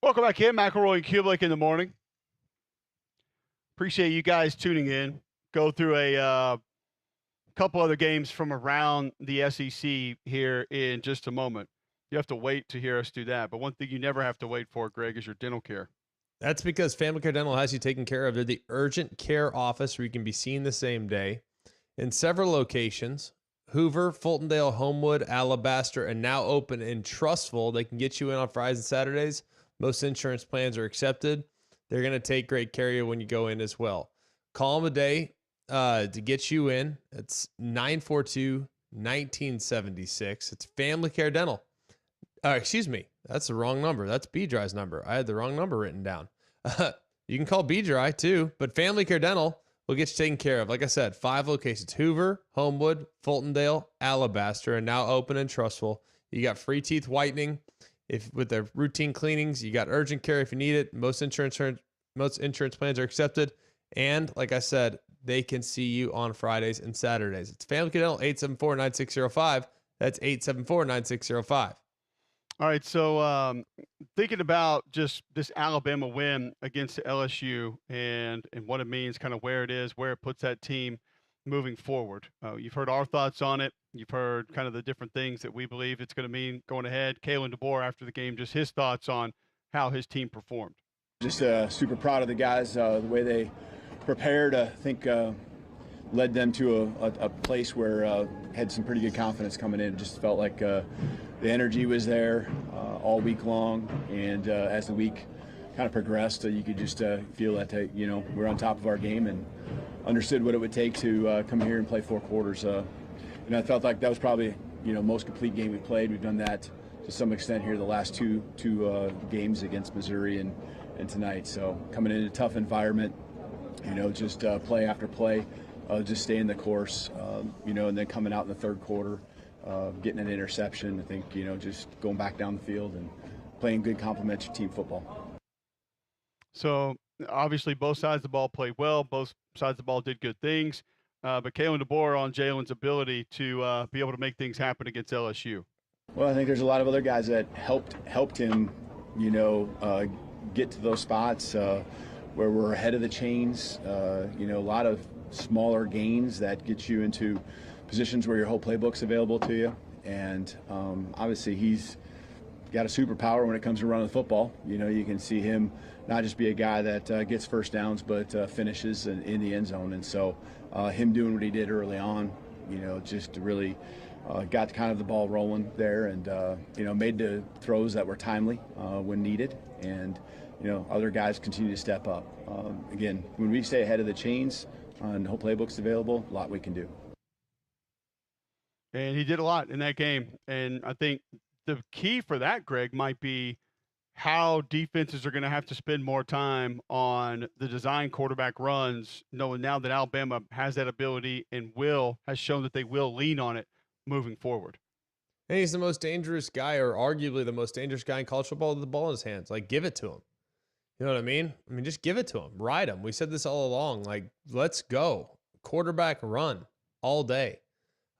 Welcome back in, McElroy and Cubelic in the morning. Appreciate you guys tuning in. Go through a couple other games from around the SEC here in just a moment. You have to wait to hear us do that. But one thing you never have to wait for, Greg, is your dental care. That's because Family Care Dental has you taken care of. They're the urgent care office where you can be seen the same day in several locations. Hoover, Fultondale, Homewood, Alabaster, and now open in Trustful. They can get you in on Fridays and Saturdays. Most insurance plans are accepted. They're going to take great care of you when you go in as well. Call them a day to get you in. It's 942-1976. It's Family Care Dental. Excuse me. That's the wrong number. That's B-Dry's number. I had the wrong number written down. You can call B-Dry too, but Family Care Dental will get you taken care of. Like I said, 5 locations: Hoover, Homewood, Fultondale, Alabaster, and now open and Trustful. You got free teeth whitening with their routine cleanings. You got urgent care if you need it. Most insurance plans are accepted. And like I said, they can see you on Fridays and Saturdays. It's Family Care Dental, 874-9605. That's 874-9605. All right, so thinking about just this Alabama win against LSU and what it means, kind of where it is, where it puts that team moving forward. You've heard our thoughts on it. You've heard kind of the different things that we believe it's going to mean going ahead. Kalen DeBoer after the game, just his thoughts on how his team performed. Just super proud of the guys, the way they prepared. I think led them to a place where had some pretty good confidence coming in. Just felt like the energy was there all week long, and as the week kind of progressed, you could just feel that we're on top of our game and understood what it would take to come here and play 4 quarters. And I felt like that was probably most complete game we played. We've done that to some extent here the last two games against Missouri and tonight. So coming in a tough environment, just play after play. Just stay in the course, and then coming out in the third quarter, getting an interception. I think, just going back down the field and playing good complementary team football. So obviously both sides of the ball played well. Both sides of the ball did good things. But Kalen DeBoer on Jalen's ability to be able to make things happen against LSU. Well, I think there's a lot of other guys that helped him, get to those spots where we're ahead of the chains. A lot of smaller gains that get you into positions where your whole playbook's available to you. And obviously he's got a superpower when it comes to running the football. You can see him not just be a guy that gets first downs, but finishes in the end zone. And so him doing what he did early on, just really got kind of the ball rolling there and, made the throws that were timely when needed. And, other guys continue to step up. Again, when we stay ahead of the chains, and the whole playbook's available, a lot we can do. And he did a lot in that game. And I think the key for that, Greg, might be how defenses are going to have to spend more time on the design quarterback runs, knowing now that Alabama has that ability and has shown that they will lean on it moving forward. And he's the most dangerous guy, or arguably the most dangerous guy in college football with the ball in his hands. Like, give it to him. You know what I mean? Just give it to him. Ride him. We said this all along. Like, let's go. Quarterback run all day.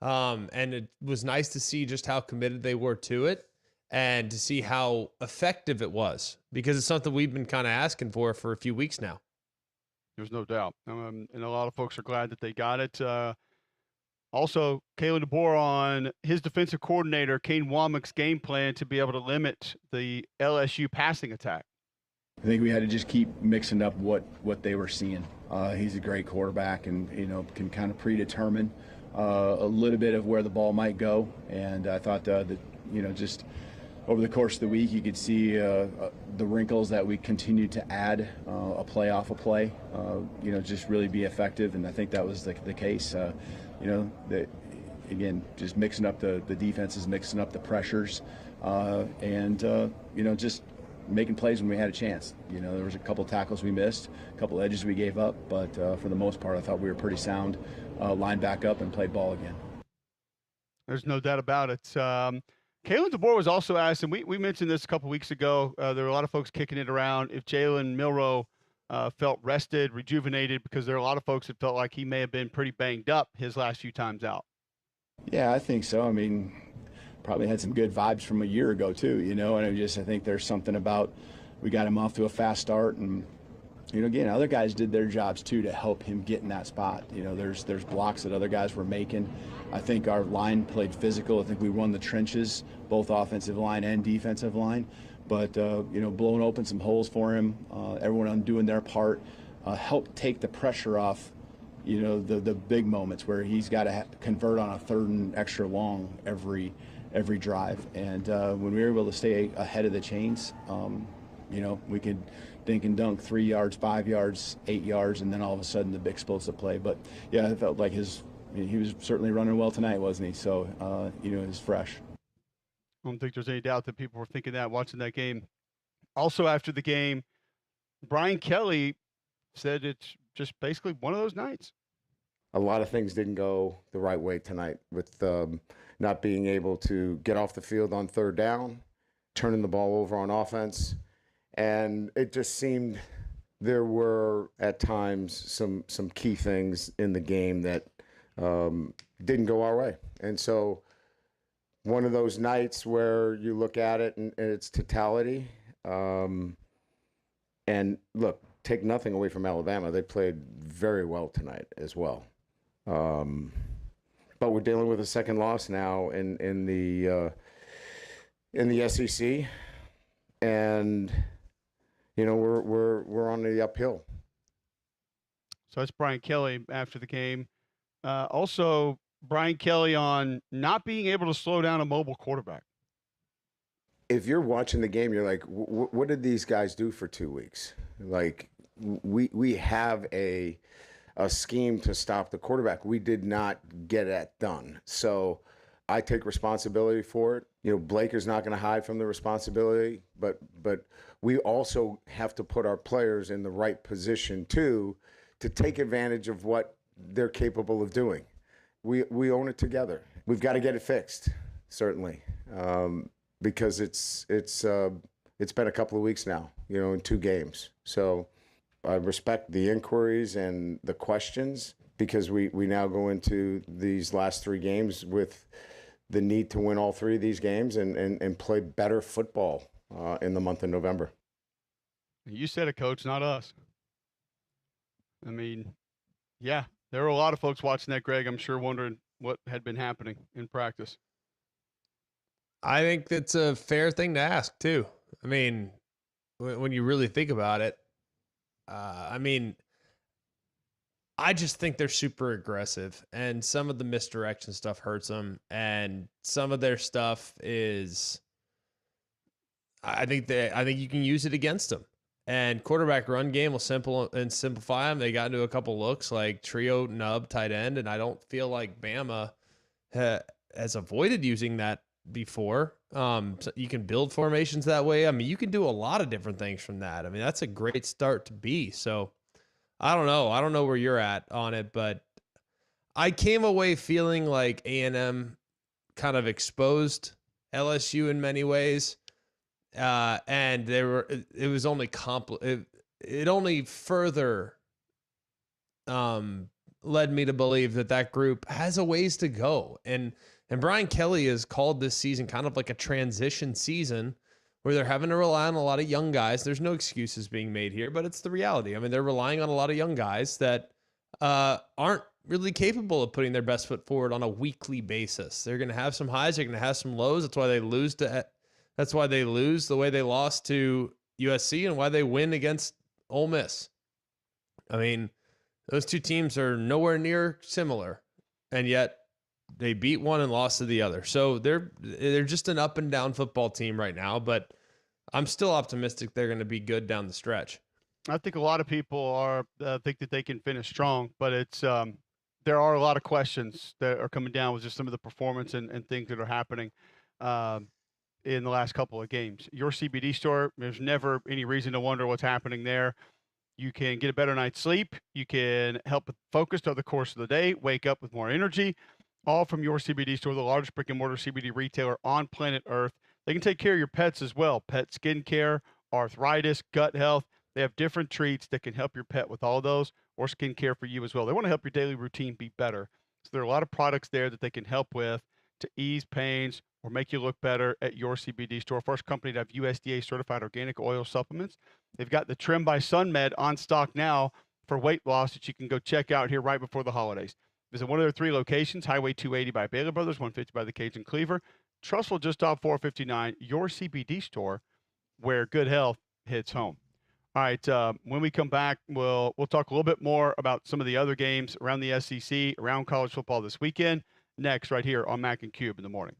And it was nice to see just how committed they were to it and to see how effective it was, because it's something we've been kind of asking for a few weeks now. There's no doubt. And a lot of folks are glad that they got it. Also, Kalen DeBoer on his defensive coordinator, Kane Womack's game plan to be able to limit the LSU passing attack. I think we had to just keep mixing up what they were seeing. He's a great quarterback and, can kind of predetermine a little bit of where the ball might go. And I thought that, just over the course of the week, you could see the wrinkles that we continued to add a play off a play, just really be effective. And I think that was the case. Again, just mixing up the defenses, mixing up the pressures, and just making plays when we had a chance. There was a couple tackles we missed, a couple edges we gave up, but for the most part, I thought we were pretty sound, lined back up and played ball again. There's no doubt about it. Kalen DeBoer was also asked, and we mentioned this a couple weeks ago, there were a lot of folks kicking it around, if Jalen Milroe felt rested, rejuvenated, because there are a lot of folks that felt like he may have been pretty banged up his last few times out. Yeah, I think so. Probably had some good vibes from a year ago too, and I think there's something about, we got him off to a fast start, and again, other guys did their jobs too to help him get in that spot. There's blocks that other guys were making. I think our line played physical. I think we won the trenches, both offensive line and defensive line, but blowing open some holes for him, everyone doing their part, helped take the pressure off the big moments where he's got to convert on a third and extra long every drive. And when we were able to stay ahead of the chains, we could dink and dunk 3 yards, 5 yards, 8 yards, and then all of a sudden the big explosive play. But yeah, it felt like he was certainly running well tonight, wasn't he? So, it was fresh. I don't think there's any doubt that people were thinking that watching that game. Also after the game, Brian Kelly said it's just basically one of those nights. A lot of things didn't go the right way tonight with not being able to get off the field on third down, turning the ball over on offense. And it just seemed there were at times some key things in the game that didn't go our way. And so one of those nights where you look at it in its totality. And look, take nothing away from Alabama. They played very well tonight as well. But we're dealing with a second loss now in the SEC, and we're on the uphill. So that's Brian Kelly after the game. Also, Brian Kelly on not being able to slow down a mobile quarterback. If you're watching the game, you're like, what did these guys do for 2 weeks? Like, we have a scheme to stop the quarterback. We did not get that done. So I take responsibility for it. Blake is not going to hide from the responsibility, but we also have to put our players in the right position too, to take advantage of what they're capable of doing. We own it together. We've got to get it fixed, certainly. Because it's been a couple of weeks now, in 2 games. So I respect the inquiries and the questions, because we now go into these last 3 games with the need to win all 3 of these games and play better football in the month of November. You said it, Coach, not us. I mean, yeah, there were a lot of folks watching that, Greg, I'm sure wondering what had been happening in practice. I think that's a fair thing to ask too. I mean, when you really think about it, I just think they're super aggressive, and some of the misdirection stuff hurts them, and some of their stuff is, I think you can use it against them. And quarterback run game will simplify them. They got into a couple looks like trio nub tight end, and I don't feel like Bama has avoided using that before. So you can build formations that way. I mean, you can do a lot of different things from that. I mean, that's a great start to be. So I don't know where you're at on it, but I came away feeling like A&M kind of exposed LSU in many ways. And it was only it only further led me to believe that group has a ways to go. And Brian Kelly has called this season kind of like a transition season where they're having to rely on a lot of young guys. There's no excuses being made here, but it's the reality. I mean, they're relying on a lot of young guys that aren't really capable of putting their best foot forward on a weekly basis. They're going to have some highs. They're going to have some lows. That's why they lose the way they lost to USC and why they win against Ole Miss. I mean, those 2 teams are nowhere near similar, and yet they beat one and lost to the other. So they're just an up and down football team right now, but I'm still optimistic they're going to be good down the stretch. I think a lot of people are think that they can finish strong, but it's there are a lot of questions that are coming down with just some of the performance and things that are happening in the last couple of games. Your CBD store, there's never any reason to wonder what's happening there. You can get a better night's sleep. You can help with focus throughout the course of the day, wake up with more energy, all from Your CBD store, the largest brick and mortar CBD retailer on planet Earth. They can take care of your pets as well. Pet skincare, arthritis, gut health. They have different treats that can help your pet with all those, or skincare for you as well. They want to help your daily routine be better. So there are a lot of products there that they can help with to ease pains or make you look better at Your CBD store. First company to have USDA certified organic oil supplements. They've got the Trim by SunMed on stock now for weight loss that you can go check out here right before the holidays. Visit one of their 3 locations, Highway 280 by Baylor Brothers, 150 by the Cajun Cleaver, Trussville just off 459, Your CBD store, where good health hits home. All right, when we come back, we'll talk a little bit more about some of the other games around the SEC, around college football this weekend, next right here on Mac and Cube in the morning.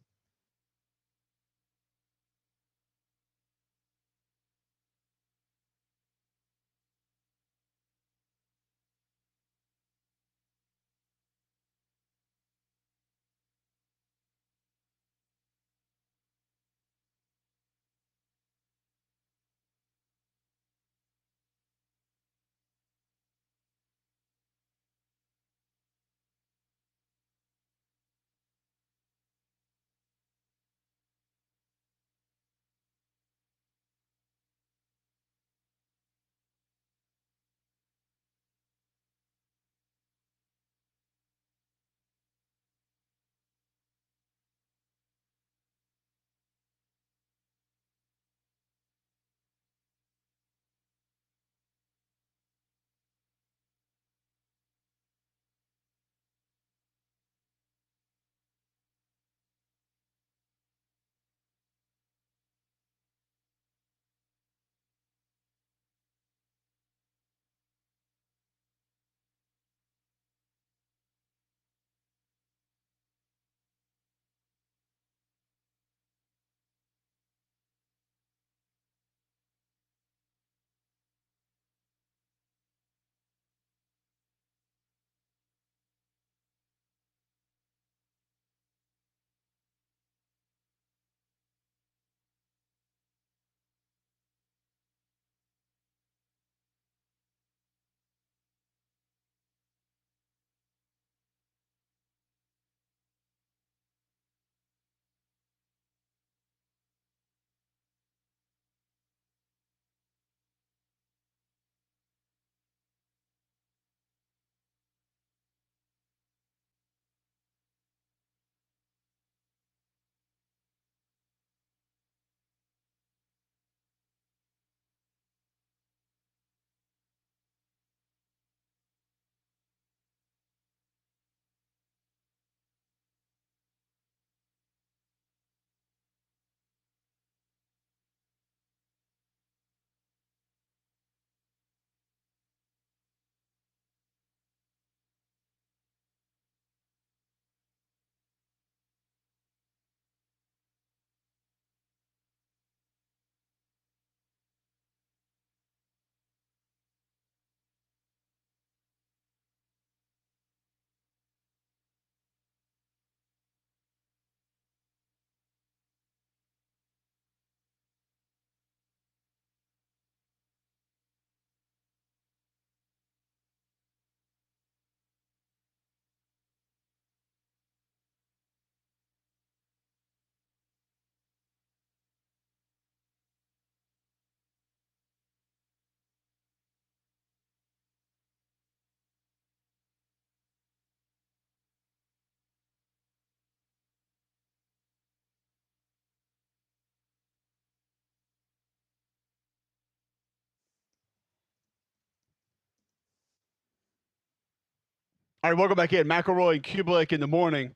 All right, welcome back in. McElroy and Cubelic in the morning.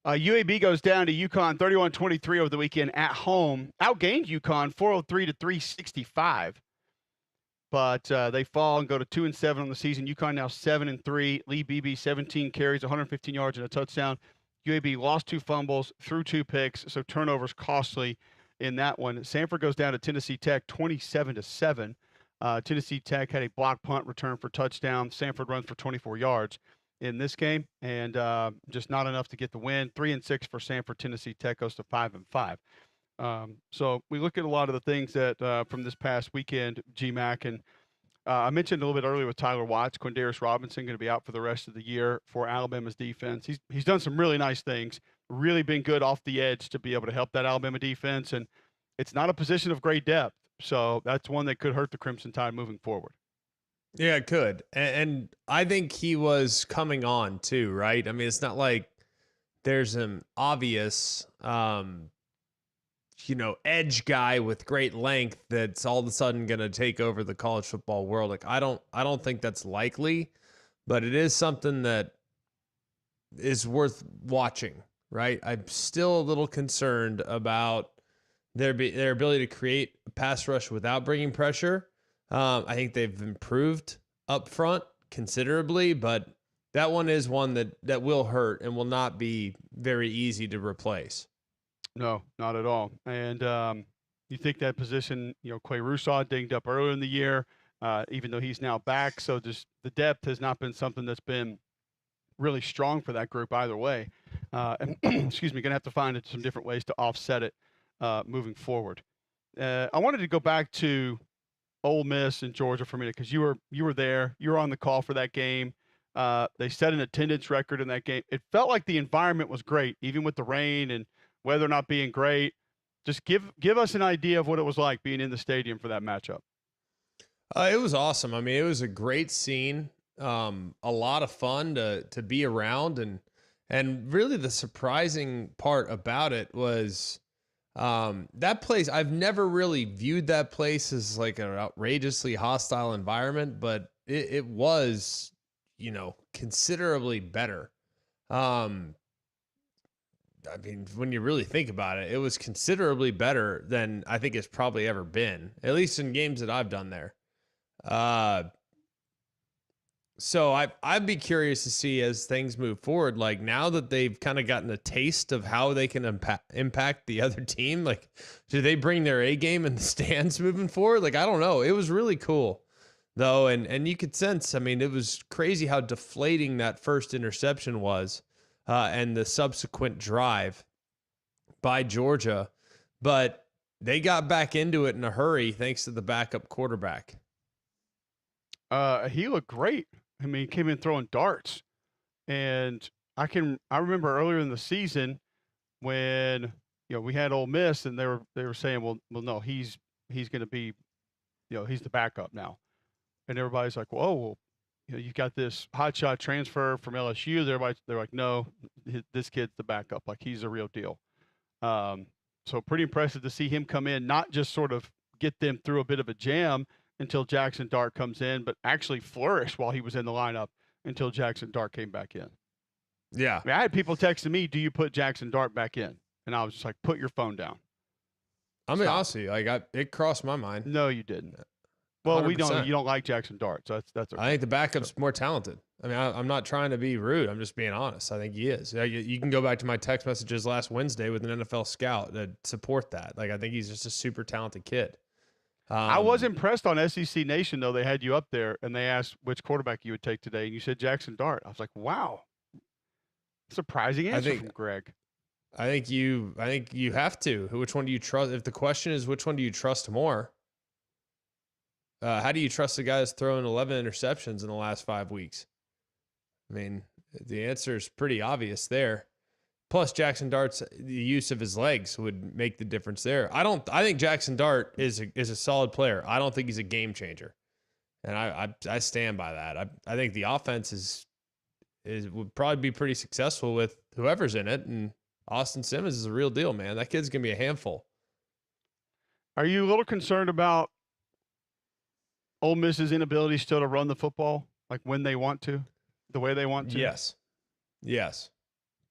UAB goes down to UConn 31-23 over the weekend at home. Outgained UConn 403-365. But they fall and go to 2-7 on the season. UConn now 7-3. Lee Beebe 17 carries, 115 yards and a touchdown. UAB lost 2 fumbles, threw 2 picks, so turnovers costly in that one. Sanford goes down to Tennessee Tech 27-7. Tennessee Tech had a block punt return for touchdown. Sanford runs for 24 yards in this game, and just not enough to get the win. 3-6 for Sanford. Tennessee Tech goes to 5-5. So we look at a lot of the things that from this past weekend, GMAC, and I mentioned a little bit earlier with Tyler Watts, Quindarius Robinson going to be out for the rest of the year for Alabama's defense. He's done some really nice things, really been good off the edge to be able to help that Alabama defense, and it's not a position of great depth. So that's one that could hurt the Crimson Tide moving forward. Yeah, it could. And I think he was coming on too, right? I mean, it's not like there's an obvious, edge guy with great length that's all of a sudden going to take over the college football world. Like, I don't think that's likely, but it is something that is worth watching, right? I'm still a little concerned about their ability to create a pass rush without bringing pressure. I think they've improved up front considerably, but that one is one that will hurt and will not be very easy to replace. No, not at all. And you think that position, Quay Rousseau dinged up earlier in the year, even though he's now back. So just the depth has not been something that's been really strong for that group either way. And excuse me, going to have to find some different ways to offset it moving forward. I wanted to go back to Ole Miss and Georgia for a minute because you were there. You were on the call for that game. They set an attendance record in that game. It felt like the environment was great, even with the rain and weather not being great. Just give us an idea of what it was like being in the stadium for that matchup. It was awesome. I mean, it was a great scene. A lot of fun to be around, and really the surprising part about it was that place. I've never really viewed that place as like an outrageously hostile environment, but it was, considerably better. I mean, when you really think about it, it was considerably better than I think it's probably ever been, at least in games that I've done there. So I'd be curious to see as things move forward, like now that they've kind of gotten a taste of how they can impact the other team, like do they bring their A game in the stands moving forward? Like, I don't know. It was really cool though. And you could sense, I mean, it was crazy how deflating that first interception was. And the subsequent drive by Georgia, but they got back into it in a hurry thanks to the backup quarterback. He looked great. I mean, he came in throwing darts, and I remember earlier in the season when we had Ole Miss, and they were saying, well, no, he's going to be, he's the backup now, and everybody's like, well, you got this hotshot transfer from LSU. They're like, no, this kid's the backup. Like, he's a real deal. So pretty impressive to see him come in, not just sort of get them through a bit of a jam until Jackson Dart comes in, but actually flourish while he was in the lineup until Jackson Dart came back in. Yeah. I mean, I had people texting me, do you put Jackson Dart back in? And I was just like, put your phone down. I mean, honestly, it crossed my mind. No, you didn't. Well, 100%. You don't like Jackson Dart, so that's okay. I think the backup's more talented. I mean, I'm not trying to be rude. I'm just being honest. I think he is. You can go back to my text messages last Wednesday with an NFL scout that support that. Like, I think he's just a super talented kid. I was impressed on SEC Nation, though. They had you up there, and they asked which quarterback you would take today, and you said Jackson Dart. I was like, wow. Surprising answer from Greg. I think you have to. Which one do you trust? If the question is which one do you trust more, how do you trust a guy that's thrown 11 interceptions in the last 5 weeks? I mean, the answer is pretty obvious there. Plus, Jackson Dart's the use of his legs would make the difference there. I think Jackson Dart is a solid player. I don't think he's a game changer, and I stand by that. I think the offense would probably be pretty successful with whoever's in it, and Austin Simmons is a real deal, man. That kid's gonna be a handful. Are you a little concerned about Ole Miss's inability still to run the football, like when they want to? the way they want to? Yes.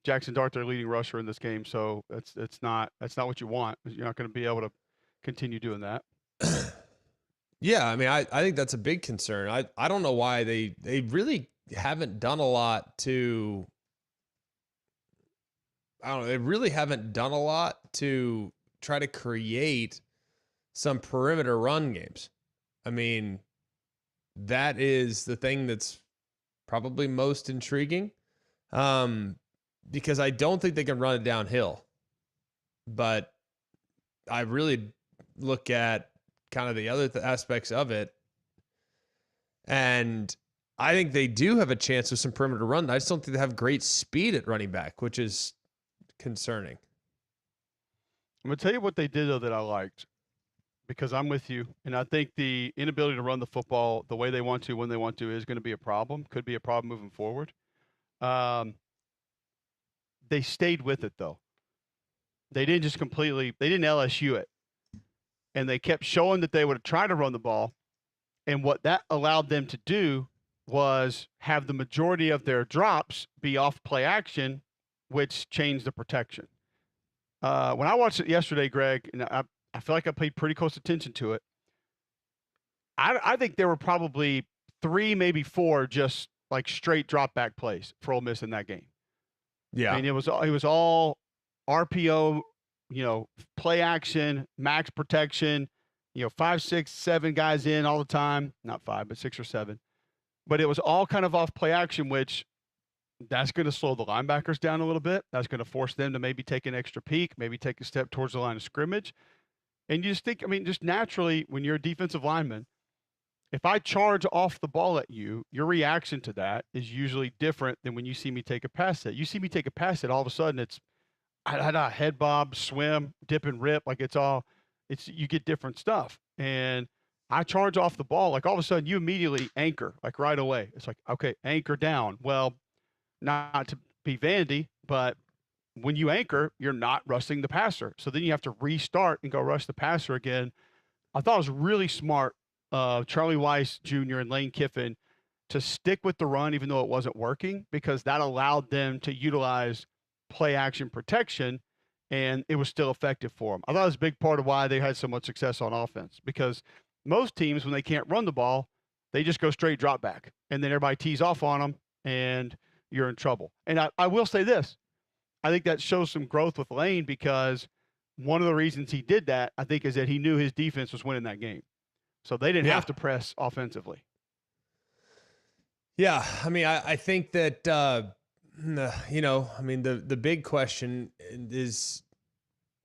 Jackson Dart, their leading rusher in this game, so that's not what you want. You're not going to be able to continue doing that. Yeah, I mean, I think that's a big concern. I don't know why they really haven't done a lot to. I don't know. They really haven't done a lot to try to create some perimeter run games. I mean, that is the thing that's probably most intriguing, because I don't think they can run it downhill. But I really look at kind of the other aspects of it, and I think they do have a chance with some perimeter run. I just don't think they have great speed at running back, which is concerning. I'm going to tell you what they did, though, that I liked, because I'm with you. And I think the inability to run the football the way they want to, when they want to, is going to be a problem, could be a problem moving forward. They stayed with it, though. They didn't just completely – they didn't LSU it. And they kept showing that they would try to run the ball. And what that allowed them to do was have the majority of their drops be off play action, which changed the protection. When I watched it yesterday, Greg, and I feel like I paid pretty close attention to it, I think there were probably 3, maybe 4 just like straight drop back plays for Ole Miss in that game. Yeah. I mean, it was all RPO, play action, max protection, 5, 6, 7 guys in all the time. Not 5, but 6 or 7. But it was all kind of off play action, which that's going to slow the linebackers down a little bit. That's going to force them to maybe take an extra peek, maybe take a step towards the line of scrimmage. And you just think, just naturally, when you're a defensive lineman, if I charge off the ball at you, your reaction to that is usually different than when you see me take a pass hit. You see me take a pass hit, all of a sudden it's head bob, swim, dip and rip. Like you get different stuff. And I charge off the ball, like all of a sudden you immediately anchor, like right away. It's like, okay, anchor down. Well, not to be vanity, but when you anchor, you're not rushing the passer. So then you have to restart and go rush the passer again. I thought it was really smart Charlie Weiss Jr. and Lane Kiffin to stick with the run, even though it wasn't working, because that allowed them to utilize play action protection, and it was still effective for them. I thought it was a big part of why they had so much success on offense, because most teams, when they can't run the ball, they just go straight drop back, and then everybody tees off on them, and you're in trouble. And I will say this. I think that shows some growth with Lane, because one of the reasons he did that, I think, is that he knew his defense was winning that game. So they didn't have to press offensively. Yeah. I mean, I think that, the big question is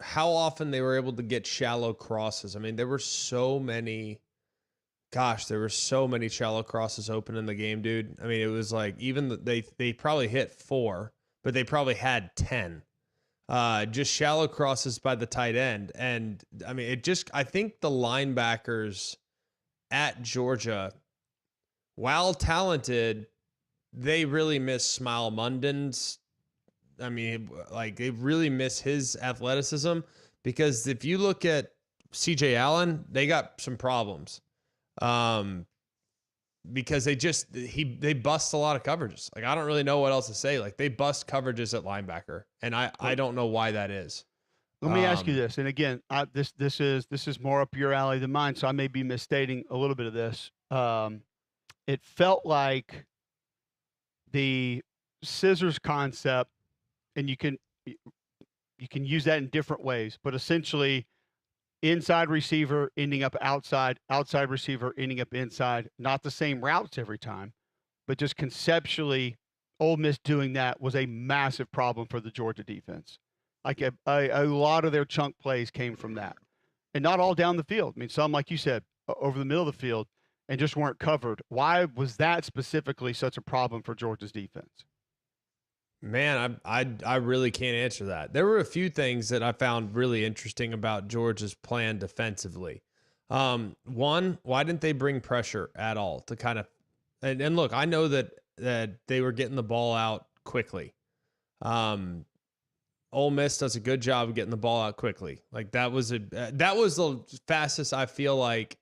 how often they were able to get shallow crosses. I mean, there were so many shallow crosses open in the game, dude. I mean, it was like they probably hit 4, but they probably had 10. Just shallow crosses by the tight end. And I mean, I think the linebackers at Georgia, while talented, they really miss Smile Munden's. I mean, like, they really miss his athleticism, because if you look at CJ Allen, they got some problems. Because they bust a lot of coverages. Like, I don't really know what else to say. Like, they bust coverages at linebacker, and I don't know why that is. Let me ask you this, and again, this is more up your alley than mine, so I may be misstating a little bit of this. It felt like the scissors concept, and you can use that in different ways, but essentially, inside receiver ending up outside, outside receiver ending up inside, not the same routes every time, but just conceptually, Ole Miss doing that was a massive problem for the Georgia defense. Like a lot of their chunk plays came from that, and not all down the field. I mean, some, like you said, over the middle of the field, and just weren't covered. Why was that specifically such a problem for Georgia's defense? Man, I really can't answer that. There were a few things that I found really interesting about Georgia's plan defensively. One, why didn't they bring pressure at all to kind of, and look, I know that they were getting the ball out quickly. Ole Miss does a good job of getting the ball out quickly. Like, that was the fastest I feel like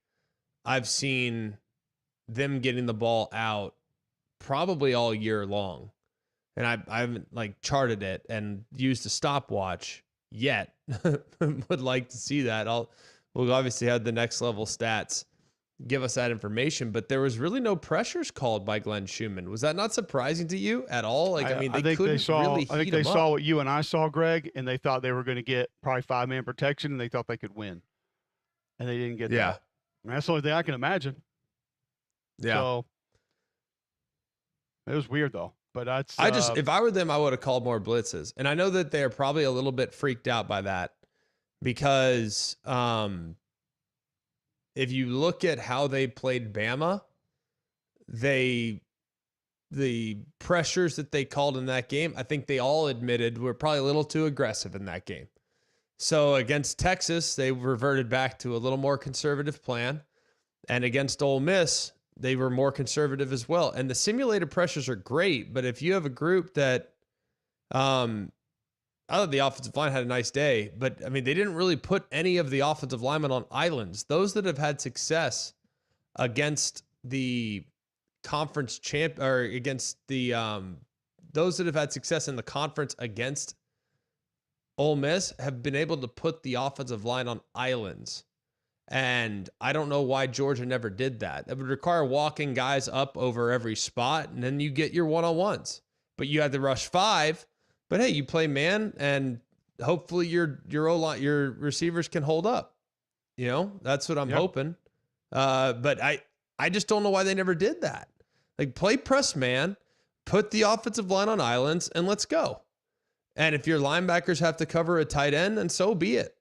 I've seen them getting the ball out probably all year long. And I haven't like charted it and used a stopwatch yet. Would like to see that. We'll obviously have the next level stats give us that information, but there was really no pressures called by Glenn Schumann. Was that not surprising to you at all? Like, I mean, they couldn't really heat I think they him saw up. what you and I saw, Greg, and they thought they were going to get probably 5-man protection, and they thought they could win, and they didn't get that. I mean, that's the only thing I can imagine. Yeah. So it was weird though, but that's. If I were them, I would have called more blitzes, and I know that they're probably a little bit freaked out by that because if you look at how they played Bama, the pressures that they called in that game, I think they all admitted were probably a little too aggressive in that game. So against Texas, they reverted back to a little more conservative plan. And against Ole Miss, they were more conservative as well. And the simulated pressures are great, but if you have a group that, I thought the offensive line had a nice day, but I mean, they didn't really put any of the offensive linemen on islands. Those that have had success against the conference champ or against the, those that have had success in the conference against Ole Miss have been able to put the offensive line on islands. And I don't know why Georgia never did that. It would require walking guys up over every spot, and then you get your one-on-ones. But you had to rush 5. But hey, you play man, and hopefully your O-line, your receivers can hold up. You know, that's what I'm hoping. But I just don't know why they never did that. Like, play press man, put the offensive line on islands, and let's go. And if your linebackers have to cover a tight end, then so be it.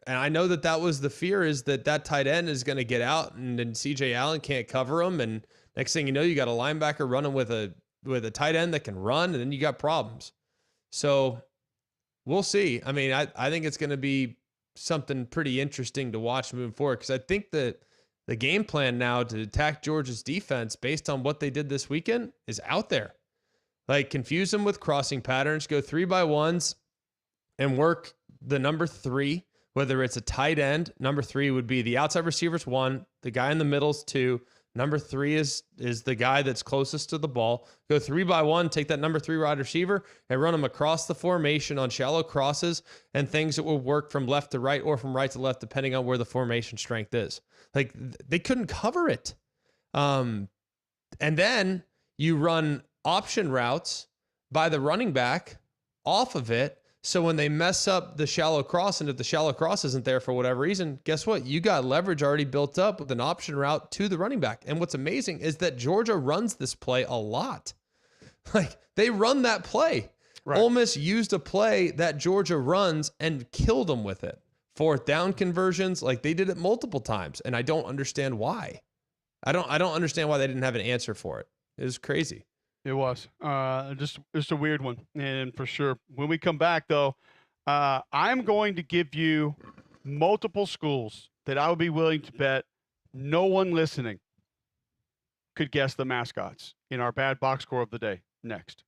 And I know that was the fear, is that tight end is going to get out and then CJ Allen can't cover him. And next thing you know, you got a linebacker running with a tight end that can run, and then you got problems. So we'll see. I mean, I think it's going to be something pretty interesting to watch moving forward, because I think that the game plan now to attack Georgia's defense based on what they did this weekend is out there. Like, confuse them with crossing patterns, go 3-by-1s and work the number 3. Whether it's a tight end, number 3 would be the outside receivers 1, the guy in the middle's 2, number 3 is the guy that's closest to the ball. Go 3-by-1, take that number 3 wide receiver and run them across the formation on shallow crosses and things that will work from left to right or from right to left, depending on where the formation strength is. Like, they couldn't cover it. And then you run option routes by the running back off of it. So when they mess up the shallow cross, and if the shallow cross isn't there for whatever reason, guess what? You got leverage already built up with an option route to the running back. And what's amazing is that Georgia runs this play a lot. Like, they run that play. Right. Ole Miss used a play that Georgia runs and killed them with it. 4th down conversions, like, they did it multiple times, and I don't understand why. I don't understand why they didn't have an answer for it. It was crazy. It was just a weird one, and for sure. When we come back, though, I'm going to give you multiple schools that I would be willing to bet no one listening could guess the mascots in our bad box score of the day. Next.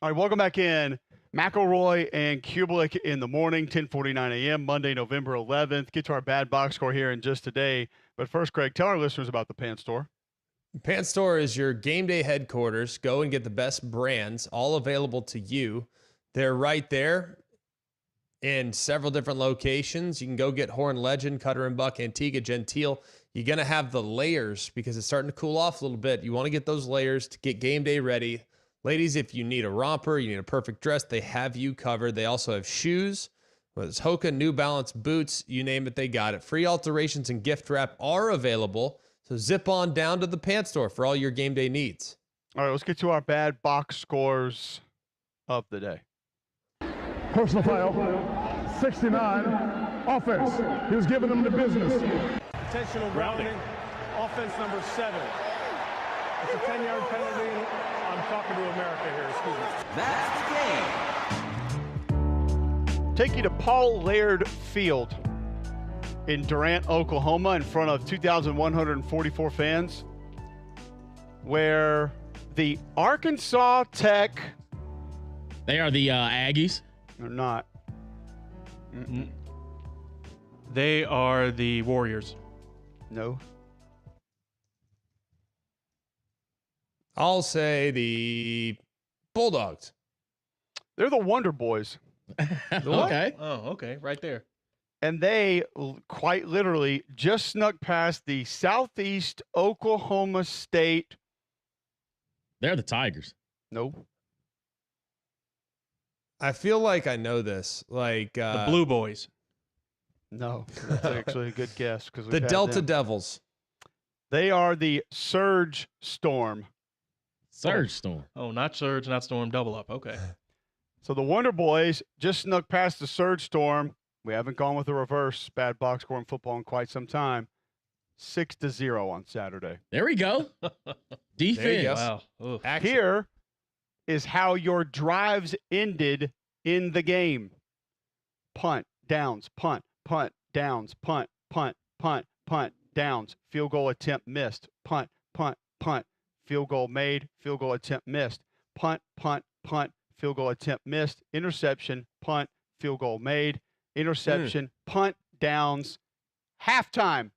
All right, welcome back in. McElroy and Cubelic in the morning, 10:49 a.m., Monday, November 11th. Get to our bad box score here in just a day. But first, Craig, tell our listeners about the Pants Store. Pants Store is your game day headquarters. Go and get the best brands, all available to you. They're right there in several different locations. You can go get Horn Legend, Cutter and Buck, Antigua, Gentile. You're going to have the layers because it's starting to cool off a little bit. You want to get those layers to get game day ready. Ladies, if you need a romper, you need a perfect dress, they have you covered. They also have shoes, whether it's Hoka, New Balance, boots, you name it, they got it. Free alterations and gift wrap are available. So zip on down to the Pants Store for all your game day needs. All right, let's get to our bad box scores of the day. Personal foul, 69, offense. He was giving them the business. Intentional grounding, offense number 7. It's a 10-yard penalty. I'm talking to America here, excuse me. That's the game. Take you to Paul Laird Field in Durant, Oklahoma, in front of 2,144 fans, where the Arkansas Tech... They are the Aggies. They're not. They are the Warriors. No. I'll say the Bulldogs. They're the Wonder Boys. Okay. Oh, okay. Right there. And they quite literally just snuck past the Southeast Oklahoma State. They're the Tigers. Nope. I feel like I know this. Like The Blue Boys. No, that's actually a good guess because the Delta Devils. They are the Surge Storm. Surge Storm. Oh, not Surge, not Storm. Double up. Okay. So the Wonder Boys just snuck past the Surge Storm. We haven't gone with a reverse bad box score in football in quite some time. 6-0 on Saturday. There we go. Defense. There you go. Wow. Oof. Here is how your drives ended in the game. Punt, downs, punt, downs, punt, downs, field goal attempt missed, punt, field goal made, field goal attempt missed, punt, field goal attempt missed, interception, punt, field goal made, interception, punt, downs, halftime.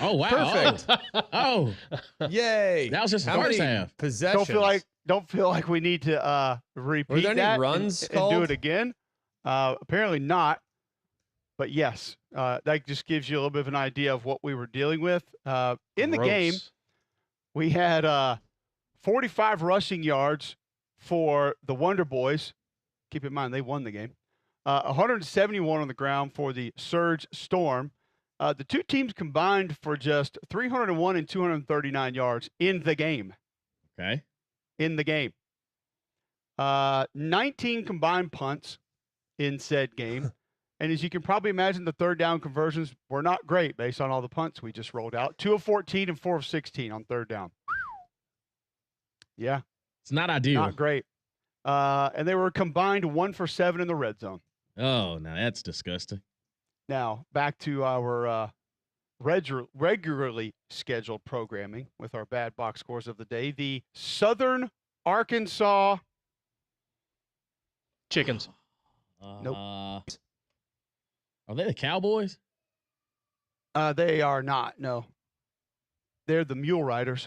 Oh, wow. Perfect. Oh. Yay. That was just the How first many half. possessions? Don't feel like we need to repeat Were there any that runs and called? do it again. Apparently not. But yes, that just gives you a little bit of an idea of what we were dealing with. In the game, we had 45 rushing yards for the Wonder Boys. Keep in mind, they won the game. 171 on the ground for the Surge Storm. The two teams combined for just 301 and 239 yards in the game. Okay. In the game. 19 combined punts in said game. And as you can probably imagine, the third down conversions were not great based on all the punts we just rolled out. 2 of 14 and 4 of 16 on third down. Yeah. It's not ideal. Not great. And they were combined 1 for 7 in the red zone. Oh, no, that's disgusting. Now, back to our regularly scheduled programming with our bad box scores of the day. The Southern Arkansas Chickens. Nope. Are they the Cowboys? They are not, no. They're the Mule Riders.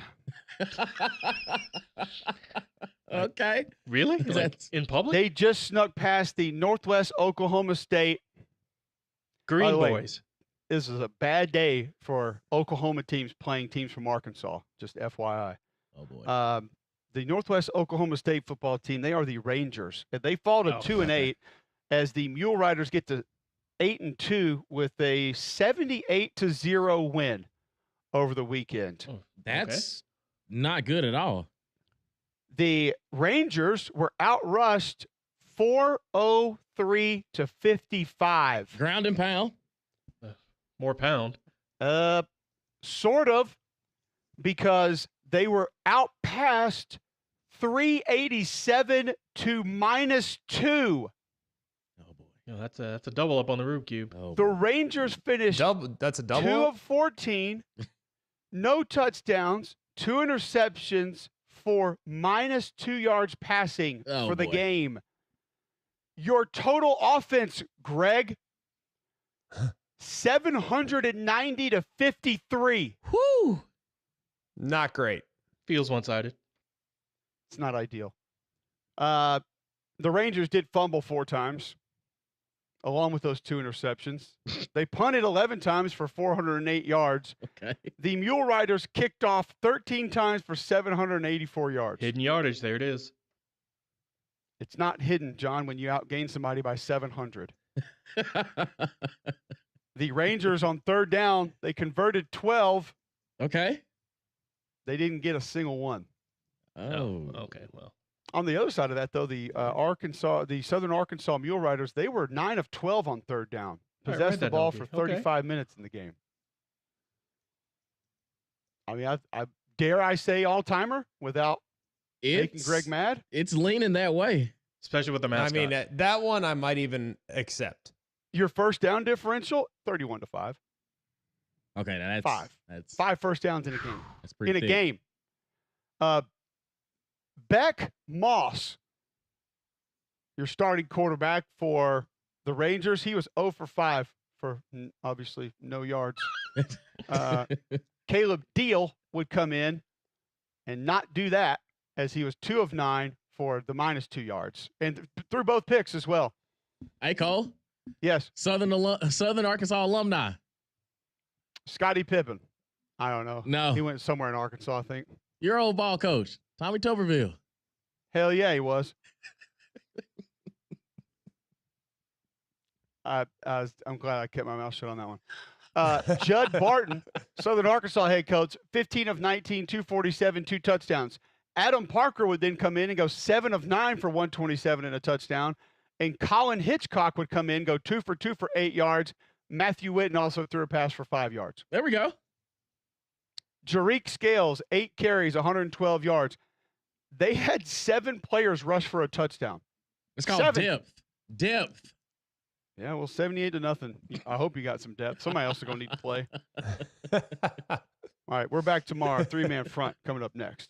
Okay. Really? Is Like, that in public? They just snuck past the Northwest Oklahoma State. Green By the way, Boys. This is a bad day for Oklahoma teams playing teams from Arkansas, just FYI. Oh, boy. The Northwest Oklahoma State football team, they are the Rangers. They fall to 2-8 as the Mule Riders get to 8-2 with a 78-0 win over the weekend. Oh, that's not good at all. The Rangers were outrushed 403 to 55. Ground and pound. More pound. Sort of, because they were outpassed 387 to -2. Oh boy. You know, that's a double up on the Rube Cube. Oh, The boy. Rangers finished That's a double. 2 of 14, no touchdowns, 2 interceptions, for minus 2 yards passing Oh, for the boy. game. Your total offense, Greg, 790 to 53. Whoo! Not great. Feels one-sided. It's not ideal. The Rangers did fumble 4 times, along with those 2 interceptions. They punted 11 times for 408 yards. Okay. The Mule Riders kicked off 13 times for 784 yards. Hidden yardage. There it is. It's not hidden, John, when you outgain somebody by 700. The Rangers on third down, they converted 12. Okay. They didn't get a single one. Oh. Okay. Well. On the other side of that, though, the Southern Arkansas Mule Riders, they were 9 of 12 on third down. I read Possessed the that, ball Doggy. for 35 minutes in the game. I mean, I dare I say all-timer without making Greg mad? It's leaning that way. Especially with the mascot. I mean, that one I might even accept. Your first down differential, 31 to 5. Okay, now that's 5. That's 5 first downs in a game. That's pretty in a thick. game. Beck Moss, your starting quarterback for the Rangers, he was 0 for 5 for obviously no yards. Caleb Deal would come in and not do that, as he was 2 of 9 for the minus 2 yards and threw both picks as well. Hey, Cole. Yes. Southern Arkansas alumni. Scottie Pippen. I don't know. No. He went somewhere in Arkansas, I think. Your old ball coach, Tommy Tuberville. Hell yeah, he was. I'm glad I kept my mouth shut on that one. Judd Barton, Southern Arkansas head coach, 15 of 19, 247, 2 touchdowns. Adam Parker would then come in and go 7 of 9 for 127 and a touchdown. And Colin Hitchcock would come in, go 2 for 2 for 8 yards. Matthew Witten also threw a pass for 5 yards. There we go. Jarique Scales, 8 carries, 112 yards. They had 7 players rush for a touchdown. It's called 7. depth. Depth. Yeah, well, 78 to nothing. I hope you got some depth. Somebody else is going to need to play. All right, we're back tomorrow. 3-man front coming up next.